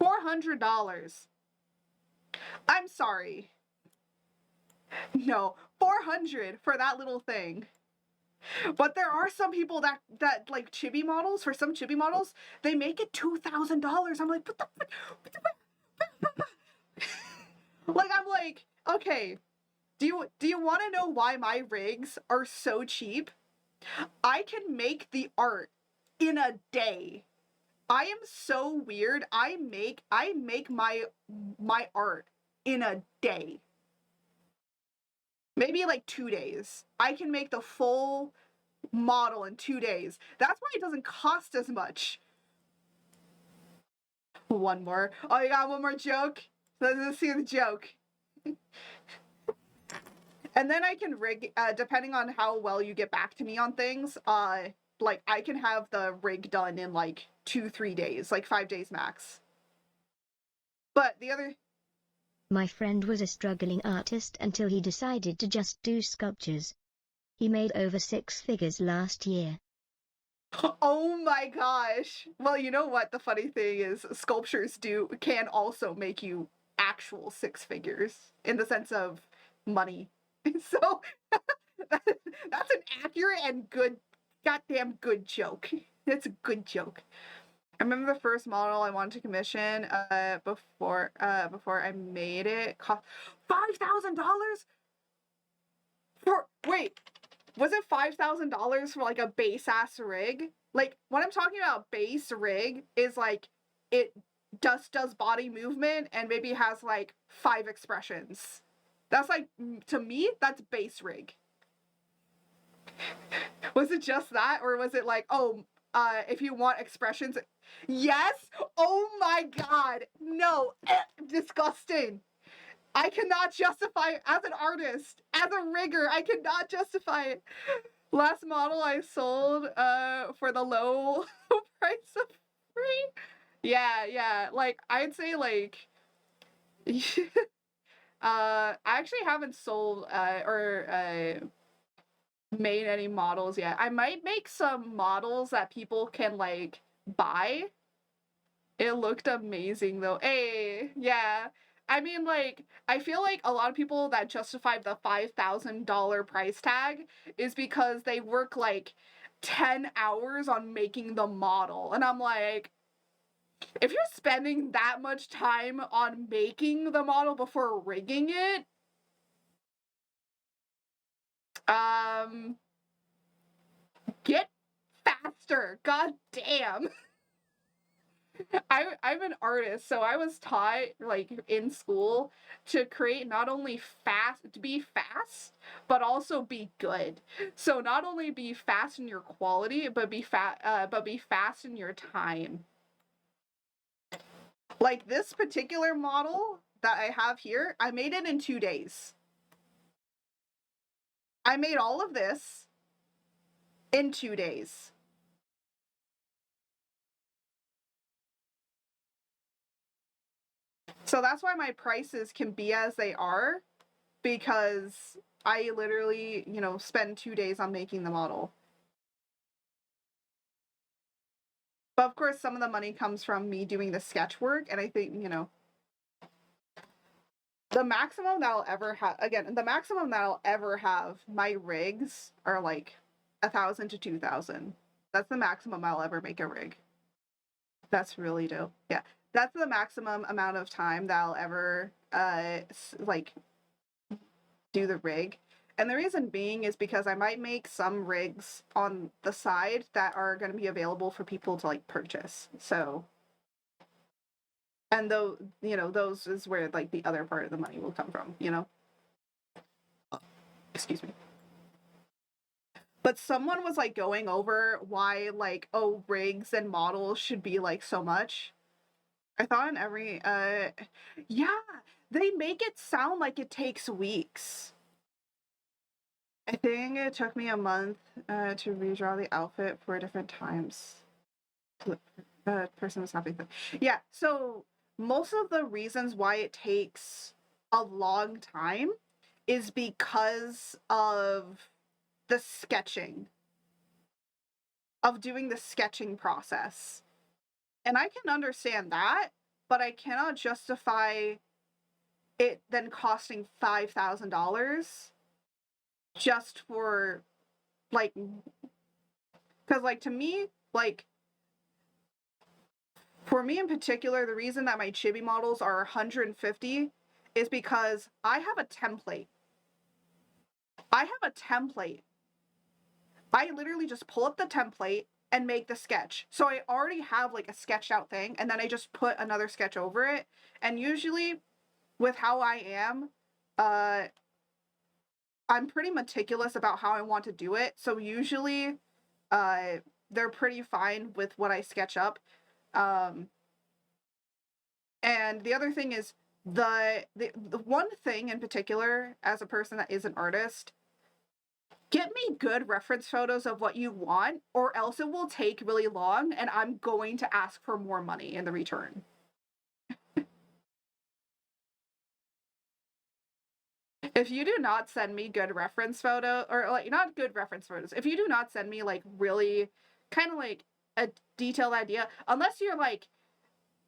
$400. I'm sorry. No, 400 for that little thing. But there are some people that like chibi models, for some chibi models, they make it $2,000. I'm like, what the like, I'm like, okay, do you want to know why my rigs are so cheap? I can make the art in a day. I am so weird. I make my art in a day. Maybe like 2 days. I can make the full model in 2 days. That's why it doesn't cost as much. One more. Oh, you got one more joke? Let's see the joke. And then I can rig, depending on how well you get back to me on things, like I can have the rig done in like 2-3 days, like 5 days max. But the other My friend was a struggling artist until he decided to just do sculptures. He made over 6 figures last year. Oh my gosh. Well, you know what the funny thing is, sculptures can also make you actual 6 figures in the sense of money. So that's an accurate and good, goddamn good joke. It's a good joke. I remember the first model I wanted to commission before I made it cost $5,000 for wait, was it $5,000 for like a base ass rig? Like when I'm talking about base rig is like it just does body movement and maybe has like 5 expressions. That's like, to me, that's base rig. Was it just that, or was it like, oh, if you want expressions? Yes. Oh my god, no. Disgusting. I cannot justify it as an artist, as a rigger. I cannot justify it. Last model I sold for the low price of free. Yeah. Like I'd say like I actually haven't sold or made any models yet. I might make some models that people can like buy. It looked amazing though. Hey, yeah. I mean, like, I feel like a lot of people that justify the $5,000 price tag is because they work like 10 hours on making the model. And I'm like, if you're spending that much time on making the model before rigging it, um, get faster. God damn. I'm an artist, so I was taught like in school to create not only to be fast, but also be good. So not only be fast in your quality, but be fast in your time. Like this particular model that I have here, I made it in 2 days. I made all of this in 2 days. So that's why my prices can be as they are, because I literally, spend 2 days on making the model. But of course, some of the money comes from me doing the sketch work, and I think, the maximum that I'll ever have, again, the maximum that I'll ever have, my rigs are like 1,000 to 2,000. That's the maximum I'll ever make a rig. That's really dope. Yeah. That's the maximum amount of time that I'll ever like do the rig. And the reason being is because I might make some rigs on the side that are going to be available for people to like purchase. So, and though, you know, those is where like the other part of the money will come from, you know? Excuse me. But someone was like going over why like, oh, rigs and models should be like so much. I thought in every yeah, they make it sound like it takes weeks. I think it took me a month to redraw the outfit 4 different times. The person was happy. Yeah, so most of the reasons why it takes a long time is because of the sketching, of doing the sketching process. And I can understand that, but I cannot justify it then costing $5,000 just for like, because like to me, like for me in particular, the reason that my chibi models are 150 is because I have a template. I literally just pull up the template and make the sketch. So I already have like a sketched out thing, and then I just put another sketch over it. And usually with how I am, I'm pretty meticulous about how I want to do it. So usually they're pretty fine with what I sketch up. And the other thing is the one thing in particular, as a person that is an artist, get me good reference photos of what you want, or else it will take really long and I'm going to ask for more money in the return. If you do not send me good reference photo, or like not good reference photos, if you do not send me like really kind of like a detailed idea, unless you're like,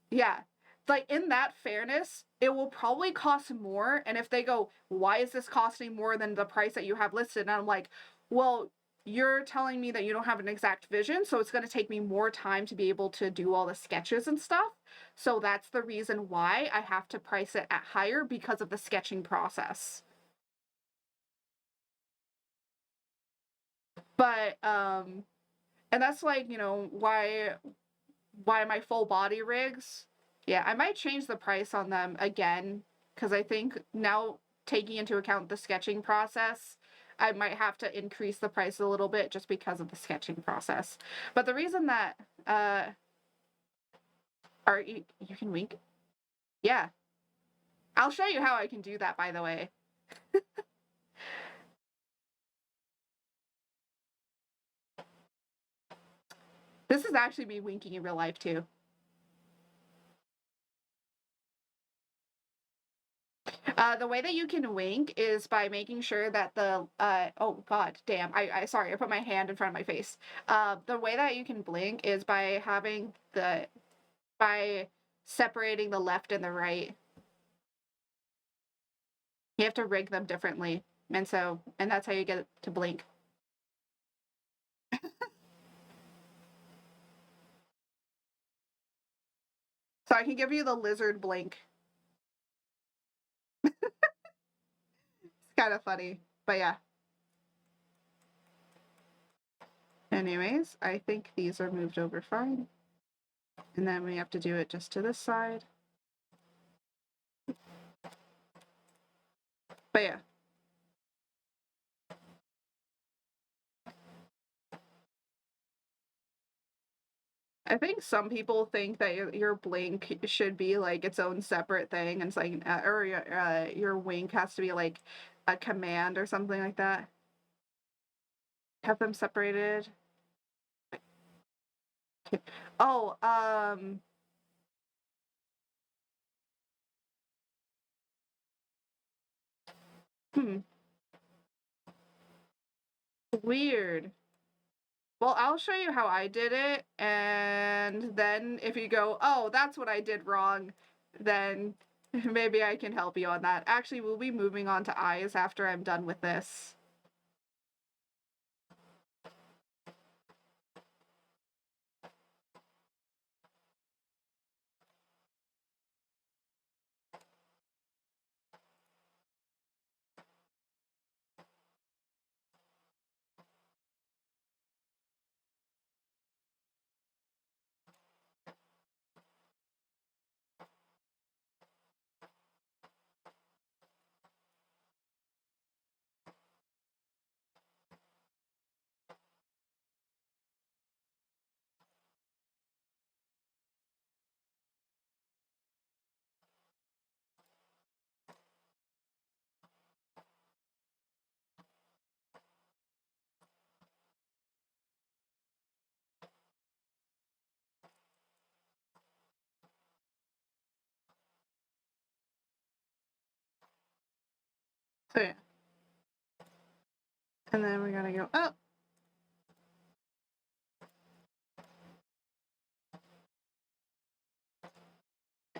yeah, like in that fairness, it will probably cost more. And if they go, why is this costing more than the price that you have listed? And I'm like, well, you're telling me that you don't have an exact vision, so it's going to take me more time to be able to do all the sketches and stuff. So that's the reason why I have to price it at higher, because of the sketching process. But and that's like, you know, why my full body rigs, yeah, I might change the price on them again, because I think now, taking into account the sketching process, I might have to increase the price a little bit just because of the sketching process. But the reason that are you can wink? Yeah. I'll show you how I can do that, by the way. This is actually me winking in real life too. The way that you can wink is by making sure that the oh god damn, I sorry, I put my hand in front of my face. The way that you can blink is by having by separating the left and the right. You have to rig them differently, and that's how you get to blink. So I can give you the lizard blink. It's kind of funny, but yeah. Anyways, I think these are moved over fine. And then we have to do it just to this side. But yeah. I think some people think that your blink should be like its own separate thing, and it's like, or your wink has to be like a command or something like that. Have them separated. Oh, hmm, weird. Well, I'll show you how I did it, and then if you go, oh, that's what I did wrong, then maybe I can help you on that. Actually, we'll be moving on to eyes after I'm done with this. So yeah. And then we're gonna go up.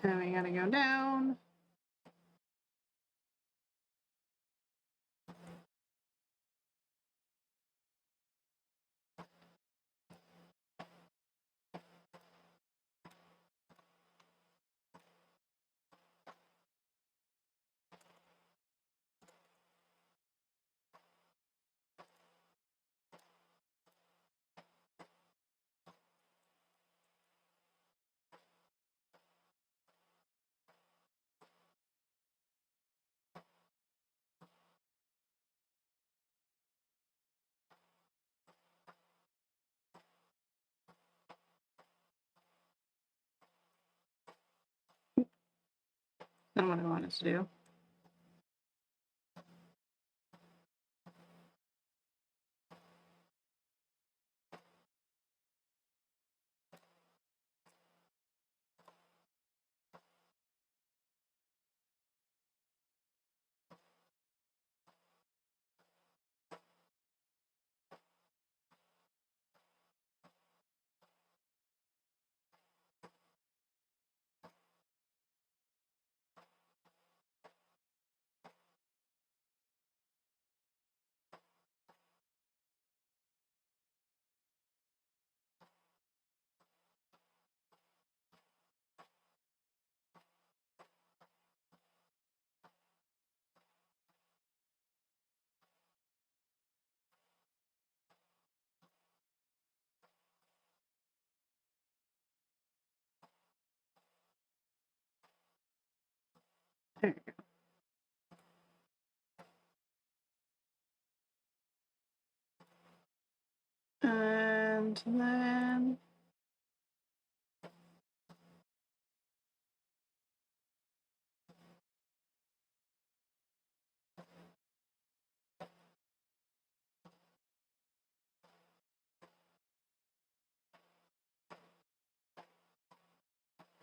And then we gotta go down. That's what I want us to do. There you go. And then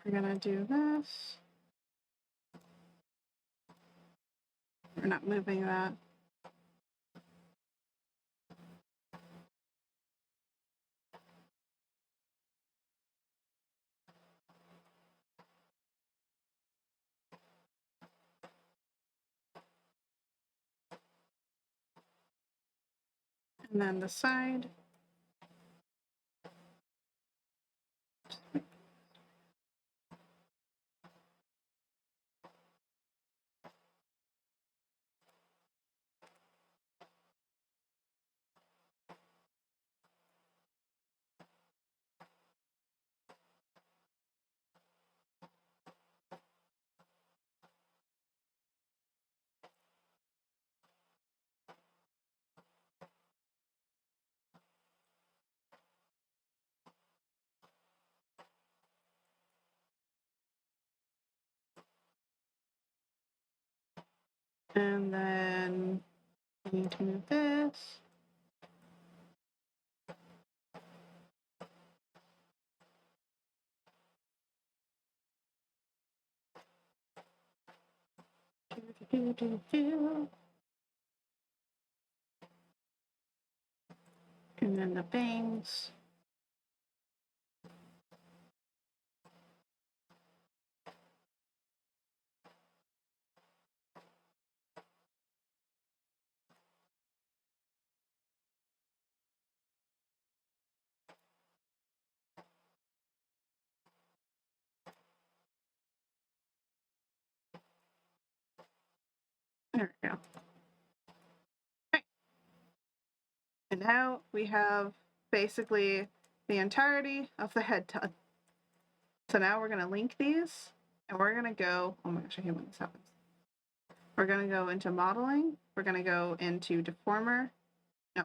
we're gonna do this. We're not moving that. And then the side. And then we need to move this. And then the bangs. There we go. Okay. And now we have basically the entirety of the head done. So now we're gonna link these and we're gonna go, oh my gosh, I hate when this happens. We're gonna go into modeling. We're gonna go into deformer. No,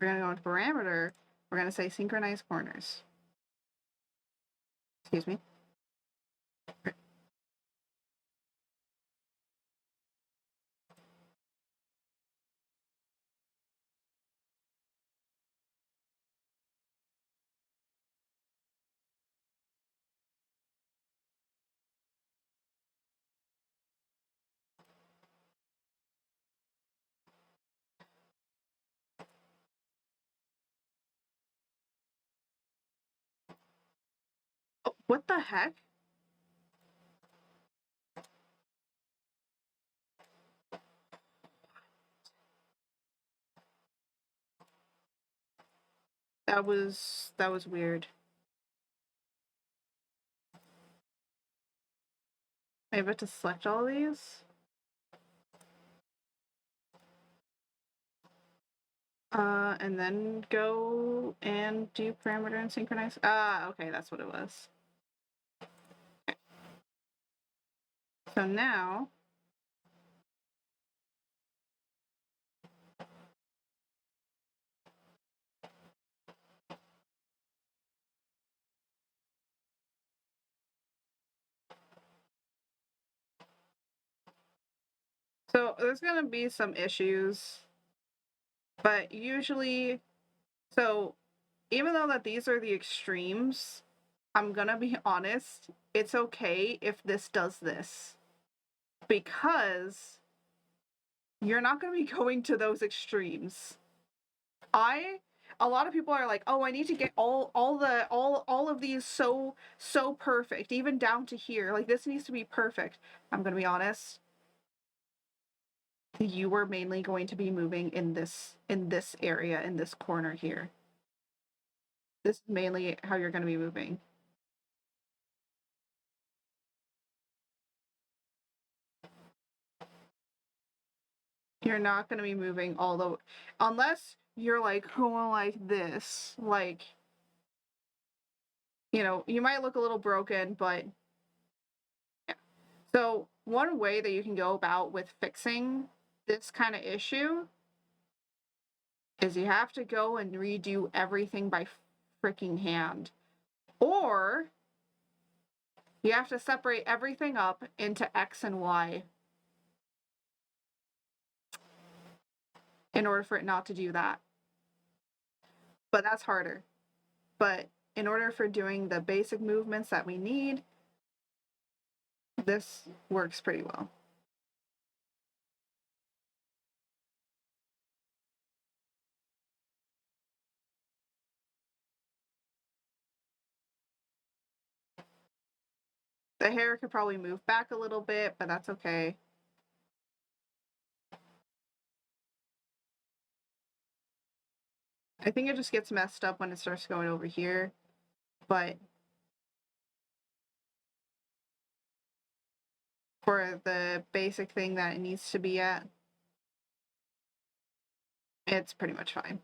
we're gonna go into parameter. We're gonna say synchronize corners. Excuse me. What the heck? That was weird. I have to select all these. And then go and do parameter and synchronize. Okay, that's what it was. Okay. So now, so there's gonna be some issues, but usually, so even though that these are the extremes, I'm gonna be honest, it's okay if this does this, because you're not gonna be going to those extremes. A lot of people are like, oh, I need to get all of these so perfect, even down to here. Like, this needs to be perfect. I'm gonna be honest. You were mainly going to be moving in this area, in this corner here. This is mainly how you're gonna be moving. You're not gonna be moving all the, unless you're like going like this, like, you know, you might look a little broken, but yeah. So one way that you can go about with fixing this kind of issue is you have to go and redo everything by freaking hand. Or you have to separate everything up into X and Y in order for it not to do that. But that's harder. But in order for doing the basic movements that we need, this works pretty well. The hair could probably move back a little bit, but that's okay. I think it just gets messed up when it starts going over here, but for the basic thing that it needs to be at, it's pretty much fine.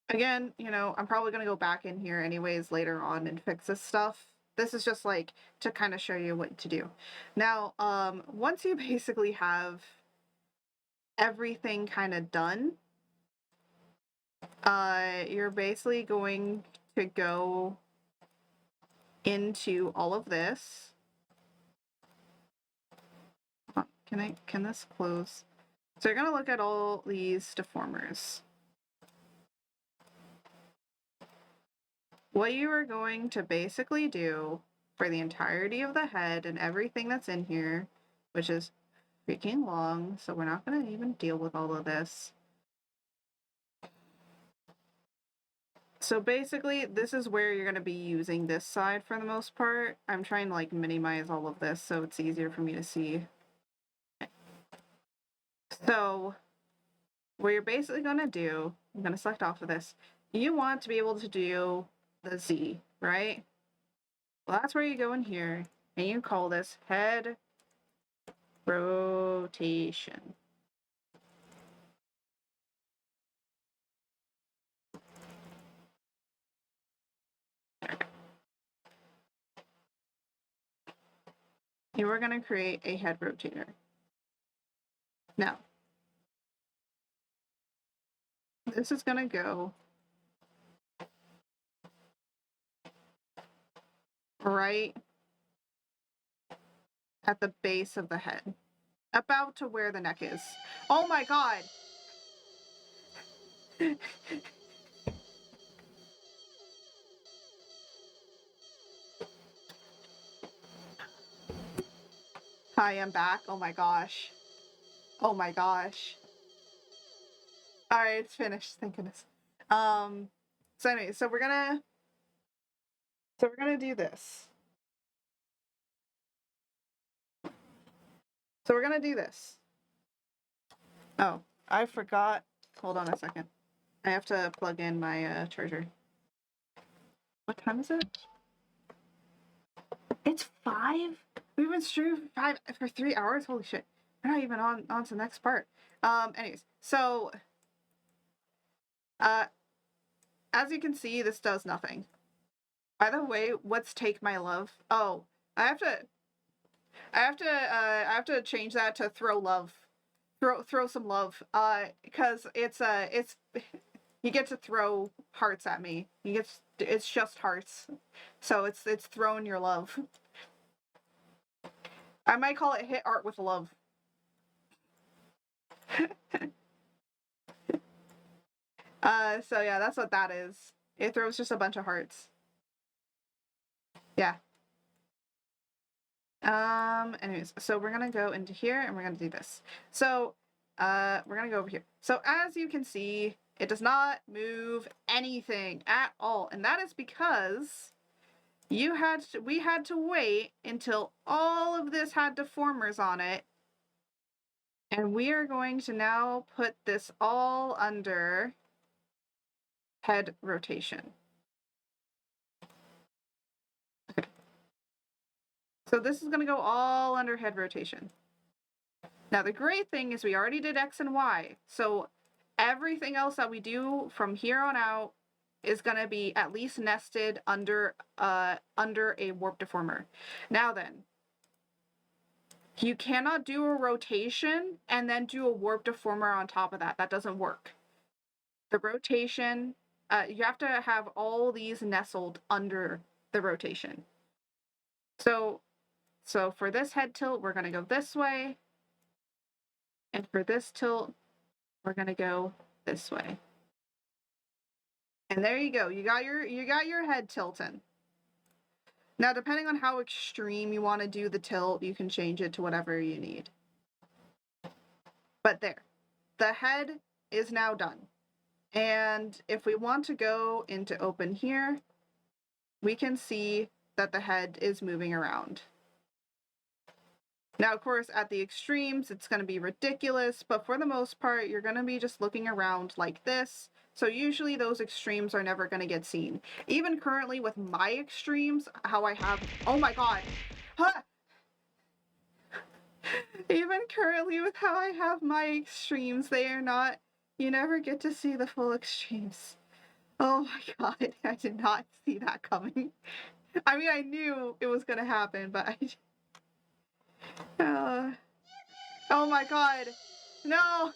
Again, you know, I'm probably going to go back in here anyways later on and fix this stuff. This is just like to kind of show you what to do. Now, once you basically have everything kind of done, you're basically going to go into all of this. Can this close? So you're going to look at all these deformers. What you are going to basically do for the entirety of the head and everything that's in here, which is freaking long, so we're not going to even deal with all of this. So basically, this is where you're going to be using this side for the most part. I'm trying to like minimize all of this so it's easier for me to see. So what you're basically going to do, I'm going to select off of this. You want to be able to do the Z, right? Well, that's where you go in here and you call this head rotation. You are going to create a head rotator. Now, this is going to go right at the base of the head, about to where the neck is. Oh my god! Hi, I'm back. Oh my gosh. Oh my gosh. Alright, it's finished. Thank goodness. So anyway, so we're gonna do this. So we're gonna do this. Oh, I forgot. Hold on a second. I have to plug in my charger. What time is it? It's 5? We've been streaming for 3 hours? Holy shit. We're not even on to the next part. Anyways, so as you can see, this does nothing. By the way, what's Take My Love? Oh, I have to change that to throw love. Throw some love. Because it's you get to throw hearts at me. It's just hearts. So it's throwing your love. I might call it hit art with love. So yeah, that's what that is. It throws just a bunch of hearts. Yeah. Anyways, so we're gonna go into here and we're gonna do this. So, we're gonna go over here. So as you can see, it does not move anything at all. And that is because we had to wait until all of this had deformers on it. And we are going to now put this all under head rotation. Okay. So this is going to go all under head rotation. Now the great thing is we already did X and Y. So everything else that we do from here on out is going to be at least nested under a warp deformer. Now then, you cannot do a rotation and then do a warp deformer on top of that. That doesn't work. The rotation, you have to have all these nestled under the rotation. So for this head tilt, we're going to go this way. And for this tilt, we're going to go this way. And there you go. You got your head tilting. Now, depending on how extreme you want to do the tilt, you can change it to whatever you need. But there. The head is now done. And if we want to go into open here, we can see that the head is moving around. Now, of course, at the extremes, it's going to be ridiculous, but for the most part, you're going to be just looking around like this. So usually those extremes are never going to get seen. Even currently with my extremes, how I have, oh my god, huh! Even currently with how I have my extremes, they are not, you never get to see the full extremes. Oh my god, I did not see that coming. I mean, I knew it was going to happen, but oh my god. No!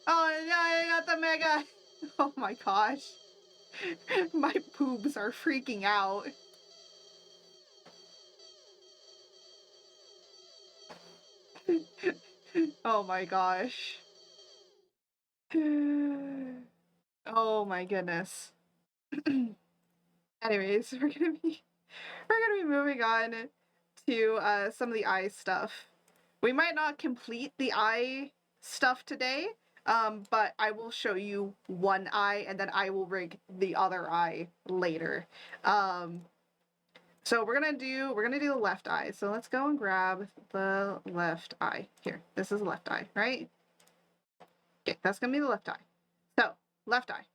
Oh no, not the mega! Oh my gosh. My boobs are freaking out. Oh my gosh. Oh my goodness. Anyways, we're gonna be moving on to some of the eye stuff. We might not complete the eye stuff today, but I will show you one eye and then I will rig the other eye later. So we're gonna do the left eye. So let's go and grab the left eye. Here, this is the left eye, right? Okay, that's gonna be the left eye. So, left eye.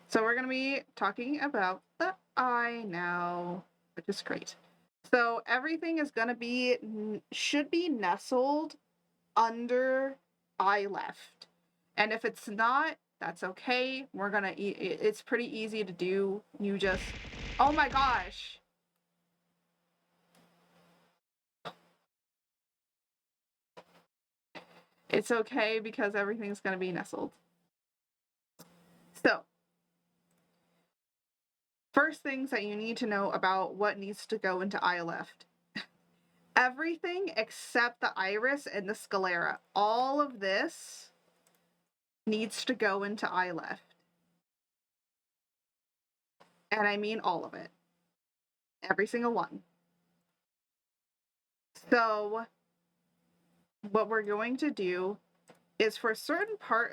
So we're gonna be talking about the eye now, which is great. So everything is gonna be, should be nestled under eye left. And if it's not, that's okay. We're gonna, it's pretty easy to do. You just, oh my gosh. It's okay because everything's gonna be nestled. So, first things that you need to know about what needs to go into eye left. Everything except the iris and the sclera. All of this needs to go into eye left. And I mean all of it. Every single one. So, what we're going to do is for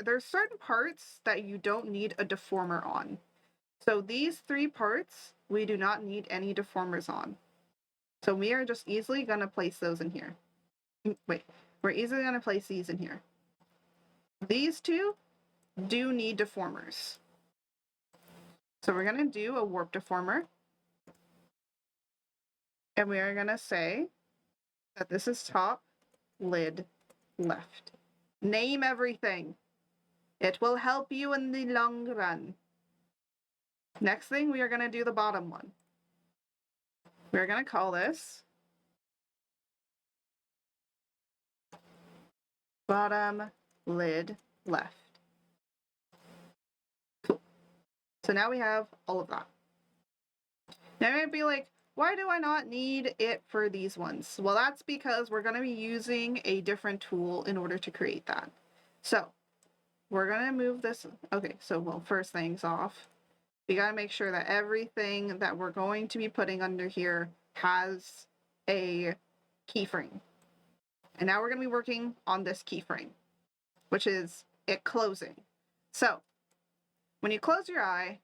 there's certain parts that you don't need a deformer on. So these 3 parts, we do not need any deformers on. So we are just easily going to place those in here. Wait, we're easily going to place these in here. These 2 do need deformers. So we're going to do a warp deformer. And we are going to say that this is top, lid, left. Name everything. It will help you in the long run. Next thing, we are going to do the bottom one. We're going to call this bottom, lid, left. Cool. So now we have all of that. Now you might be like, why do I not need it for these ones? Well, that's because we're going to be using a different tool in order to create that. So we're going to move this. Okay, so well, first things off, we got to make sure that everything that we're going to be putting under here has a keyframe. And now we're going to be working on this keyframe, which is it closing. So when you close your eye,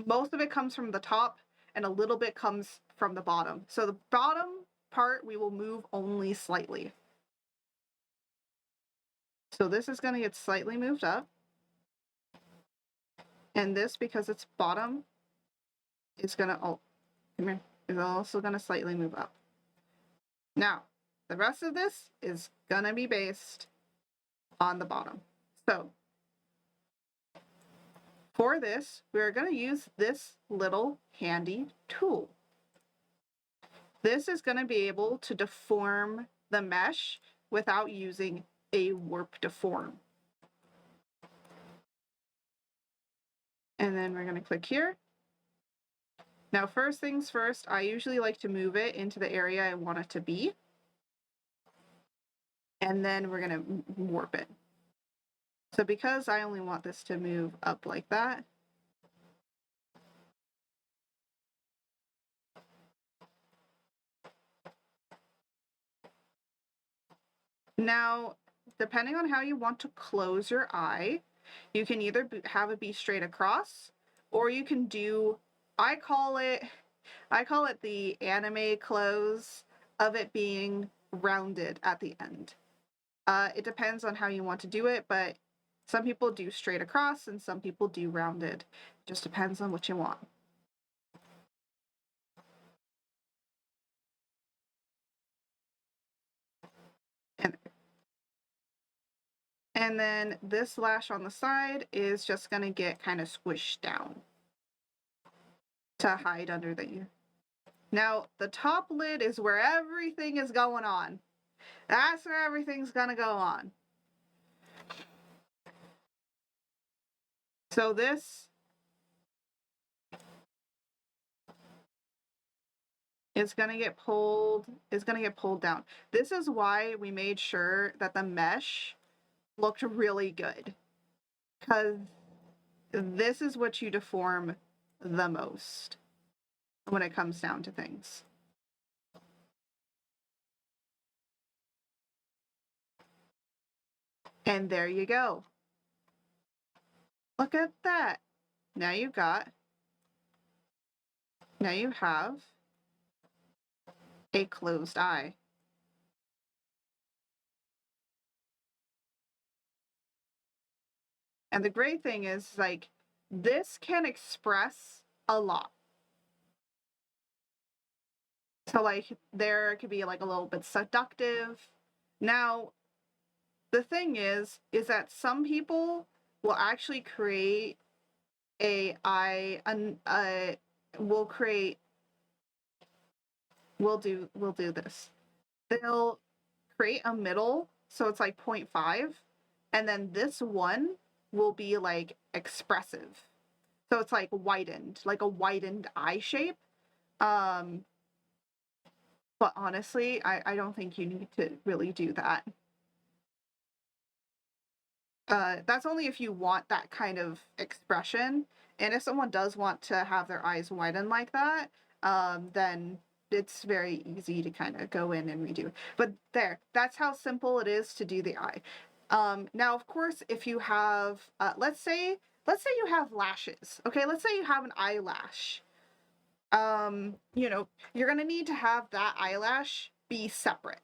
most of it comes from the top and a little bit comes from the bottom. So the bottom part we will move only slightly. So this is going to get slightly moved up. And this, because it's bottom, is going to, oh, come here, is also going to slightly move up. Now, the rest of this is going to be based on the bottom. So for this, we're going to use this little handy tool. This is going to be able to deform the mesh without using a warp deform. And then we're going to click here. Now, first things first, I usually like to move it into the area I want it to be. And then we're going to warp it. So because I only want this to move up like that, now, depending on how you want to close your eye, you can either have it be straight across, or you can do, I call it the anime close of it being rounded at the end. It depends on how you want to do it, but some people do straight across and some people do rounded. It just depends on what you want. And then this lash on the side is just going to get kind of squished down to hide under the ear. Now, the top lid is where everything is going on. That's where everything's going to go on. So this is going to get pulled down. This is why we made sure that the mesh looked really good, because this is what you deform the most when it comes down to things. And there you go. Look at that. Now you have a closed eye. And the great thing is, like, this can express a lot. So, like, there could be, like, a little bit seductive. Now, the thing is that some people will actually create we'll do this. They'll create a middle, so it's like 0.5, and then this one will be like expressive. So it's like widened, like a widened eye shape. But honestly, I don't think you need to really do that. That's only if you want that kind of expression. And if someone does want to have their eyes widen like that, then it's very easy to kind of go in and redo. But there, that's how simple it is to do the eye. Now, of course, if you have, let's say you have lashes. Okay, let's say you have an eyelash. You know, you're gonna need to have that eyelash be separate.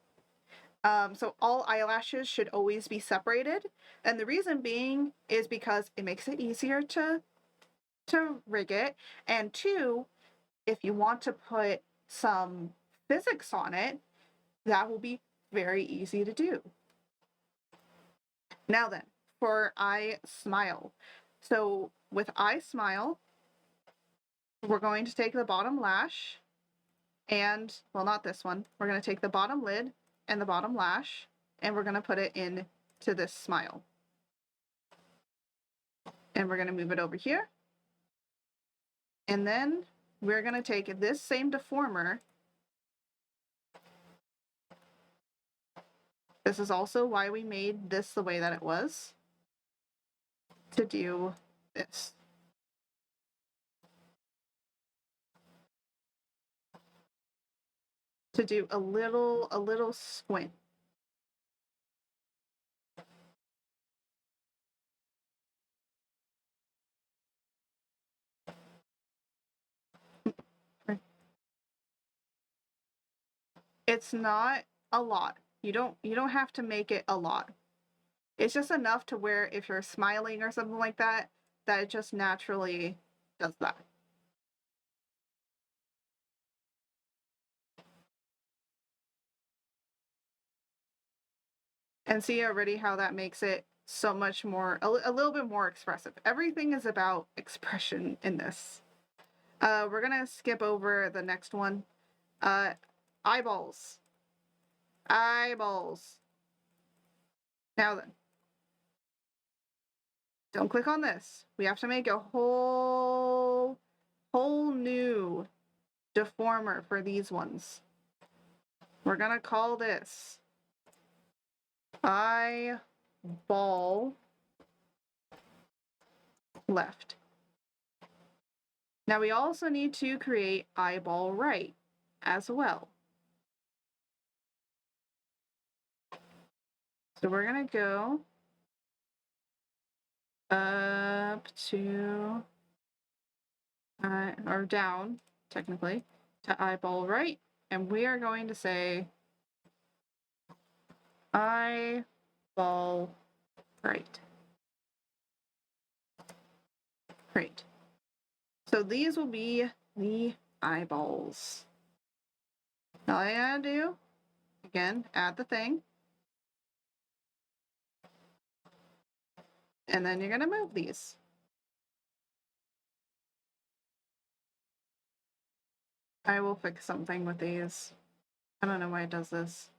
So all eyelashes should always be separated, and the reason being is because it makes it easier to rig it, and two, if you want to put some physics on it, that will be very easy to do. Now then, for eye smile. So with eye smile, we're going to take the bottom lash and, well, not this one. We're going to take the bottom lid and the bottom lash, and we're going to put it into this smile. And we're going to move it over here. And then we're going to take this same deformer. This is also why we made this the way that it was, to do this. To do a little squint. It's not a lot. You don't have to make it a lot. It's just enough to where if you're smiling or something like that, that it just naturally does that. And see already how that makes it so much more, a little bit more expressive. Everything is about expression in this. We're gonna skip over the next one. Eyeballs. Eyeballs. Now then. Don't click on this. We have to make a whole new deformer for these ones. We're gonna call this eyeball left. Now we also need to create eyeball right as well. So we're gonna go up to, or down, technically, to eyeball right, and we are going to say eyeball right. Great. So these will be the eyeballs. Now all I gotta do, again, add the thing. And then you're gonna move these. I will fix something with these. I don't know why it does this.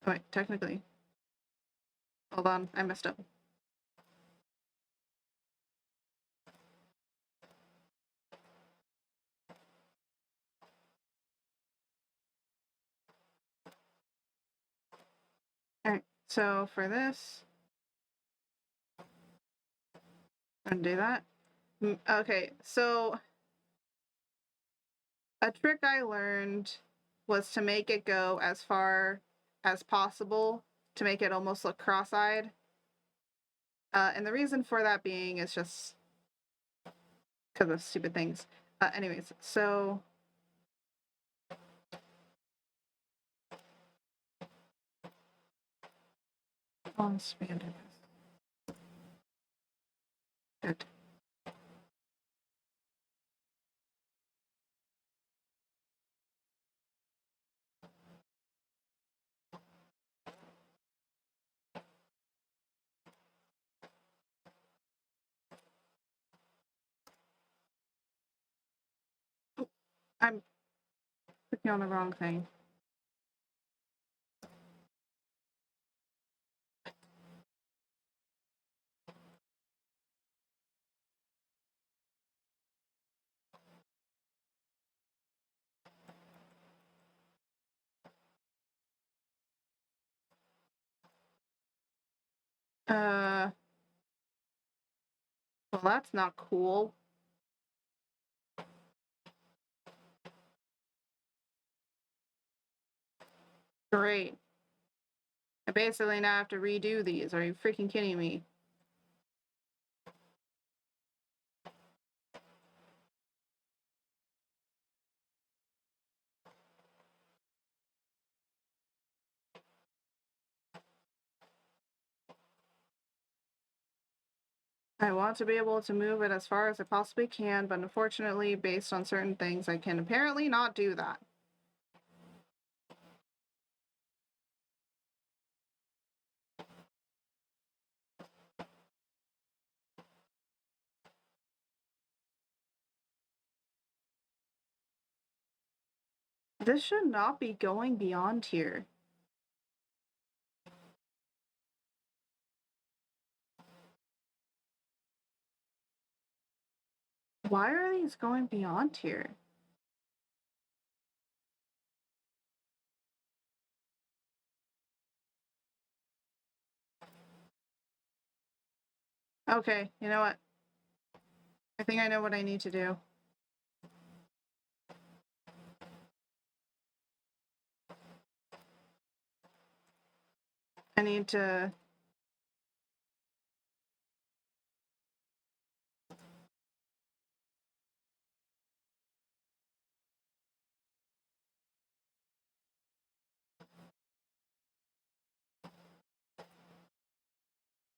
Oh, wait, technically. Hold on, I messed up. Alright, so for this, undo that. Okay, so a trick I learned was to make it go as far as possible to make it almost look cross-eyed. And the reason for that being is just because of stupid things. Anyways, so expanded. Good. I'm clicking on the wrong thing. Well, that's not cool. Great. I basically now have to redo these. Are you freaking kidding me? I want to be able to move it as far as I possibly can, but unfortunately, based on certain things, I can apparently not do that. This should not be going beyond here. Why are these going beyond here? Okay, you know what? I think I know what I need to do. I need to...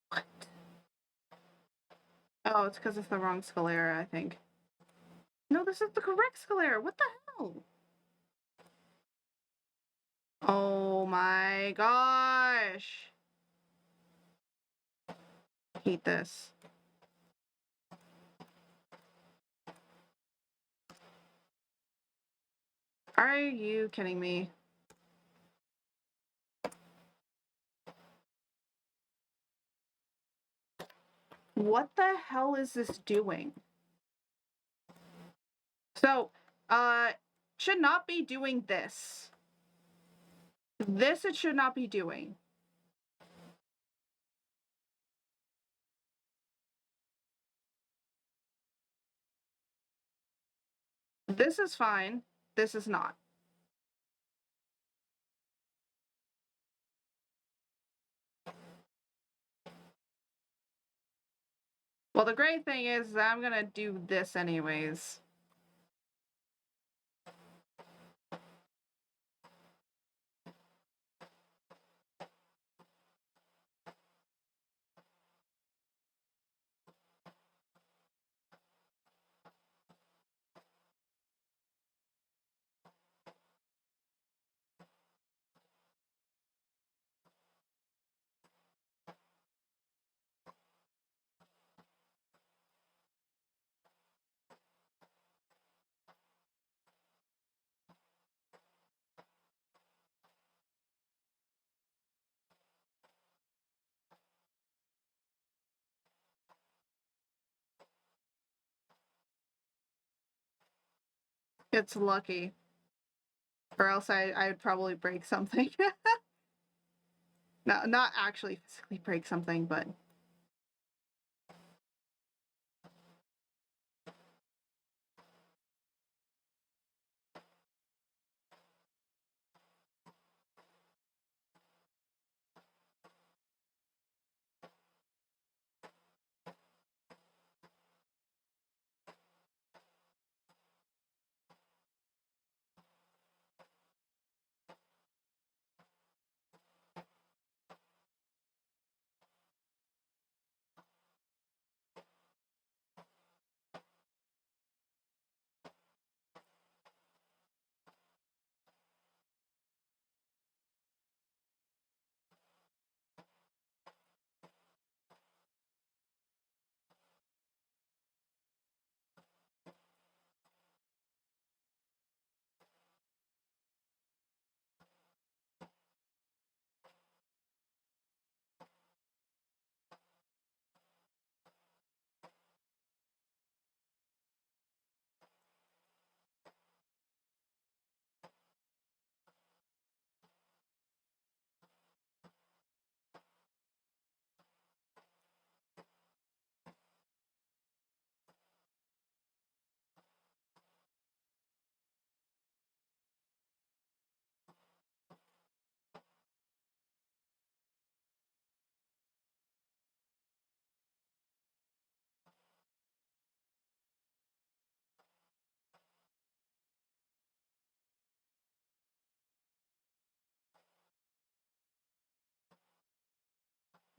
What? Oh, it's because it's the wrong scalera, I think. No, this is the correct scalera. What the hell? Oh my gosh. Hate this. Are you kidding me? What the hell is this doing? So, should not be doing this. This it should not be doing. This is fine. This is not. Well, the great thing is I'm gonna do this anyways. It's lucky. Or else I'd probably break something. No, not actually physically break something, but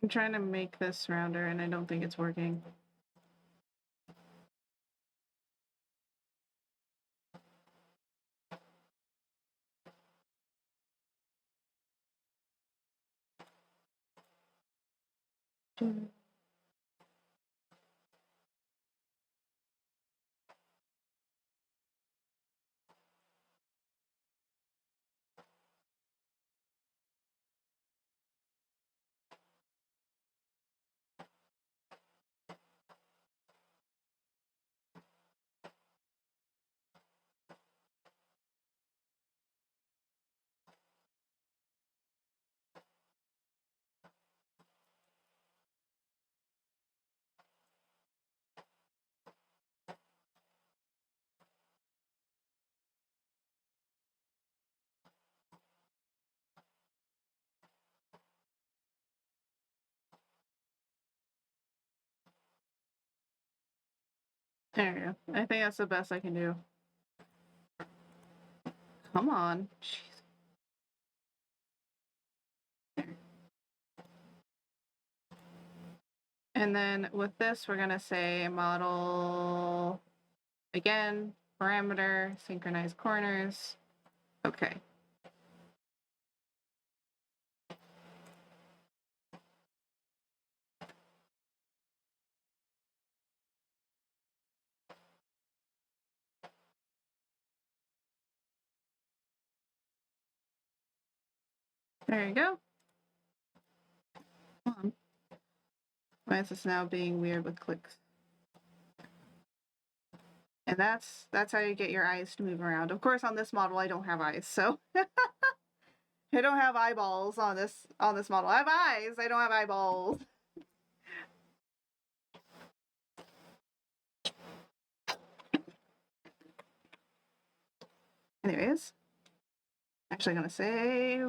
I'm trying to make this rounder and I don't think it's working. There we go. I think that's the best I can do. Come on. Jeez. And then with this, we're going to say model, again, parameter, synchronize corners. Okay. There you go. Come on. Why is this now being weird with clicks? And that's how you get your eyes to move around. Of course, on this model, I don't have eyes, so I don't have eyeballs on this model. I have eyes. I don't have eyeballs. Anyways, actually, gonna say,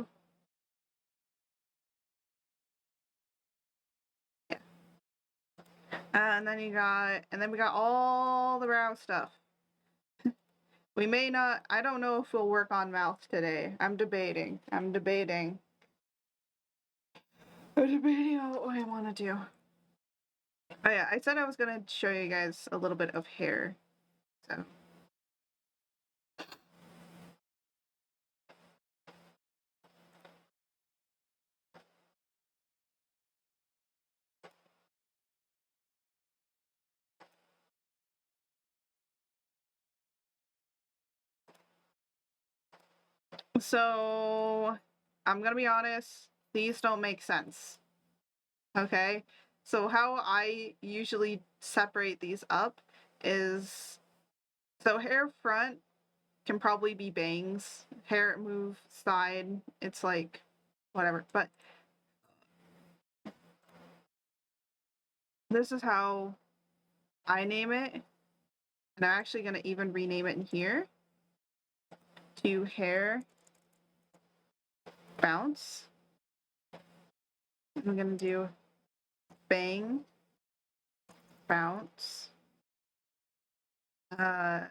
yeah. And then we got all the brow stuff. We may not. I don't know if we'll work on mouth today. I'm debating on what I want to do. Oh yeah, I said I was gonna show you guys a little bit of hair. So. So, I'm gonna be honest, these don't make sense. Okay? So, how I usually separate these up is so hair front can probably be bangs, hair move side, it's like whatever. But this is how I name it. And I'm actually gonna even rename it in here to hair bounce. I'm gonna do bang bounce. I'm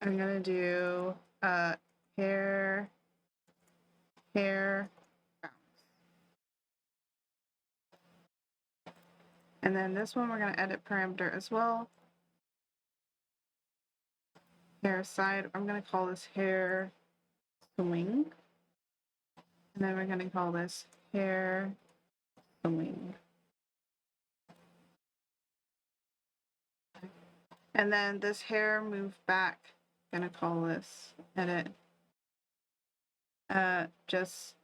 gonna do hair bounce. And then this one we're gonna edit parameter as well. Hair side, I'm gonna call this hair swing. And then we're gonna call this hair swing. And then this hair move back, gonna call this edit. I'm just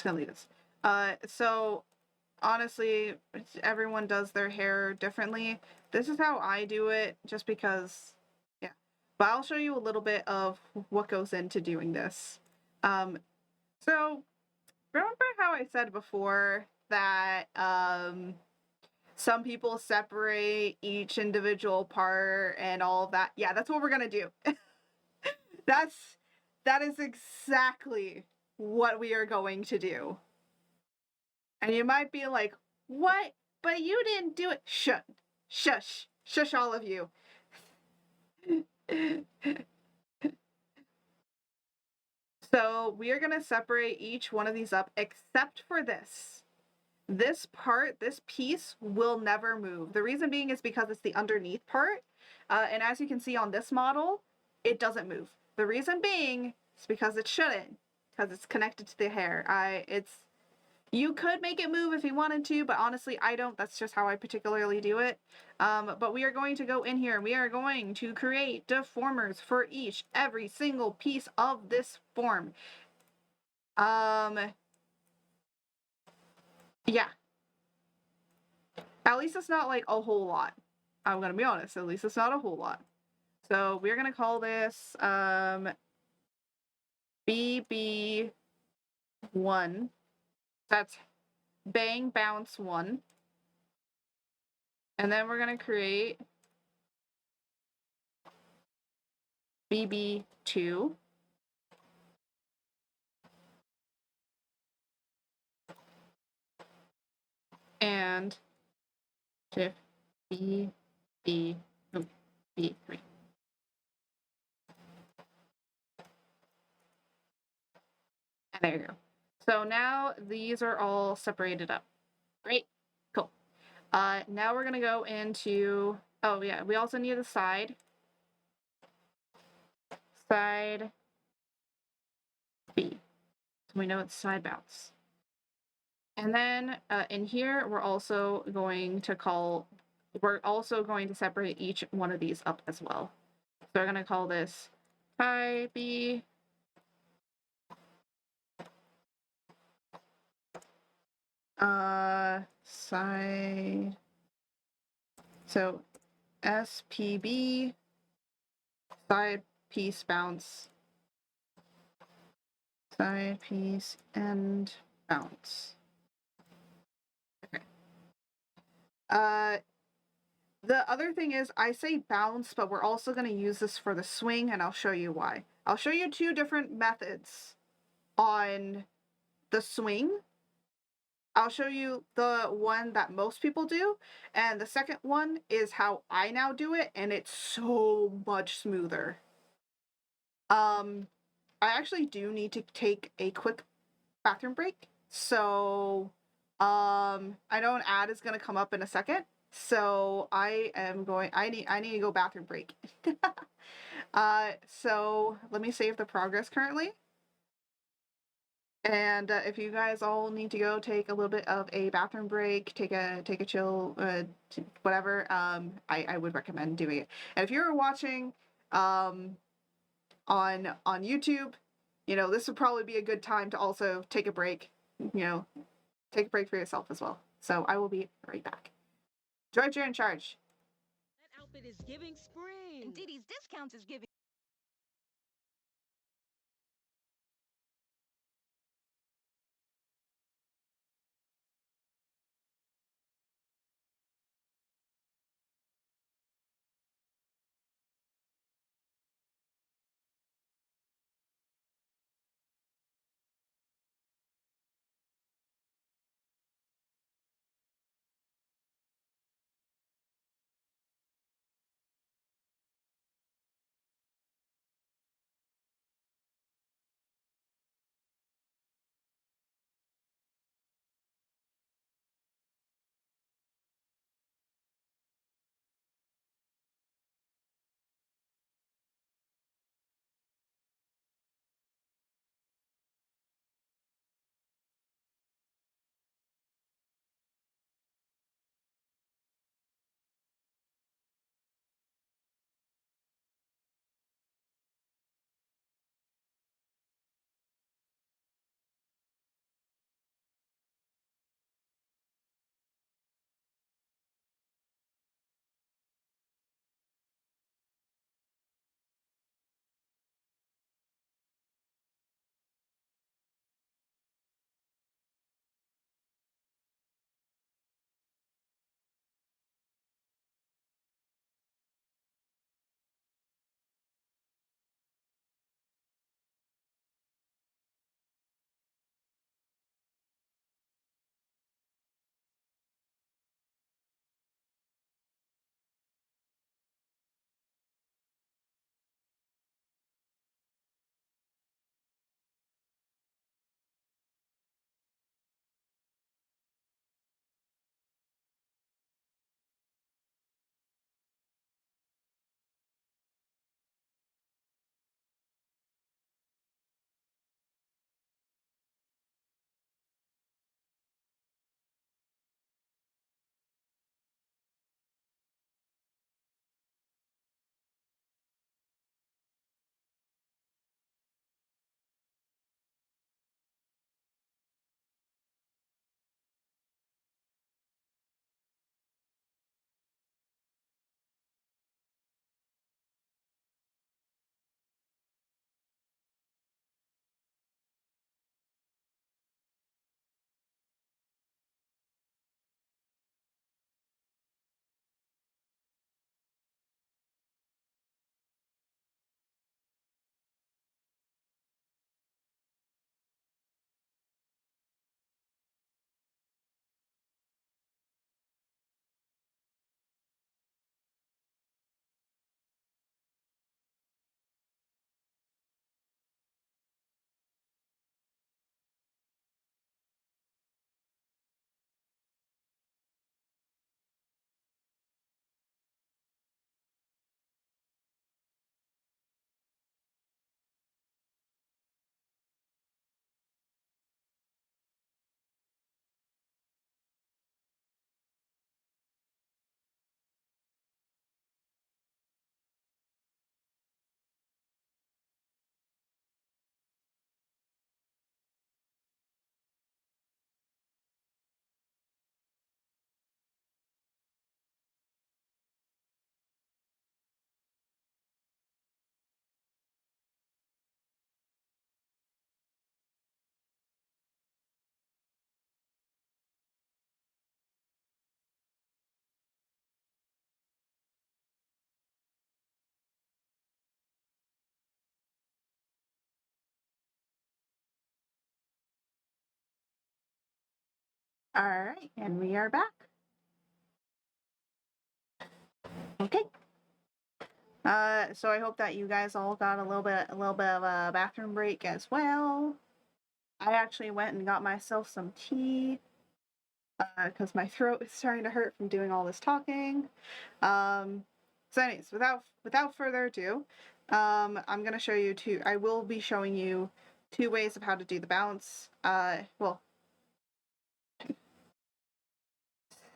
gonna leave this. So honestly, everyone does their hair differently. This is how I do it, just because, yeah. But I'll show you a little bit of what goes into doing this. So remember how I said before that some people separate each individual part and all of that? Yeah, that's what we're gonna do. That is exactly what we are going to do. And you might be like, what? But you didn't do it. Shush. Shush, all of you. So we are going to separate each one of these up except for this. This part, this piece will never move. The reason being is because it's the underneath part. And as you can see on this model, it doesn't move. The reason being is because it shouldn't, because it's connected to the hair. You could make it move if you wanted to, but honestly, I don't. That's just how I particularly do it. But we are going to go in here and we are going to create deformers for every single piece of this form. Yeah. At least it's not like a whole lot. I'm gonna be honest, at least it's not a whole lot. So we're gonna call this BB1. That's bang bounce 1. And then we're gonna create BB2. And shift B, B, oh, B3. And there you go. So now these are all separated up. Great, cool. Now we're gonna go into, oh yeah, we also need the side B. So we know it's side bounce. And then in here, we're also going to separate each one of these up as well. So we're going to call this phi B. Side. So SPB, side piece bounce, side piece and bounce. Okay. The other thing is I say bounce, but we're also going to use this for the swing, and I'll show you why. I'll show you 2 different methods on the swing. I'll show you the one that most people do, and the second one is how I now do it, and it's so much smoother. I actually do need to take a quick bathroom break, so I know an ad is going to come up in a second, so I need to go bathroom break. So let me save the progress currently. And if you guys all need to go take a little bit of a bathroom break, take a chill, whatever, I would recommend doing it. And if you're watching on YouTube, this would probably be a good time to also take a break. Take a break for yourself as well. So I will be right back. George, you're in charge. That outfit is giving spring. And Didi's discounts is giving. All right, and we are back. Okay. So I hope that you guys all got a little bit of a bathroom break as well. I actually went and got myself some tea because my throat is starting to hurt from doing all this talking. So anyways, without further ado, I'm gonna show you two. I will be showing you two ways of how to do the bounce. Well,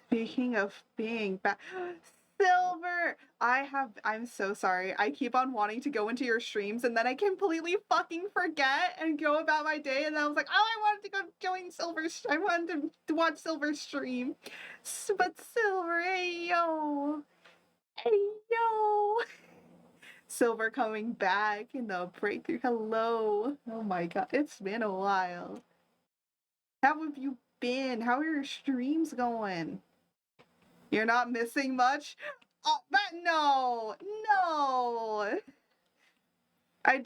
speaking of being back, Silver, I'm so sorry. I keep on wanting to go into your streams and then I completely fucking forget and go about my day. And then I was like, oh, I wanted to go join Silver's. I wanted to watch Silver's stream. But Silver, hey yo. Hey yo. Silver coming back in the breakthrough. Hello. Oh my god, it's been a while. How have you been? How are your streams going? You're not missing much? Oh, no. I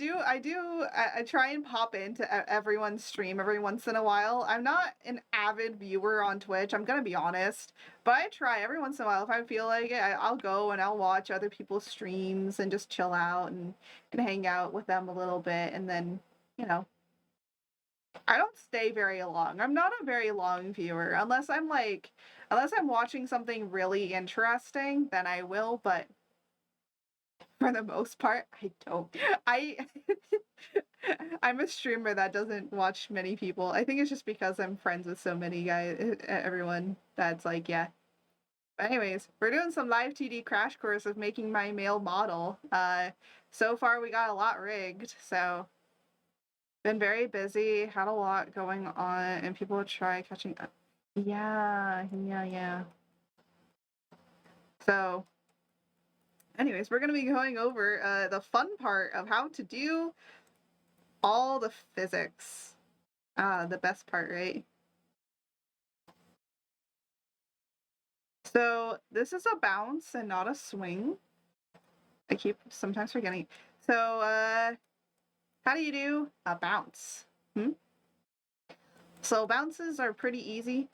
try and pop into everyone's stream every once in a while. I'm not an avid viewer on Twitch, I'm gonna be honest, but I try every once in a while. If I feel like it, I'll go and I'll watch other people's streams and just chill out and hang out with them a little bit, and then, you know, I don't stay very long. I'm not a very long viewer unless I'm watching something really interesting, then I will, but for the most part, I don't. I I'm a streamer that doesn't watch many people. I think it's just because I'm friends with so many guys, everyone that's like, yeah. But anyways, we're doing some Live2D crash course of making my male model. So far we got a lot rigged, so been very busy, had a lot going on, and people try catching up. Yeah. So anyways, we're gonna be going over the fun part of how to do all the physics. The best part, right? So this is a bounce and not a swing. I keep sometimes forgetting. So how do you do a bounce? So bounces are pretty easy.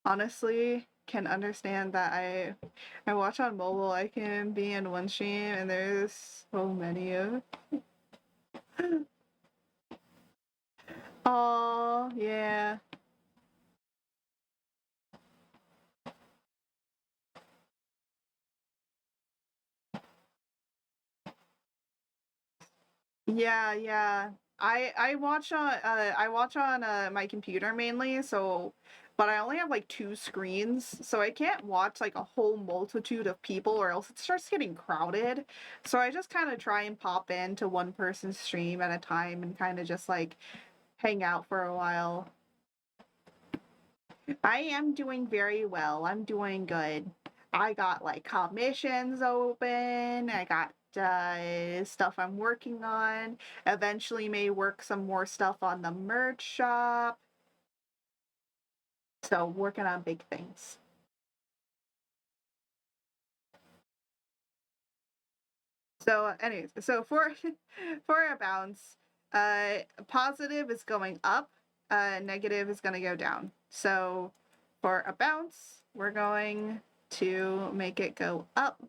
Honestly, can understand that I watch on mobile. I can be in one stream and there's so many of. Oh yeah. Yeah. I watch on my computer mainly, so but I only have like two screens, so I can't watch like a whole multitude of people or else it starts getting crowded. So I just kind of try and pop into one person's stream at a time and kind of just like hang out for a while. I am doing very well. I'm doing good. I got like commissions open. I got stuff I'm working on. Eventually may work some more stuff on the merch shop. So working on big things. So anyways, so for for a bounce, positive is going up, negative is gonna go down. So for a bounce, we're going to make it go up.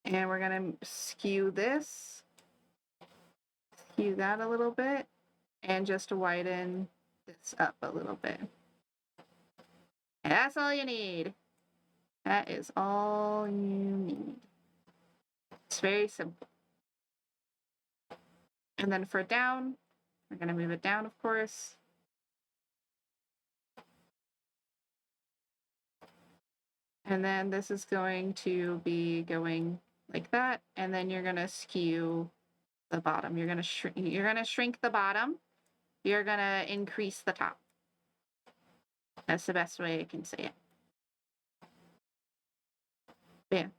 And we're gonna skew this, skew that a little bit, and just widen this up a little bit. And that's all you need. That is all you need. It's very simple. And then for down, we're gonna move it down, of course. And then this is going to be going like that, and then you're gonna skew the bottom. You're gonna shrink the bottom. You're gonna increase the top. That's the best way I can say it. Bam.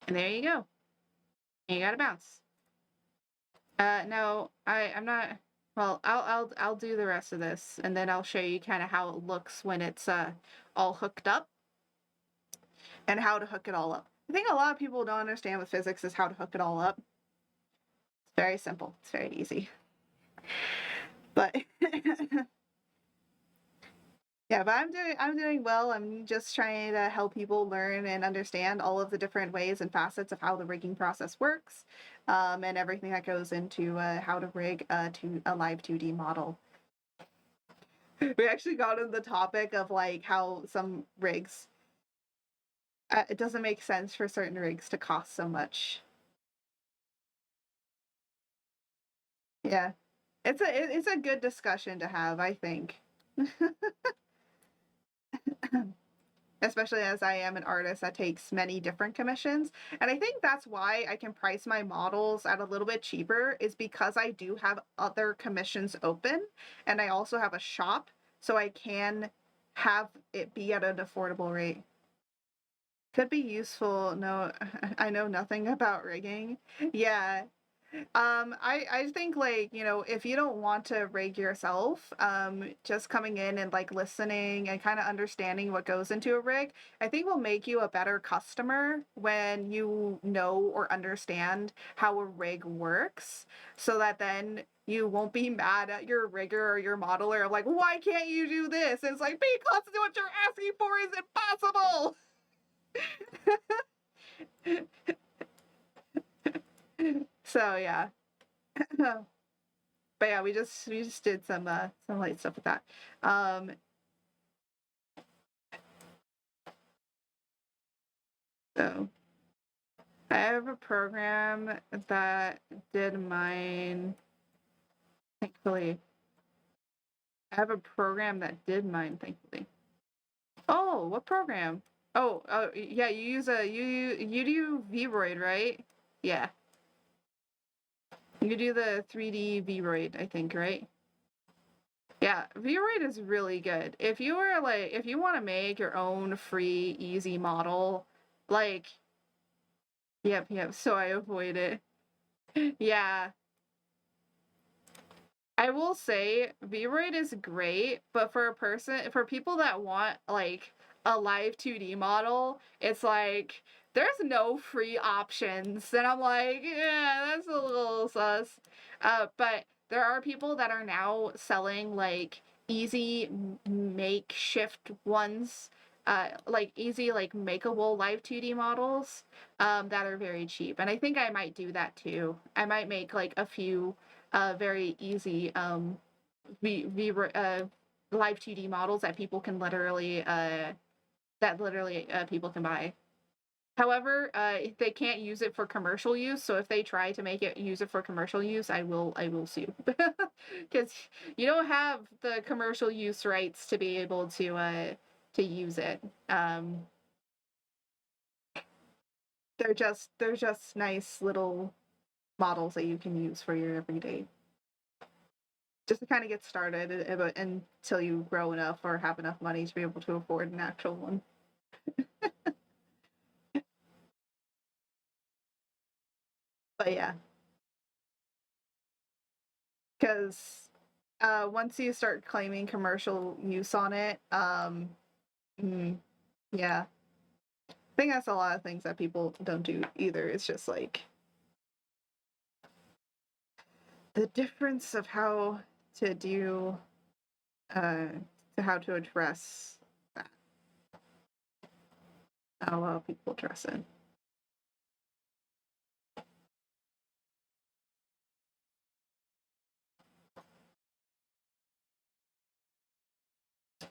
And there you go. And you gotta bounce. No, I'm not. Well, I'll do the rest of this, and then I'll show you kind of how it looks when it's all hooked up, and how to hook it all up. I think a lot of people don't understand with physics is how to hook it all up. It's Very simple. It's very easy. But yeah, but I'm doing well. I'm just trying to help people learn and understand all of the different ways and facets of how the rigging process works, and everything that goes into how to rig to a Live2D model. We actually got into the topic of like how some rigs, it doesn't make sense for certain rigs to cost so much. Yeah, it's a good discussion to have, I think. Especially as I am an artist that takes many different commissions. And I think that's why I can price my models at a little bit cheaper, is because I do have other commissions open and I also have a shop, so I can have it be at an affordable rate. Could be useful. No, I know nothing about rigging. Yeah, I think, like, you know, if you don't want to rig yourself, just coming in and like listening and kind of understanding what goes into a rig, I think will make you a better customer when you know or understand how a rig works, so that then you won't be mad at your rigger or your modeler of like, why can't you do this? And it's like, because what you're asking for is impossible. So yeah. But yeah, we just did some light stuff with that. Um, so I have a program that did mine. Thankfully, I have a program that did mine. Thankfully. Oh, what program? Oh, yeah. You do Vroid, right? Yeah, you do the 3D Vroid, I think, right? Yeah, Vroid is really good. If you were like, if you want to make your own free, easy model, like, yep. So I avoid it. Yeah, I will say Vroid is great, but for people that want like a Live2D model, it's like there's no free options. And I'm like, yeah, that's a little sus. But there are people that are now selling like easy makeshift ones, like easy, like makeable Live2D models, that are very cheap. And I think I might do that too. I might make like a few very easy Live2D models that people can literally people can buy. However, they can't use it for commercial use. So if they try to use it for commercial use, I will sue, because you don't have the commercial use rights to be able to use it. They're just nice little models that you can use for your everyday, just to kind of get started, until you grow enough or have enough money to be able to afford an actual one. But yeah, because once you start claiming commercial use on it, mm, yeah, I think that's a lot of things that people don't do either. It's just like the difference of how to do, uh, to how to address that. Not a lot of people address it.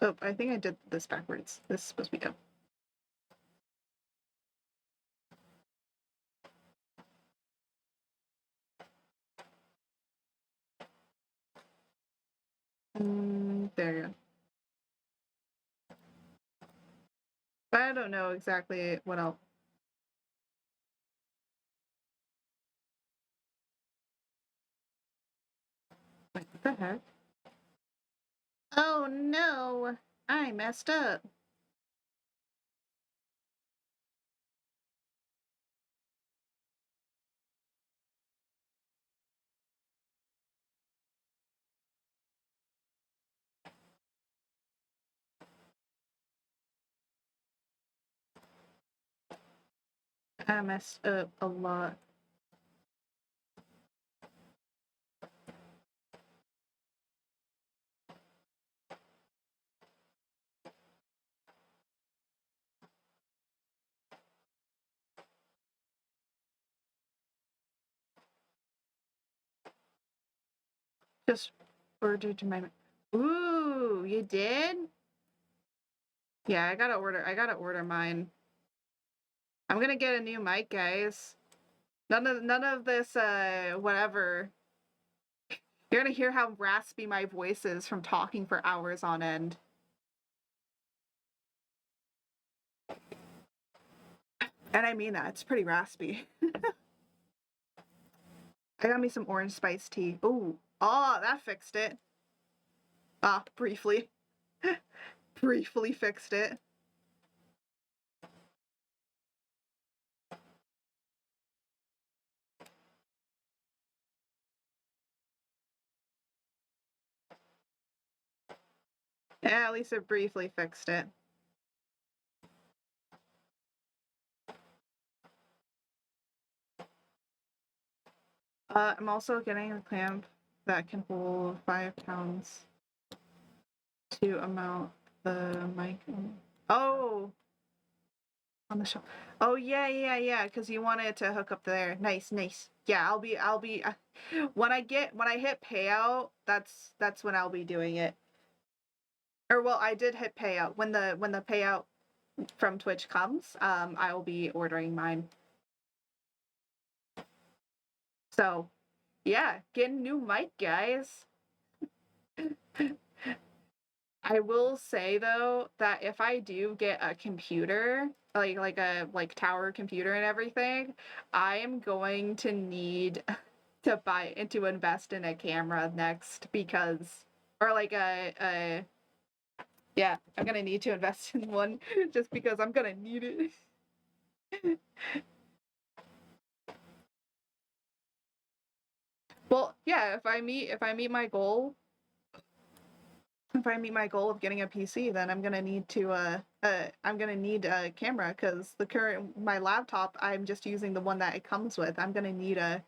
Oh, I think I did this backwards. This is supposed to be up. There you go. But I don't know exactly what else. Like, what the heck? Oh no! I messed up. I messed up a lot. Just ordered my. Ooh, you did? Yeah, I gotta order mine. I'm gonna get a new mic, guys. None of this whatever. You're gonna hear how raspy my voice is from talking for hours on end. And I mean that, it's pretty raspy. I got me some orange spice tea. Ooh. Oh, that fixed it. Ah, briefly. Briefly fixed it. Yeah, at least it briefly fixed it. I'm also getting a clamp that can hold 5 pounds to amount the mic. Oh, on the shelf. Oh yeah. Because you want it to hook up there. Nice. Yeah, I'll be. When I hit payout, that's when I'll be doing it. Or well, I did hit payout. When the payout from Twitch comes, I will be ordering mine. So, yeah, get a new mic, guys. I will say though that if I do get a computer, like a tower computer and everything, I am going to need to buy and to invest in a camera next because or like a yeah, I'm gonna need to invest in one just because I'm gonna need it. Well, yeah, if I meet my goal of getting a PC, then I'm gonna need to I'm gonna need a camera because my laptop I'm just using the one that it comes with. I'm gonna need a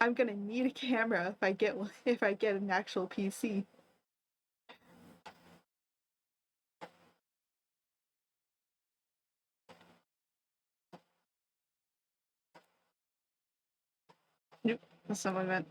I'm gonna need a camera if I get an actual PC. Nope, that's not what I meant.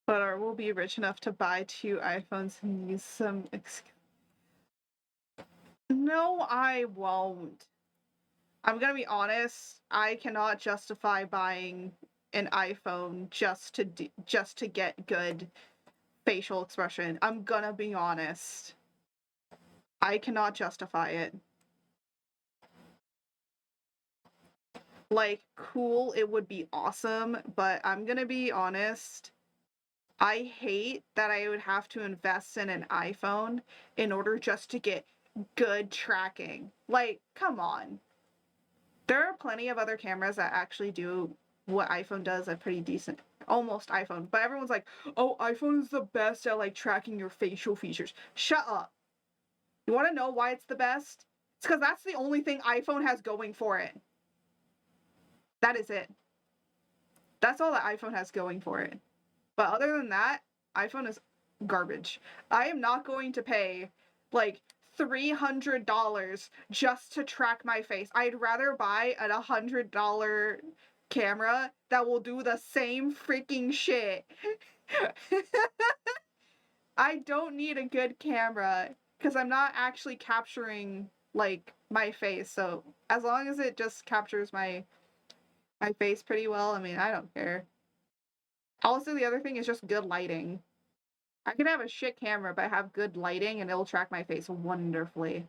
But I will be rich enough to buy 2 iPhones and use some. No, I won't. I'm gonna be honest. I cannot justify buying an iPhone just to get good facial expression. I'm gonna be honest. I cannot justify it. Like, cool, it would be awesome, but I'm gonna be honest. I hate that I would have to invest in an iPhone in order just to get good tracking. Like, come on. There are plenty of other cameras that actually do what iPhone does at pretty decent, almost iPhone. But everyone's like, oh, iPhone is the best at like tracking your facial features. Shut up. You want to know why it's the best? It's because that's the only thing iPhone has going for it. That is it. That's all that iPhone has going for it. But other than that, iPhone is garbage. I am not going to pay like $300 just to track my face. I'd rather buy a $100 camera that will do the same freaking shit. I don't need a good camera because I'm not actually capturing like my face. So as long as it just captures my face pretty well, I mean, I don't care. Also, the other thing is just good lighting. I can have a shit camera, but have good lighting and it'll track my face wonderfully.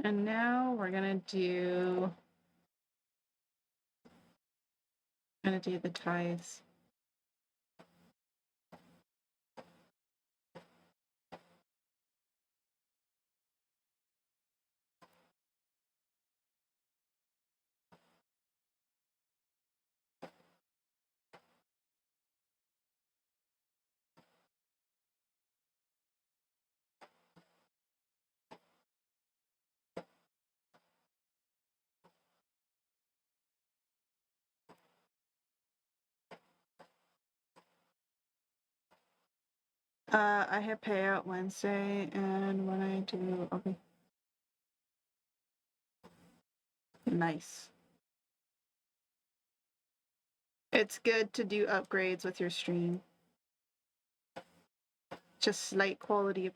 And now we're gonna do the ties. I have payout Wednesday, and when I do, okay. Nice. It's good to do upgrades with your stream. Just slight quality of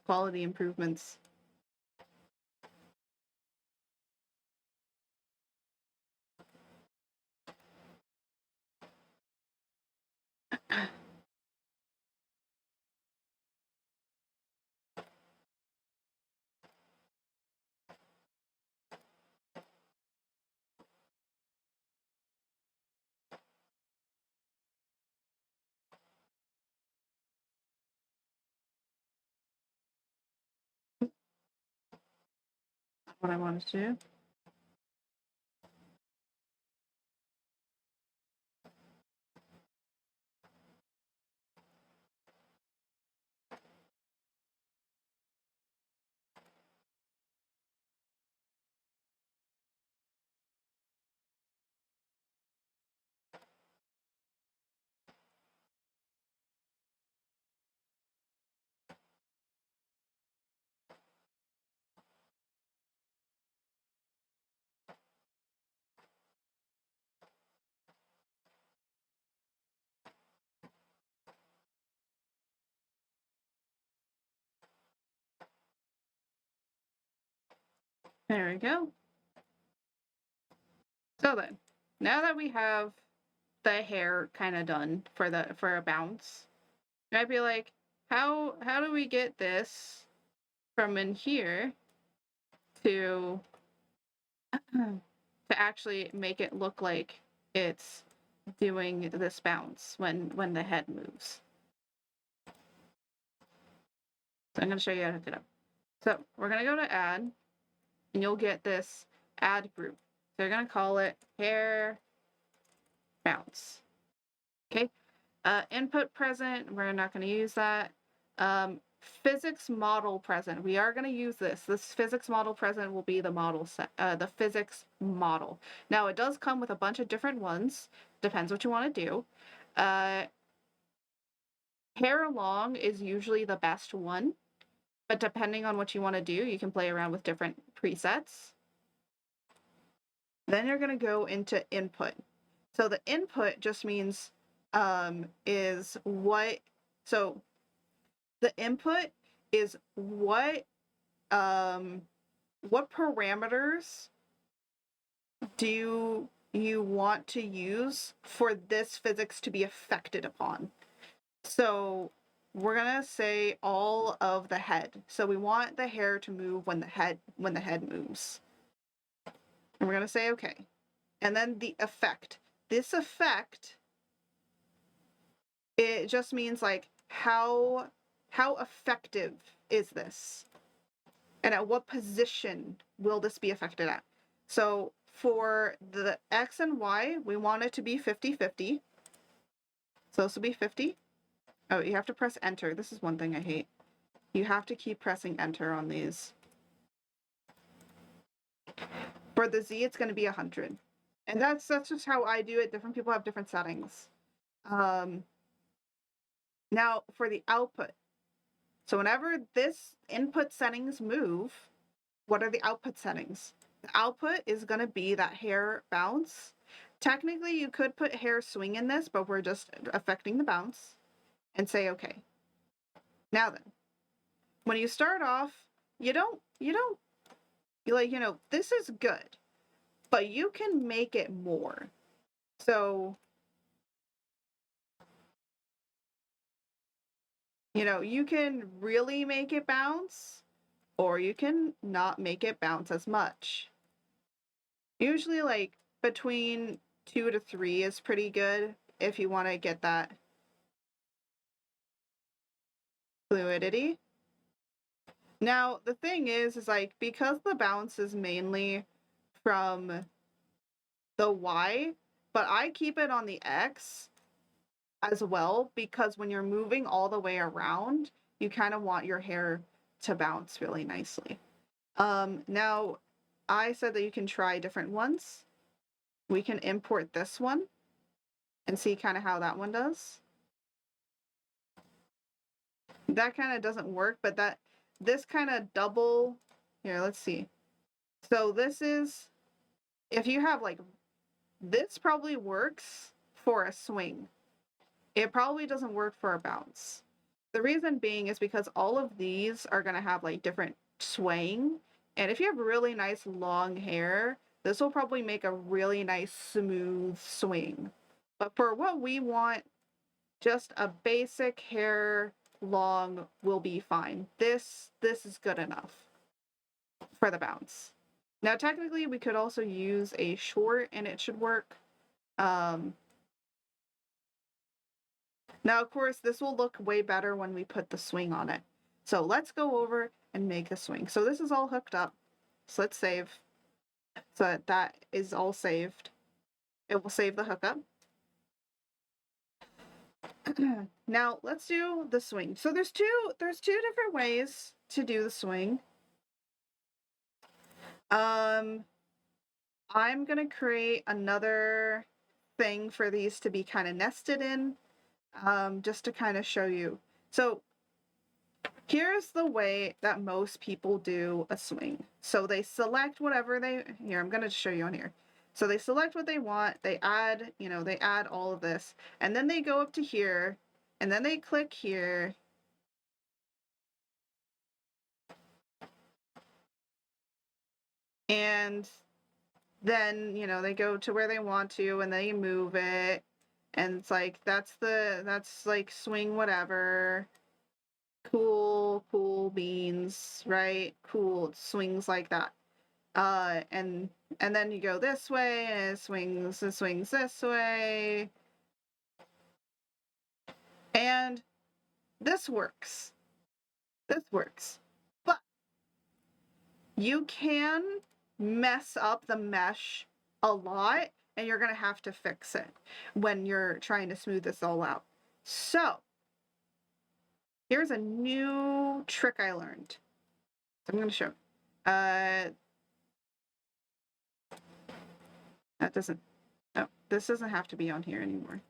quality improvements. What I wanted to do. There we go. So then, now that we have the hair kind of done for a bounce, I'd be like, how do we get this from in here to actually make it look like it's doing this bounce when the head moves? So I'm going to show you how to do it. So we're going to go to add, and you'll get this add group. So you're going to call it hair bounce. Okay. Input present, we're not going to use that. Physics model present, we are going to use this. This physics model present will be the model set, the physics model. Now it does come with a bunch of different ones. Depends what you want to do. Hair along is usually the best one, but depending on what you want to do, you can play around with different presets. Then you're going to go into input. So the input just means is what, so the input is what parameters do you want to use for this physics to be affected upon. So we're gonna say all of the head. So we want the hair to move when the head moves. And we're gonna say okay. And then the effect. This effect, it just means like how effective is this? And at what position will this be affected at? So for the X and Y, we want it to be 50-50. So this will be 50. Oh, you have to press enter. This is one thing I hate. You have to keep pressing enter on these. For the Z, it's going to be 100. And that's just how I do it. Different people have different settings. Now for the output. So whenever this input settings move, what are the output settings? The output is going to be that hair bounce. Technically, you could put hair swing in this, but we're just affecting the bounce and say okay. Now then, when you start off, you don't like, this is good, but you can make it more. So, you can really make it bounce, or you can not make it bounce as much. Usually like between 2 to 3 is pretty good if you want to get that fluidity. Now, the thing is like, because the bounce is mainly from the Y, but I keep it on the X as well, because when you're moving all the way around, you kind of want your hair to bounce really nicely. Now, I said that you can try different ones. We can import this one and see kind of how that one does. That kind of doesn't work, but this kind of double, here, let's see. So this is, if you have like, this probably works for a swing. It probably doesn't work for a bounce. The reason being is because all of these are going to have like different swaying. And if you have really nice long hair, this will probably make a really nice smooth swing. But for what we want, just a basic hair long will be fine. This is good enough for the bounce. Now, technically, we could also use a short and it should work. Now, of course, this will look way better when we put the swing on it. So let's go over and make the swing. So this is all hooked up. So let's save. So that is all saved. It will save the hookup. Now let's do the swing. So there's two different ways to do the swing. I'm gonna create another thing for these to be kind of nested in, just to kind of show you. So here's the way that most people do a swing. So they select whatever here, I'm gonna show you on here. So they select what they want, they add, they add all of this, and then they go up to here, and then they click here. And then, they go to where they want to and they move it. And it's like, that's like swing whatever. Cool beans, right? Cool, it swings like that. And then you go this way and it swings this way. And this works. But you can mess up the mesh a lot, and you're going to have to fix it when you're trying to smooth this all out. So here's a new trick I learned. I'm going to show. This doesn't have to be on here anymore.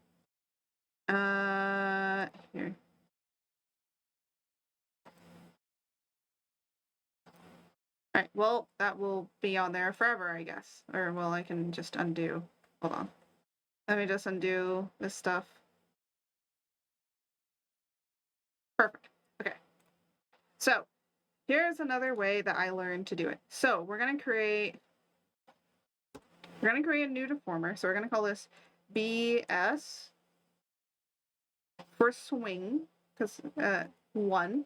Here. All right, well, that will be on there forever, I guess. Or, well, I can just undo. Hold on. Let me just undo this stuff. Perfect. Okay. So here's another way that I learned to do it. So we're gonna create a new deformer. So we're gonna call this BS for swing, because 1.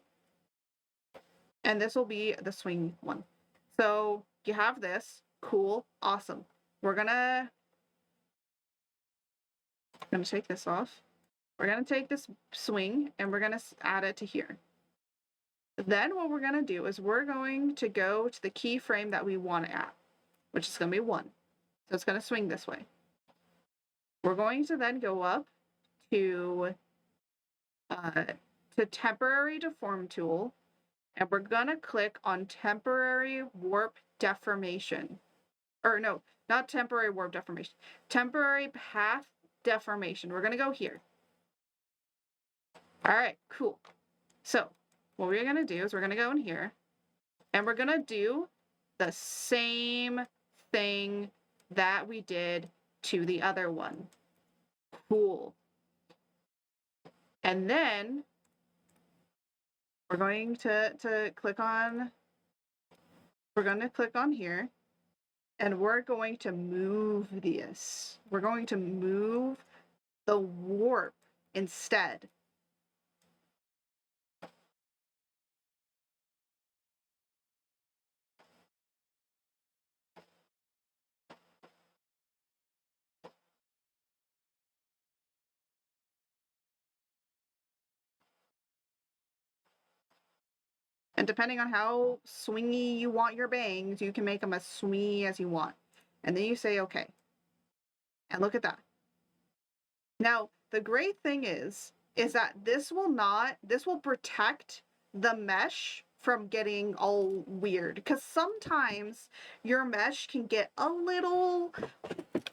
And this will be the swing one. So you have this. Cool. Awesome. We're gonna take this off. We're gonna take this swing and we're gonna add it to here. Then what we're gonna do is we're going to go to the keyframe that we want to add, which is gonna be 1. So it's gonna swing this way. We're going to then go up to temporary deform tool, and we're gonna click on temporary warp deformation. Or no, not temporary warp deformation. Temporary path deformation. We're gonna go here. All right, cool. So what we're gonna do is we're gonna go in here, and we're gonna do the same thing that we did to the other one. Cool. And then we're going to click on, here, and we're going to move this. We're going to move the warp instead. And depending on how swingy you want your bangs, you can make them as swingy as you want. And then you say, okay. And look at that. Now, the great thing is that this will protect the mesh from getting all weird. Because sometimes your mesh can get a little,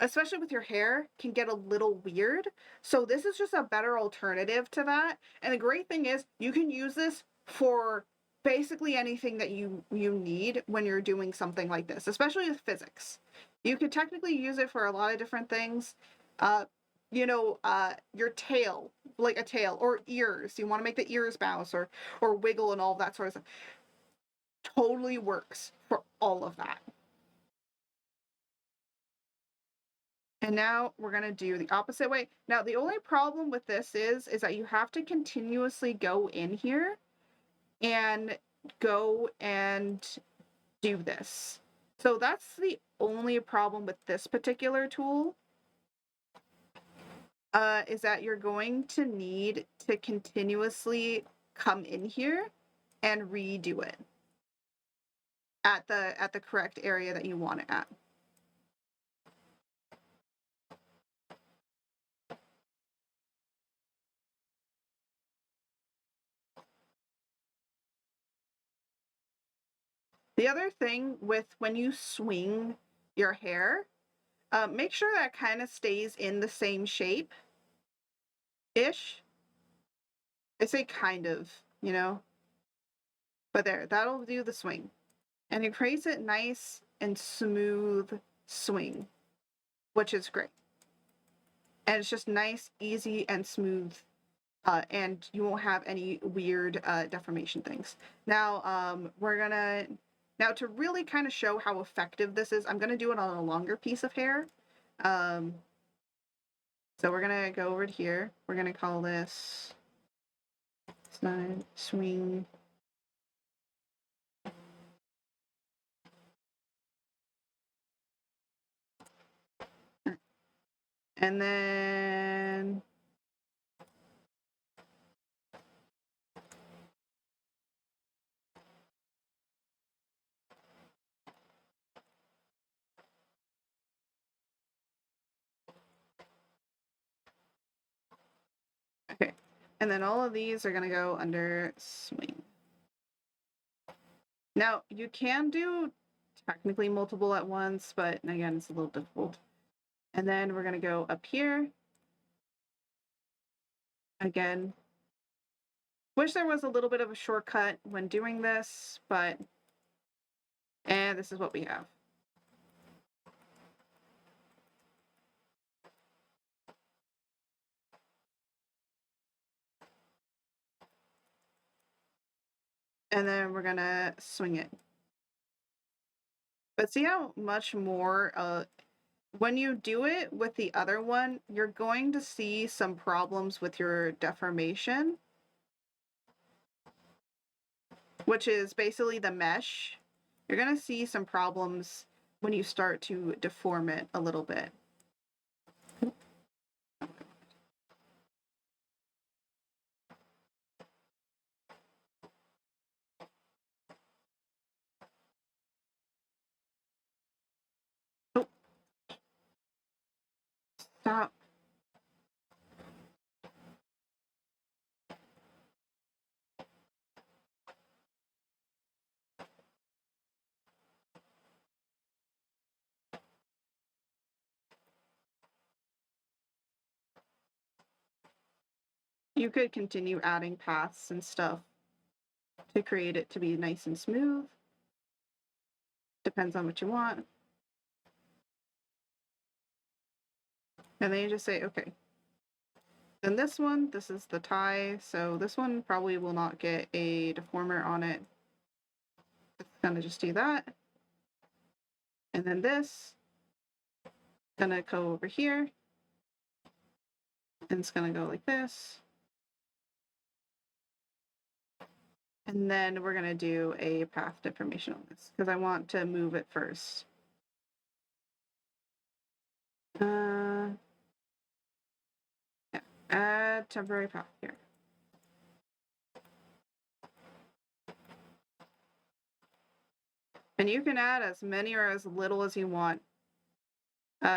especially with your hair, can get a little weird. So this is just a better alternative to that. And the great thing is you can use this for basically anything that you need when you're doing something like this, especially with physics. You could technically use it for a lot of different things. Your tail, like a tail, or ears. You want to make the ears bounce or wiggle and all of that sort of stuff. Totally works for all of that. And now we're going to do the opposite way. Now, the only problem with this is that you have to continuously go in here and go and do this. So that's the only problem with this particular tool, is that you're going to need to continuously come in here and redo it at the correct area that you want it at. The other thing with when you swing your hair, make sure that kind of stays in the same shape ish. I say kind of, but there, that'll do the swing. And it creates it nice and smooth swing, which is great. And it's just nice, easy, and smooth. And you won't have any weird deformation things. Now, now to really kind of show how effective this is, I'm going to do it on a longer piece of hair. So we're going to go over to here. We're going to call this slide swing. And then okay. And then all of these are going to go under swing. Now, you can do technically multiple at once, but again, it's a little difficult. And then we're going to go up here. Again, wish there was a little bit of a shortcut when doing this, and this is what we have. And then we're gonna swing it. But see how much more, when you do it with the other one, you're going to see some problems with your deformation, which is basically the mesh. You're gonna see some problems when you start to deform it a little bit. Oh, stop. You could continue adding paths and stuff to create it to be nice and smooth. Depends on what you want. And then you just say, okay. Then this one, this is the tie, so this one probably will not get a deformer on it. It's gonna just do that. And then this, gonna go over here. And it's gonna go like this. And then we're gonna do a path deformation on this, because I want to move it first. Yeah, add temporary path here. And you can add as many or as little as you want.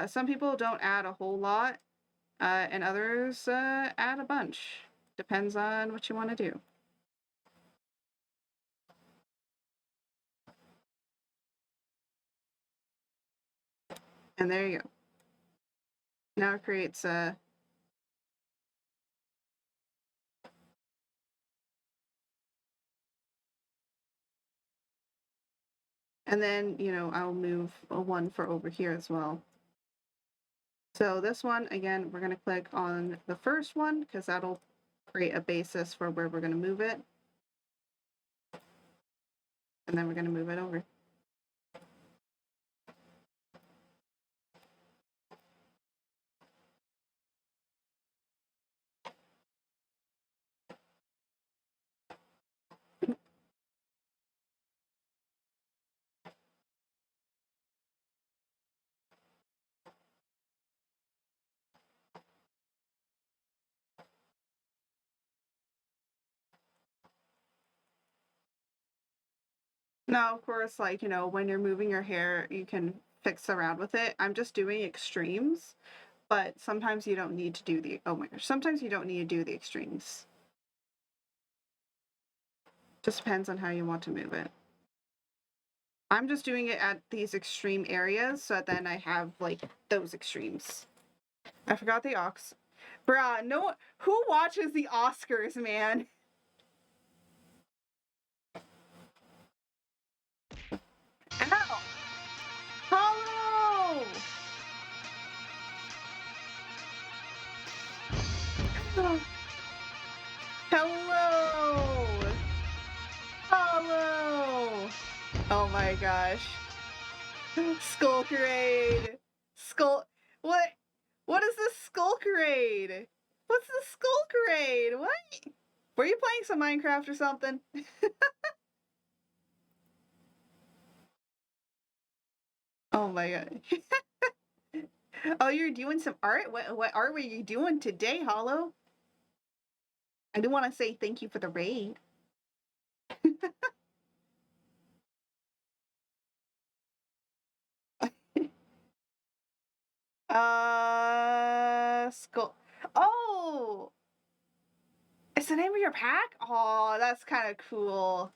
Some people don't add a whole lot, and others add a bunch. Depends on what you want to do. And there you go. Now it creates a and then, you know, I'll move a one for over here as well. So this one, again, we're going to click on the first one because that'll create a basis for where we're going to move it. And then we're going to move it over. Now, of course, like, you know, when you're moving your hair, you can fix around with it. I'm just doing extremes, but sometimes you don't need to do the, oh my gosh, sometimes you don't need to do the extremes. Just depends on how you want to move it. I'm just doing it at these extreme areas so that then I have like those extremes. I forgot the aux. Bruh, no, who watches the Oscars, man? Ow! Hello! Hello! Hello! Oh my gosh. Skulkerade! Skull. What? What is this Skulkerade? What's the Skulkerade? What? Were you playing some Minecraft or something? Oh my god. Oh, you're doing some art? What art were you doing today, Hollow? I do want to say thank you for the raid. Skull. Oh! It's the name of your pack? Oh, that's kind of cool.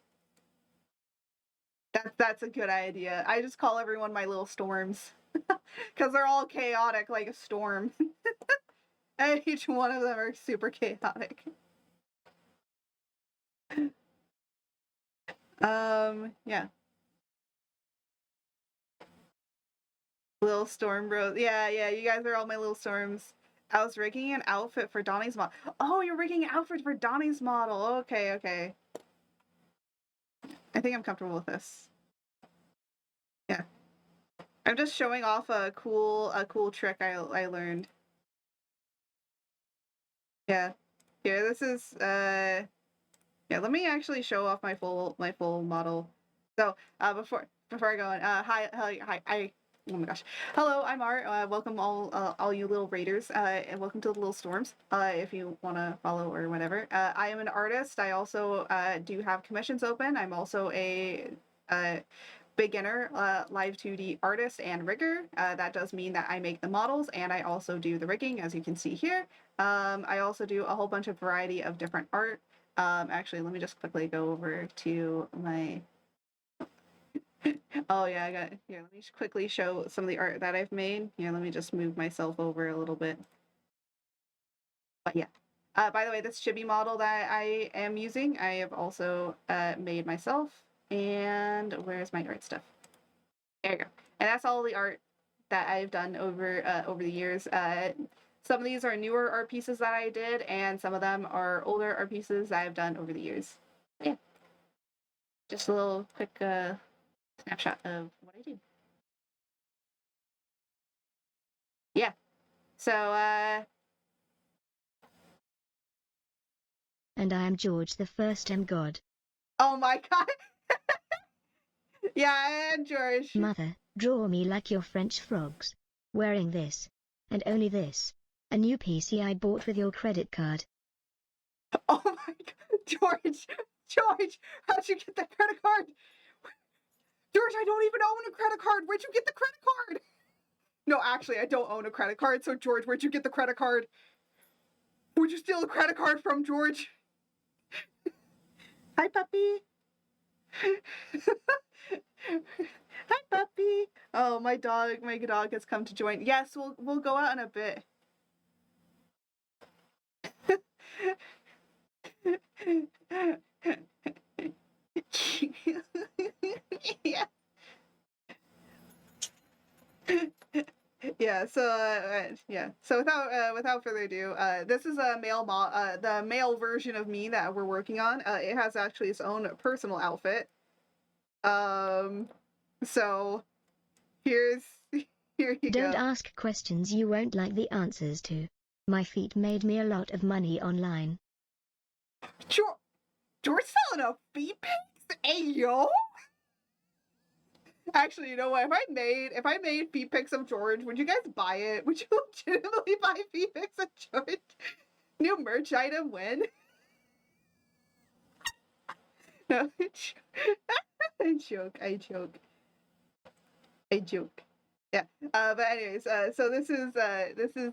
That's a good idea. I just call everyone my little storms. Because they're all chaotic like a storm. And each one of them are super chaotic. Yeah. Little storm bros. Yeah, you guys are all my little storms. I was rigging an outfit for Donnie's model. Oh, you're rigging an outfit for Donnie's model. Okay. I think I'm comfortable with this. Yeah. I'm just showing off a cool trick I learned. Yeah. Here, this is yeah, let me actually show off my full model. So, before I go on, hi, oh my gosh. Hello, I'm Art. Welcome all you little raiders, and welcome to the Little Storms, if you want to follow or whatever. I am an artist. I also do have commissions open. I'm also a beginner Live2D artist and rigger. That does mean that I make the models and I also do the rigging, as you can see here. I also do a whole bunch of variety of different art. Actually, let me just quickly go over to my oh yeah, I got here. Let me just quickly show some of the art that I've made. Here, let me just move myself over a little bit. But yeah. By the way, this chibi model that I am using, I have also made myself. And where's my art stuff? There you go. And that's all the art that I've done over the years. Some of these are newer art pieces that I did, and some of them are older art pieces that I've done over the years. Yeah. Just a little quick snapshot of what I do. Yeah. So, And I am George the First M God. oh my god. Yeah, and George. Mother, draw me like your French frogs. Wearing this. And only this. A new PC I bought with your credit card. Oh my god. George, how'd you get that credit card? George, I don't even own a credit card. Where'd you get the credit card? No, actually, I don't own a credit card. So, George, where'd you get the credit card? Where'd you steal the credit card from, George? Hi, puppy. Hi, puppy. Oh, my dog has come to join. Yes, we'll go out in a bit. Yeah. Yeah, so yeah. So without further ado, this is a the male version of me that we're working on. It has actually its own personal outfit. So here you Don't go. ask questions you won't like the answers to. My feet made me a lot of money online. George selling a feet pics? Hey yo! Actually, you know what? If I made feet pics of George, would you guys buy it? Would you legitimately buy feet pics of George? New merch item win? No, I joke. Yeah. But anyways, so this is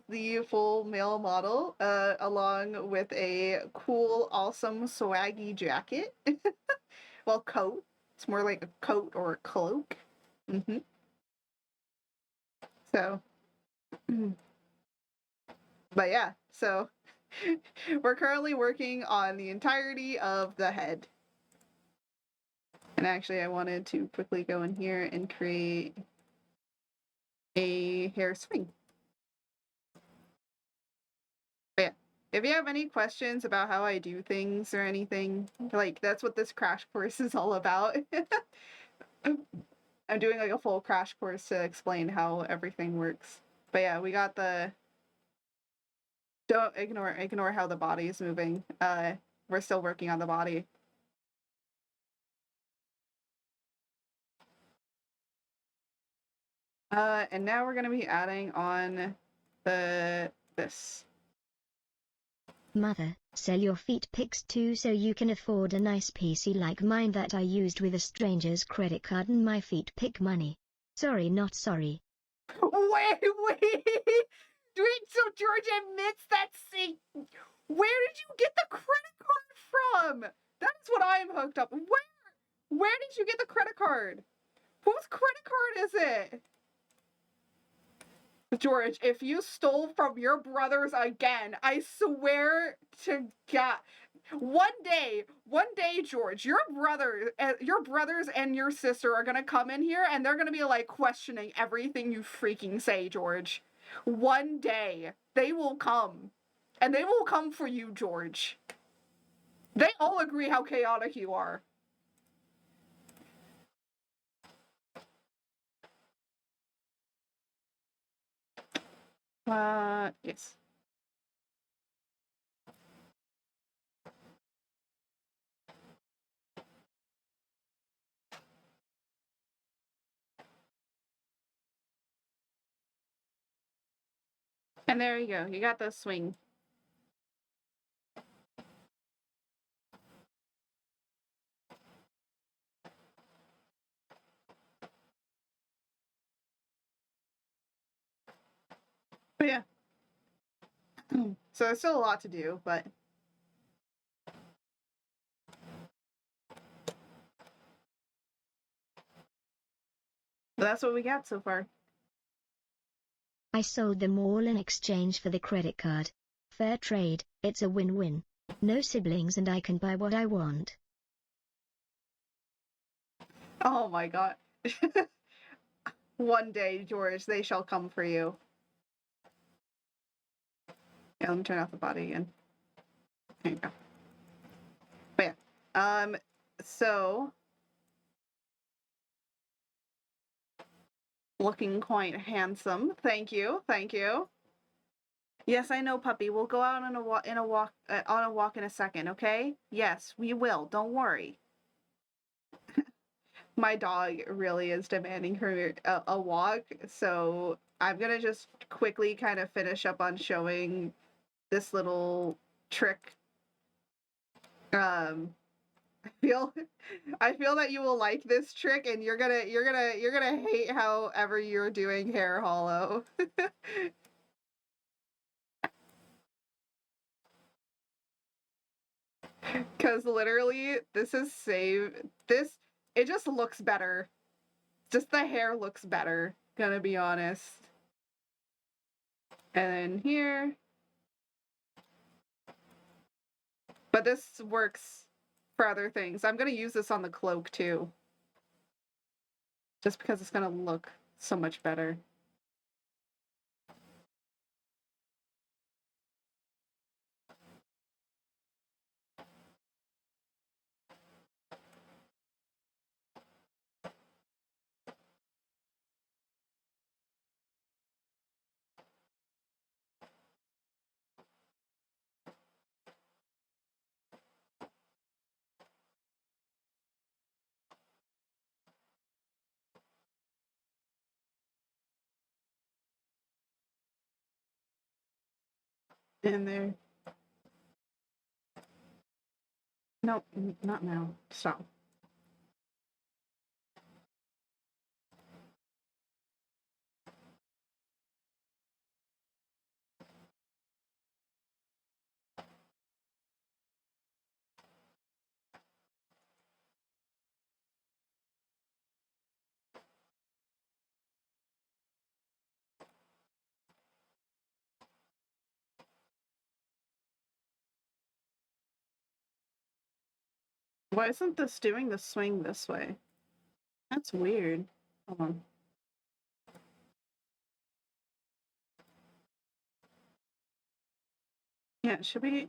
the full male model, along with a cool, awesome, swaggy jacket. Well, coat. It's more like a coat or a cloak. Mm-hmm. So, but yeah, so we're currently working on the entirety of the head. And actually, I wanted to quickly go in here and create a hair swing. But yeah, if you have any questions about how I do things or anything, like that's what this crash course is all about. I'm doing like a full crash course to explain how everything works. But yeah, we got the don't ignore how the body is moving. We're still working on the body. And now we're gonna be adding on this. Mother, sell your feet pics too so you can afford a nice PC like mine that I used with a stranger's credit card and my feet pic money. Sorry, not sorry. Wait. So George admits that where did you get the credit card from? That's what I'm hooked up. Where did you get the credit card? Whose credit card is it? George, if you stole from your brothers again, I swear to God. One day, George, your brothers and your sister are gonna come in here and they're gonna be like questioning everything you freaking say, George. One day, they will come. And they will come for you, George. They all agree how chaotic you are. Yes. And there you go. You got the swing. But yeah. So there's still a lot to do, but that's what we got so far. I sold them all in exchange for the credit card. Fair trade, it's a win-win. No siblings and I can buy what I want. Oh my god. One day, George, they shall come for you. Yeah, let me turn off the body again. There you go. But yeah. So looking quite handsome. Thank you. Yes, I know, puppy. We'll go out on a walk in a second, okay? Yes, we will. Don't worry. My dog really is demanding her a walk, so I'm gonna just quickly kind of finish up on showing this little trick. I feel that you will like this trick, and you're gonna hate however you're doing hair hollow. Because literally, this. It just looks better. Just the hair looks better. Gonna be honest. And then here. But this works for other things. I'm gonna use this on the cloak too. Just because it's gonna look so much better. In there. No, not now. Stop. Why isn't this doing the swing this way? That's weird. Hold on. Yeah, should we?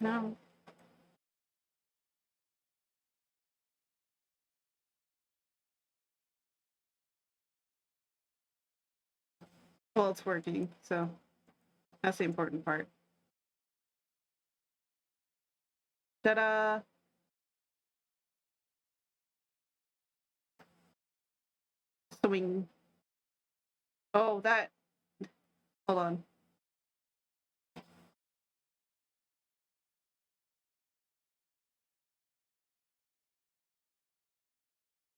No. Well, it's working, so that's the important part. Ta-da! Swing. Oh, that. Hold on.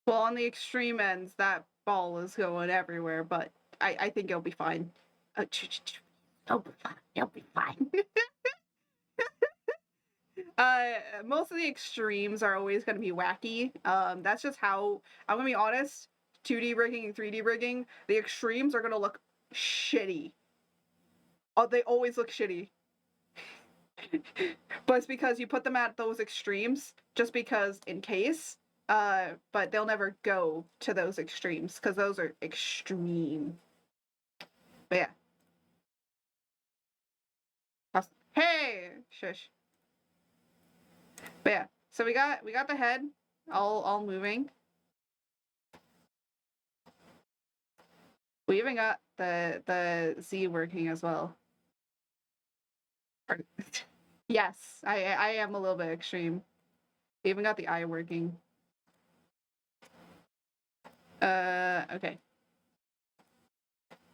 Well, on the extreme ends, that ball is going everywhere, but I think it'll be fine. It'll be fine. It'll be fine. Most of the extremes are always going to be wacky. That's just how I'm gonna be honest. 2D rigging and 3D rigging, the extremes are gonna look shitty. Oh, they always look shitty. But it's because you put them at those extremes just because in case. But they'll never go to those extremes because those are extreme. But yeah. Hey, shush. But yeah, so we got the head all moving. We even got the Z working as well. Yes, I am a little bit extreme. We even got the eye working. Okay.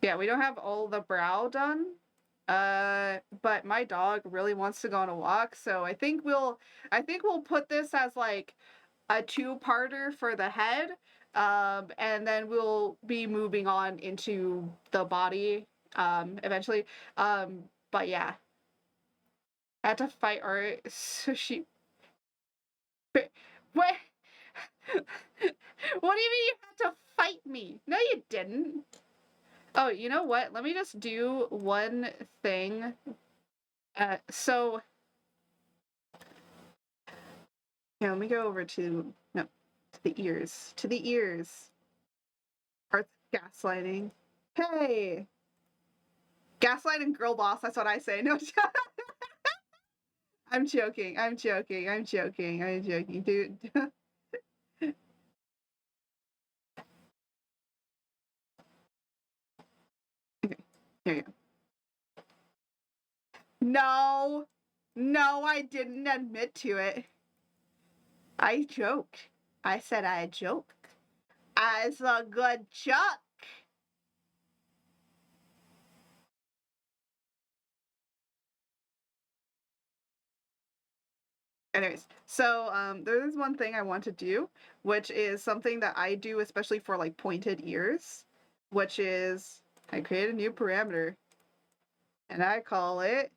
Yeah, we don't have all the brow done. But my dog really wants to go on a walk, so I think we'll put this as like a two-parter for the head. And then we'll be moving on into the body eventually. But yeah. I had to fight Art, so she. What? What do you mean you had to fight me? No, you didn't. Oh, you know what? Let me just do one thing. So. Yeah, let me go over to. No, to the ears. To the ears. Art's gaslighting. Hey! Gaslighting girl boss, that's what I say. No, I'm joking. I'm joking. I'm joking. I'm joking, dude. Okay, here you go. No, no, I didn't admit to it. I joked. I said I joke. As a good joke. Anyways, so there is one thing I want to do, which is something that I do especially for like pointed ears, which is I create a new parameter and I call it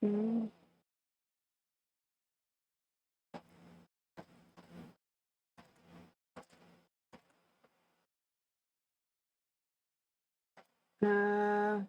mm, uh,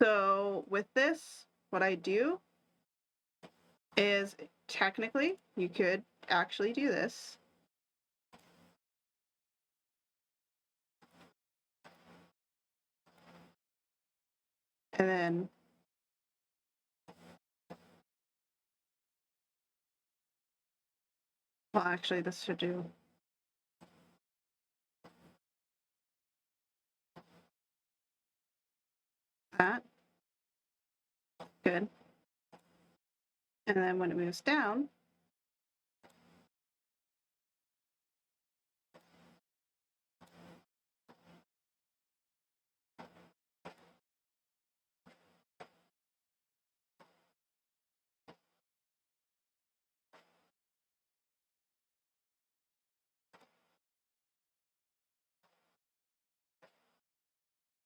so with this, what I do is technically you could actually do this. And then well actually this should do that. Good. And then when it moves down,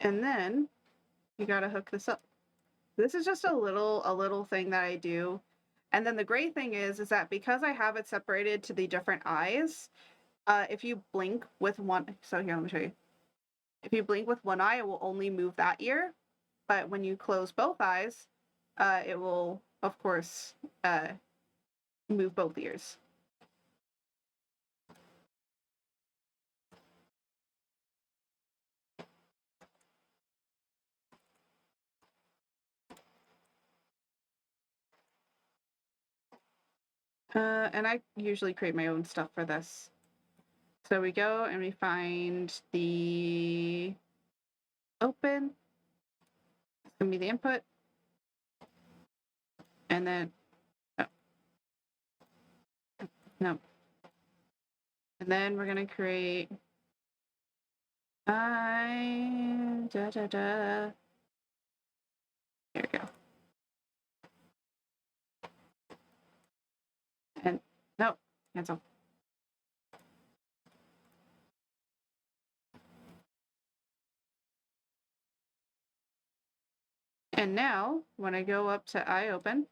and then you gotta hook this up. This is just a little thing that I do. And then the great thing is that because I have it separated to the different eyes, if you blink with one, so here, let me show you. If you blink with one eye, it will only move that ear. But when you close both eyes, it will, of course, move both ears. And I usually create my own stuff for this. So we go and we find the open. It's gonna be the input. And then, oh, no. And then we're gonna create da da da. There we go. And no, cancel. And now when I go up to eye open,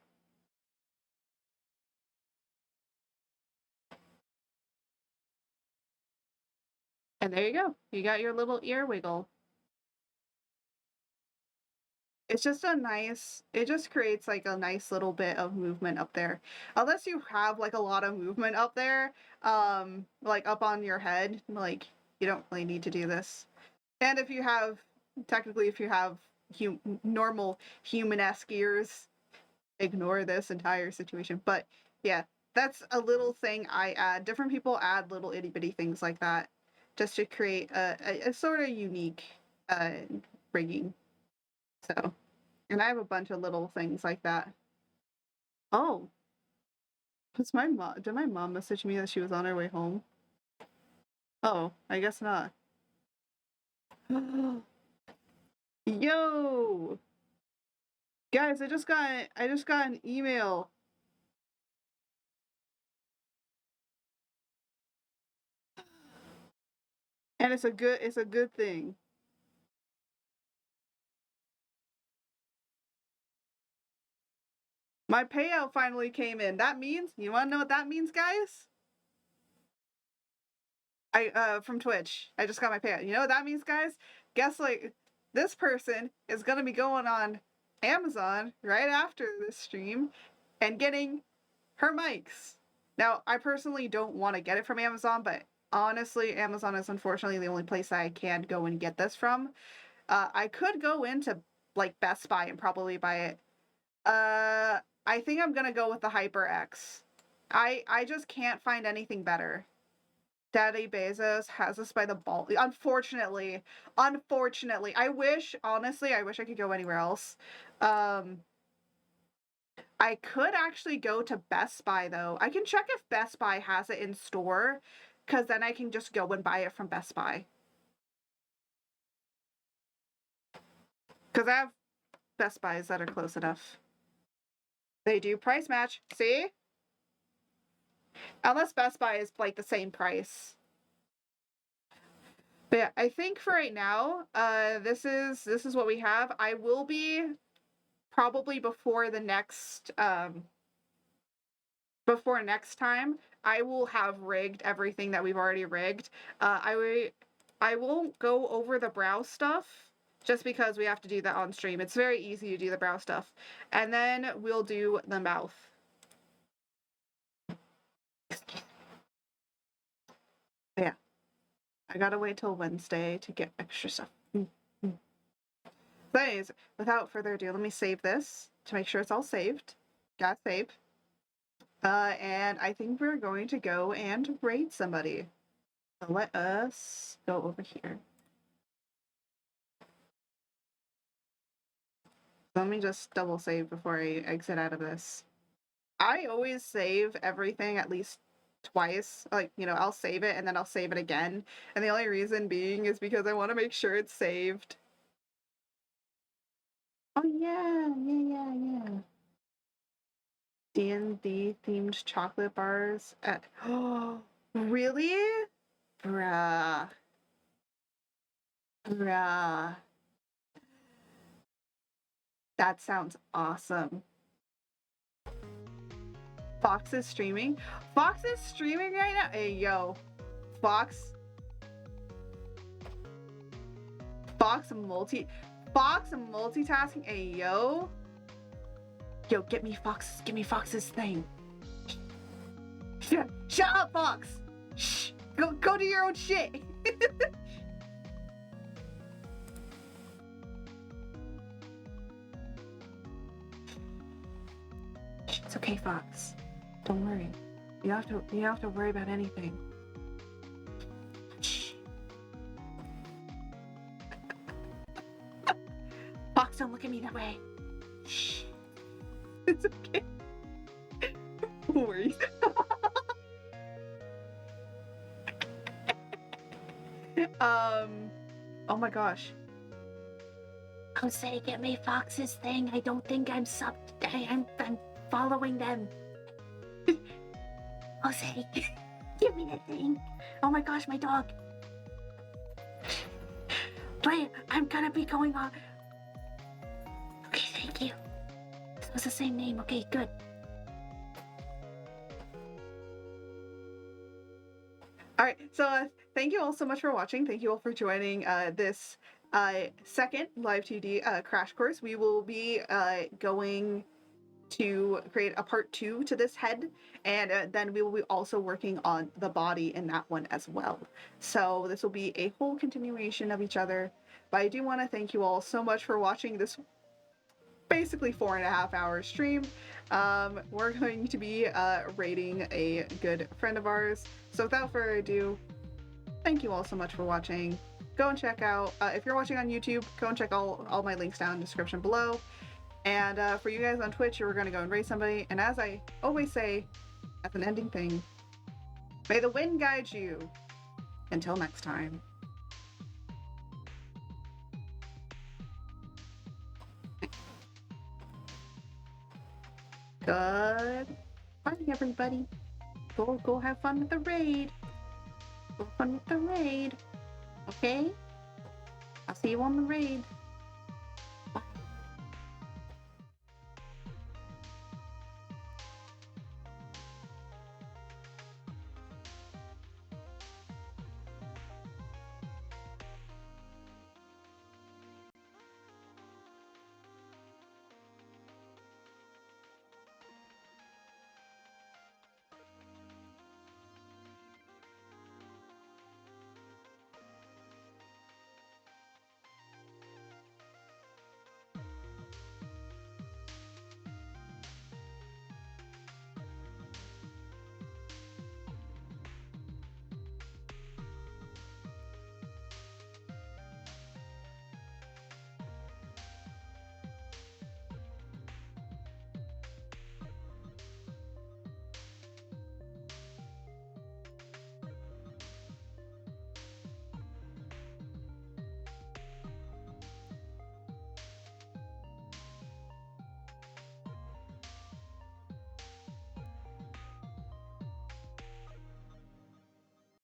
and there you go. You got your little ear wiggle. It's just a nice, it just creates like a nice little bit of movement up there. Unless you have like a lot of movement up there, like up on your head, like you don't really need to do this. And if you have, technically, if you have normal human-esque ears, ignore this entire situation. But yeah, that's a little thing I add. Different people add little itty bitty things like that just to create a sort of unique uh, rigging. So, and I have a bunch of little things like that. Oh, was my mom? Did my mom message me that she was on her way home? Oh, I guess not. Yo, guys, I just got an email. And it's a good thing. My payout finally came in. That means, you want to know what that means, guys? I from Twitch. I just got my payout. You know what that means, guys? Guess like this person is going to be going on Amazon right after this stream and getting her mics. Now, I personally don't want to get it from Amazon, but honestly, Amazon is unfortunately the only place I can go and get this from. I could go into like Best Buy and probably buy it. I think I'm gonna go with the HyperX. I just can't find anything better. Daddy Bezos has us by the ball. Unfortunately, I wish, honestly, I wish I could go anywhere else. I could actually go to Best Buy though. I can check if Best Buy has it in store, because then I can just go and buy it from Best Buy. Because I have Best Buys that are close enough. They do price match. See? Unless Best Buy is like the same price. But yeah, I think for right now, this is what we have. I will be probably before next time, I will have rigged everything that we've already rigged. I won't go over the brow stuff just because we have to do that on stream. It's very easy to do the brow stuff. And then we'll do the mouth. Yeah. I gotta wait till Wednesday to get extra stuff. So anyways, without further ado, let me save this to make sure it's all saved. Got saved. And I think we're going to go and raid somebody. So let us go over here. Let me just double save before I exit out of this. I always save everything at least twice. Like, you know, I'll save it and then I'll save it again. And the only reason being is because I want to make sure it's saved. Oh yeah. D&D themed chocolate bars at oh really? Bruh. That sounds awesome. Fox is streaming? Fox is streaming right now? Hey yo. Fox multitasking? Hey yo. Yo, get me Fox's thing. Shut up, Fox! Shh! Go do your own shit! It's okay, Fox. Don't worry. You don't have to worry about anything. Shh. Fox, don't look at me that way. Shh. It's okay. No worries. Oh my gosh. Jose, get me Fox's thing. I don't think I'm I'm following them. Jose, give me the thing. Oh my gosh, my dog. Wait, I'm gonna be going on. Okay, thank you. So it's the same name. Okay, good. All right, so thank you all so much for watching. Thank you all for joining this second Live2D crash course. We will be going to create a part 2 to this head, and then we will be also working on the body in that one as well. So this will be a whole continuation of each other. But I do want to thank you all so much for watching this basically 4.5 hour stream. We're going to be rating a good friend of ours. So without further ado, thank you all so much for watching. Go and check out, if you're watching on YouTube, go and check all my links down in the description below. And for you guys on Twitch, you're going to go and raid somebody. And as I always say, as an ending thing, may the wind guide you. Until next time. Good. Bye, everybody. Go have fun with the raid. Go have fun with the raid. Okay? I'll see you on the raid.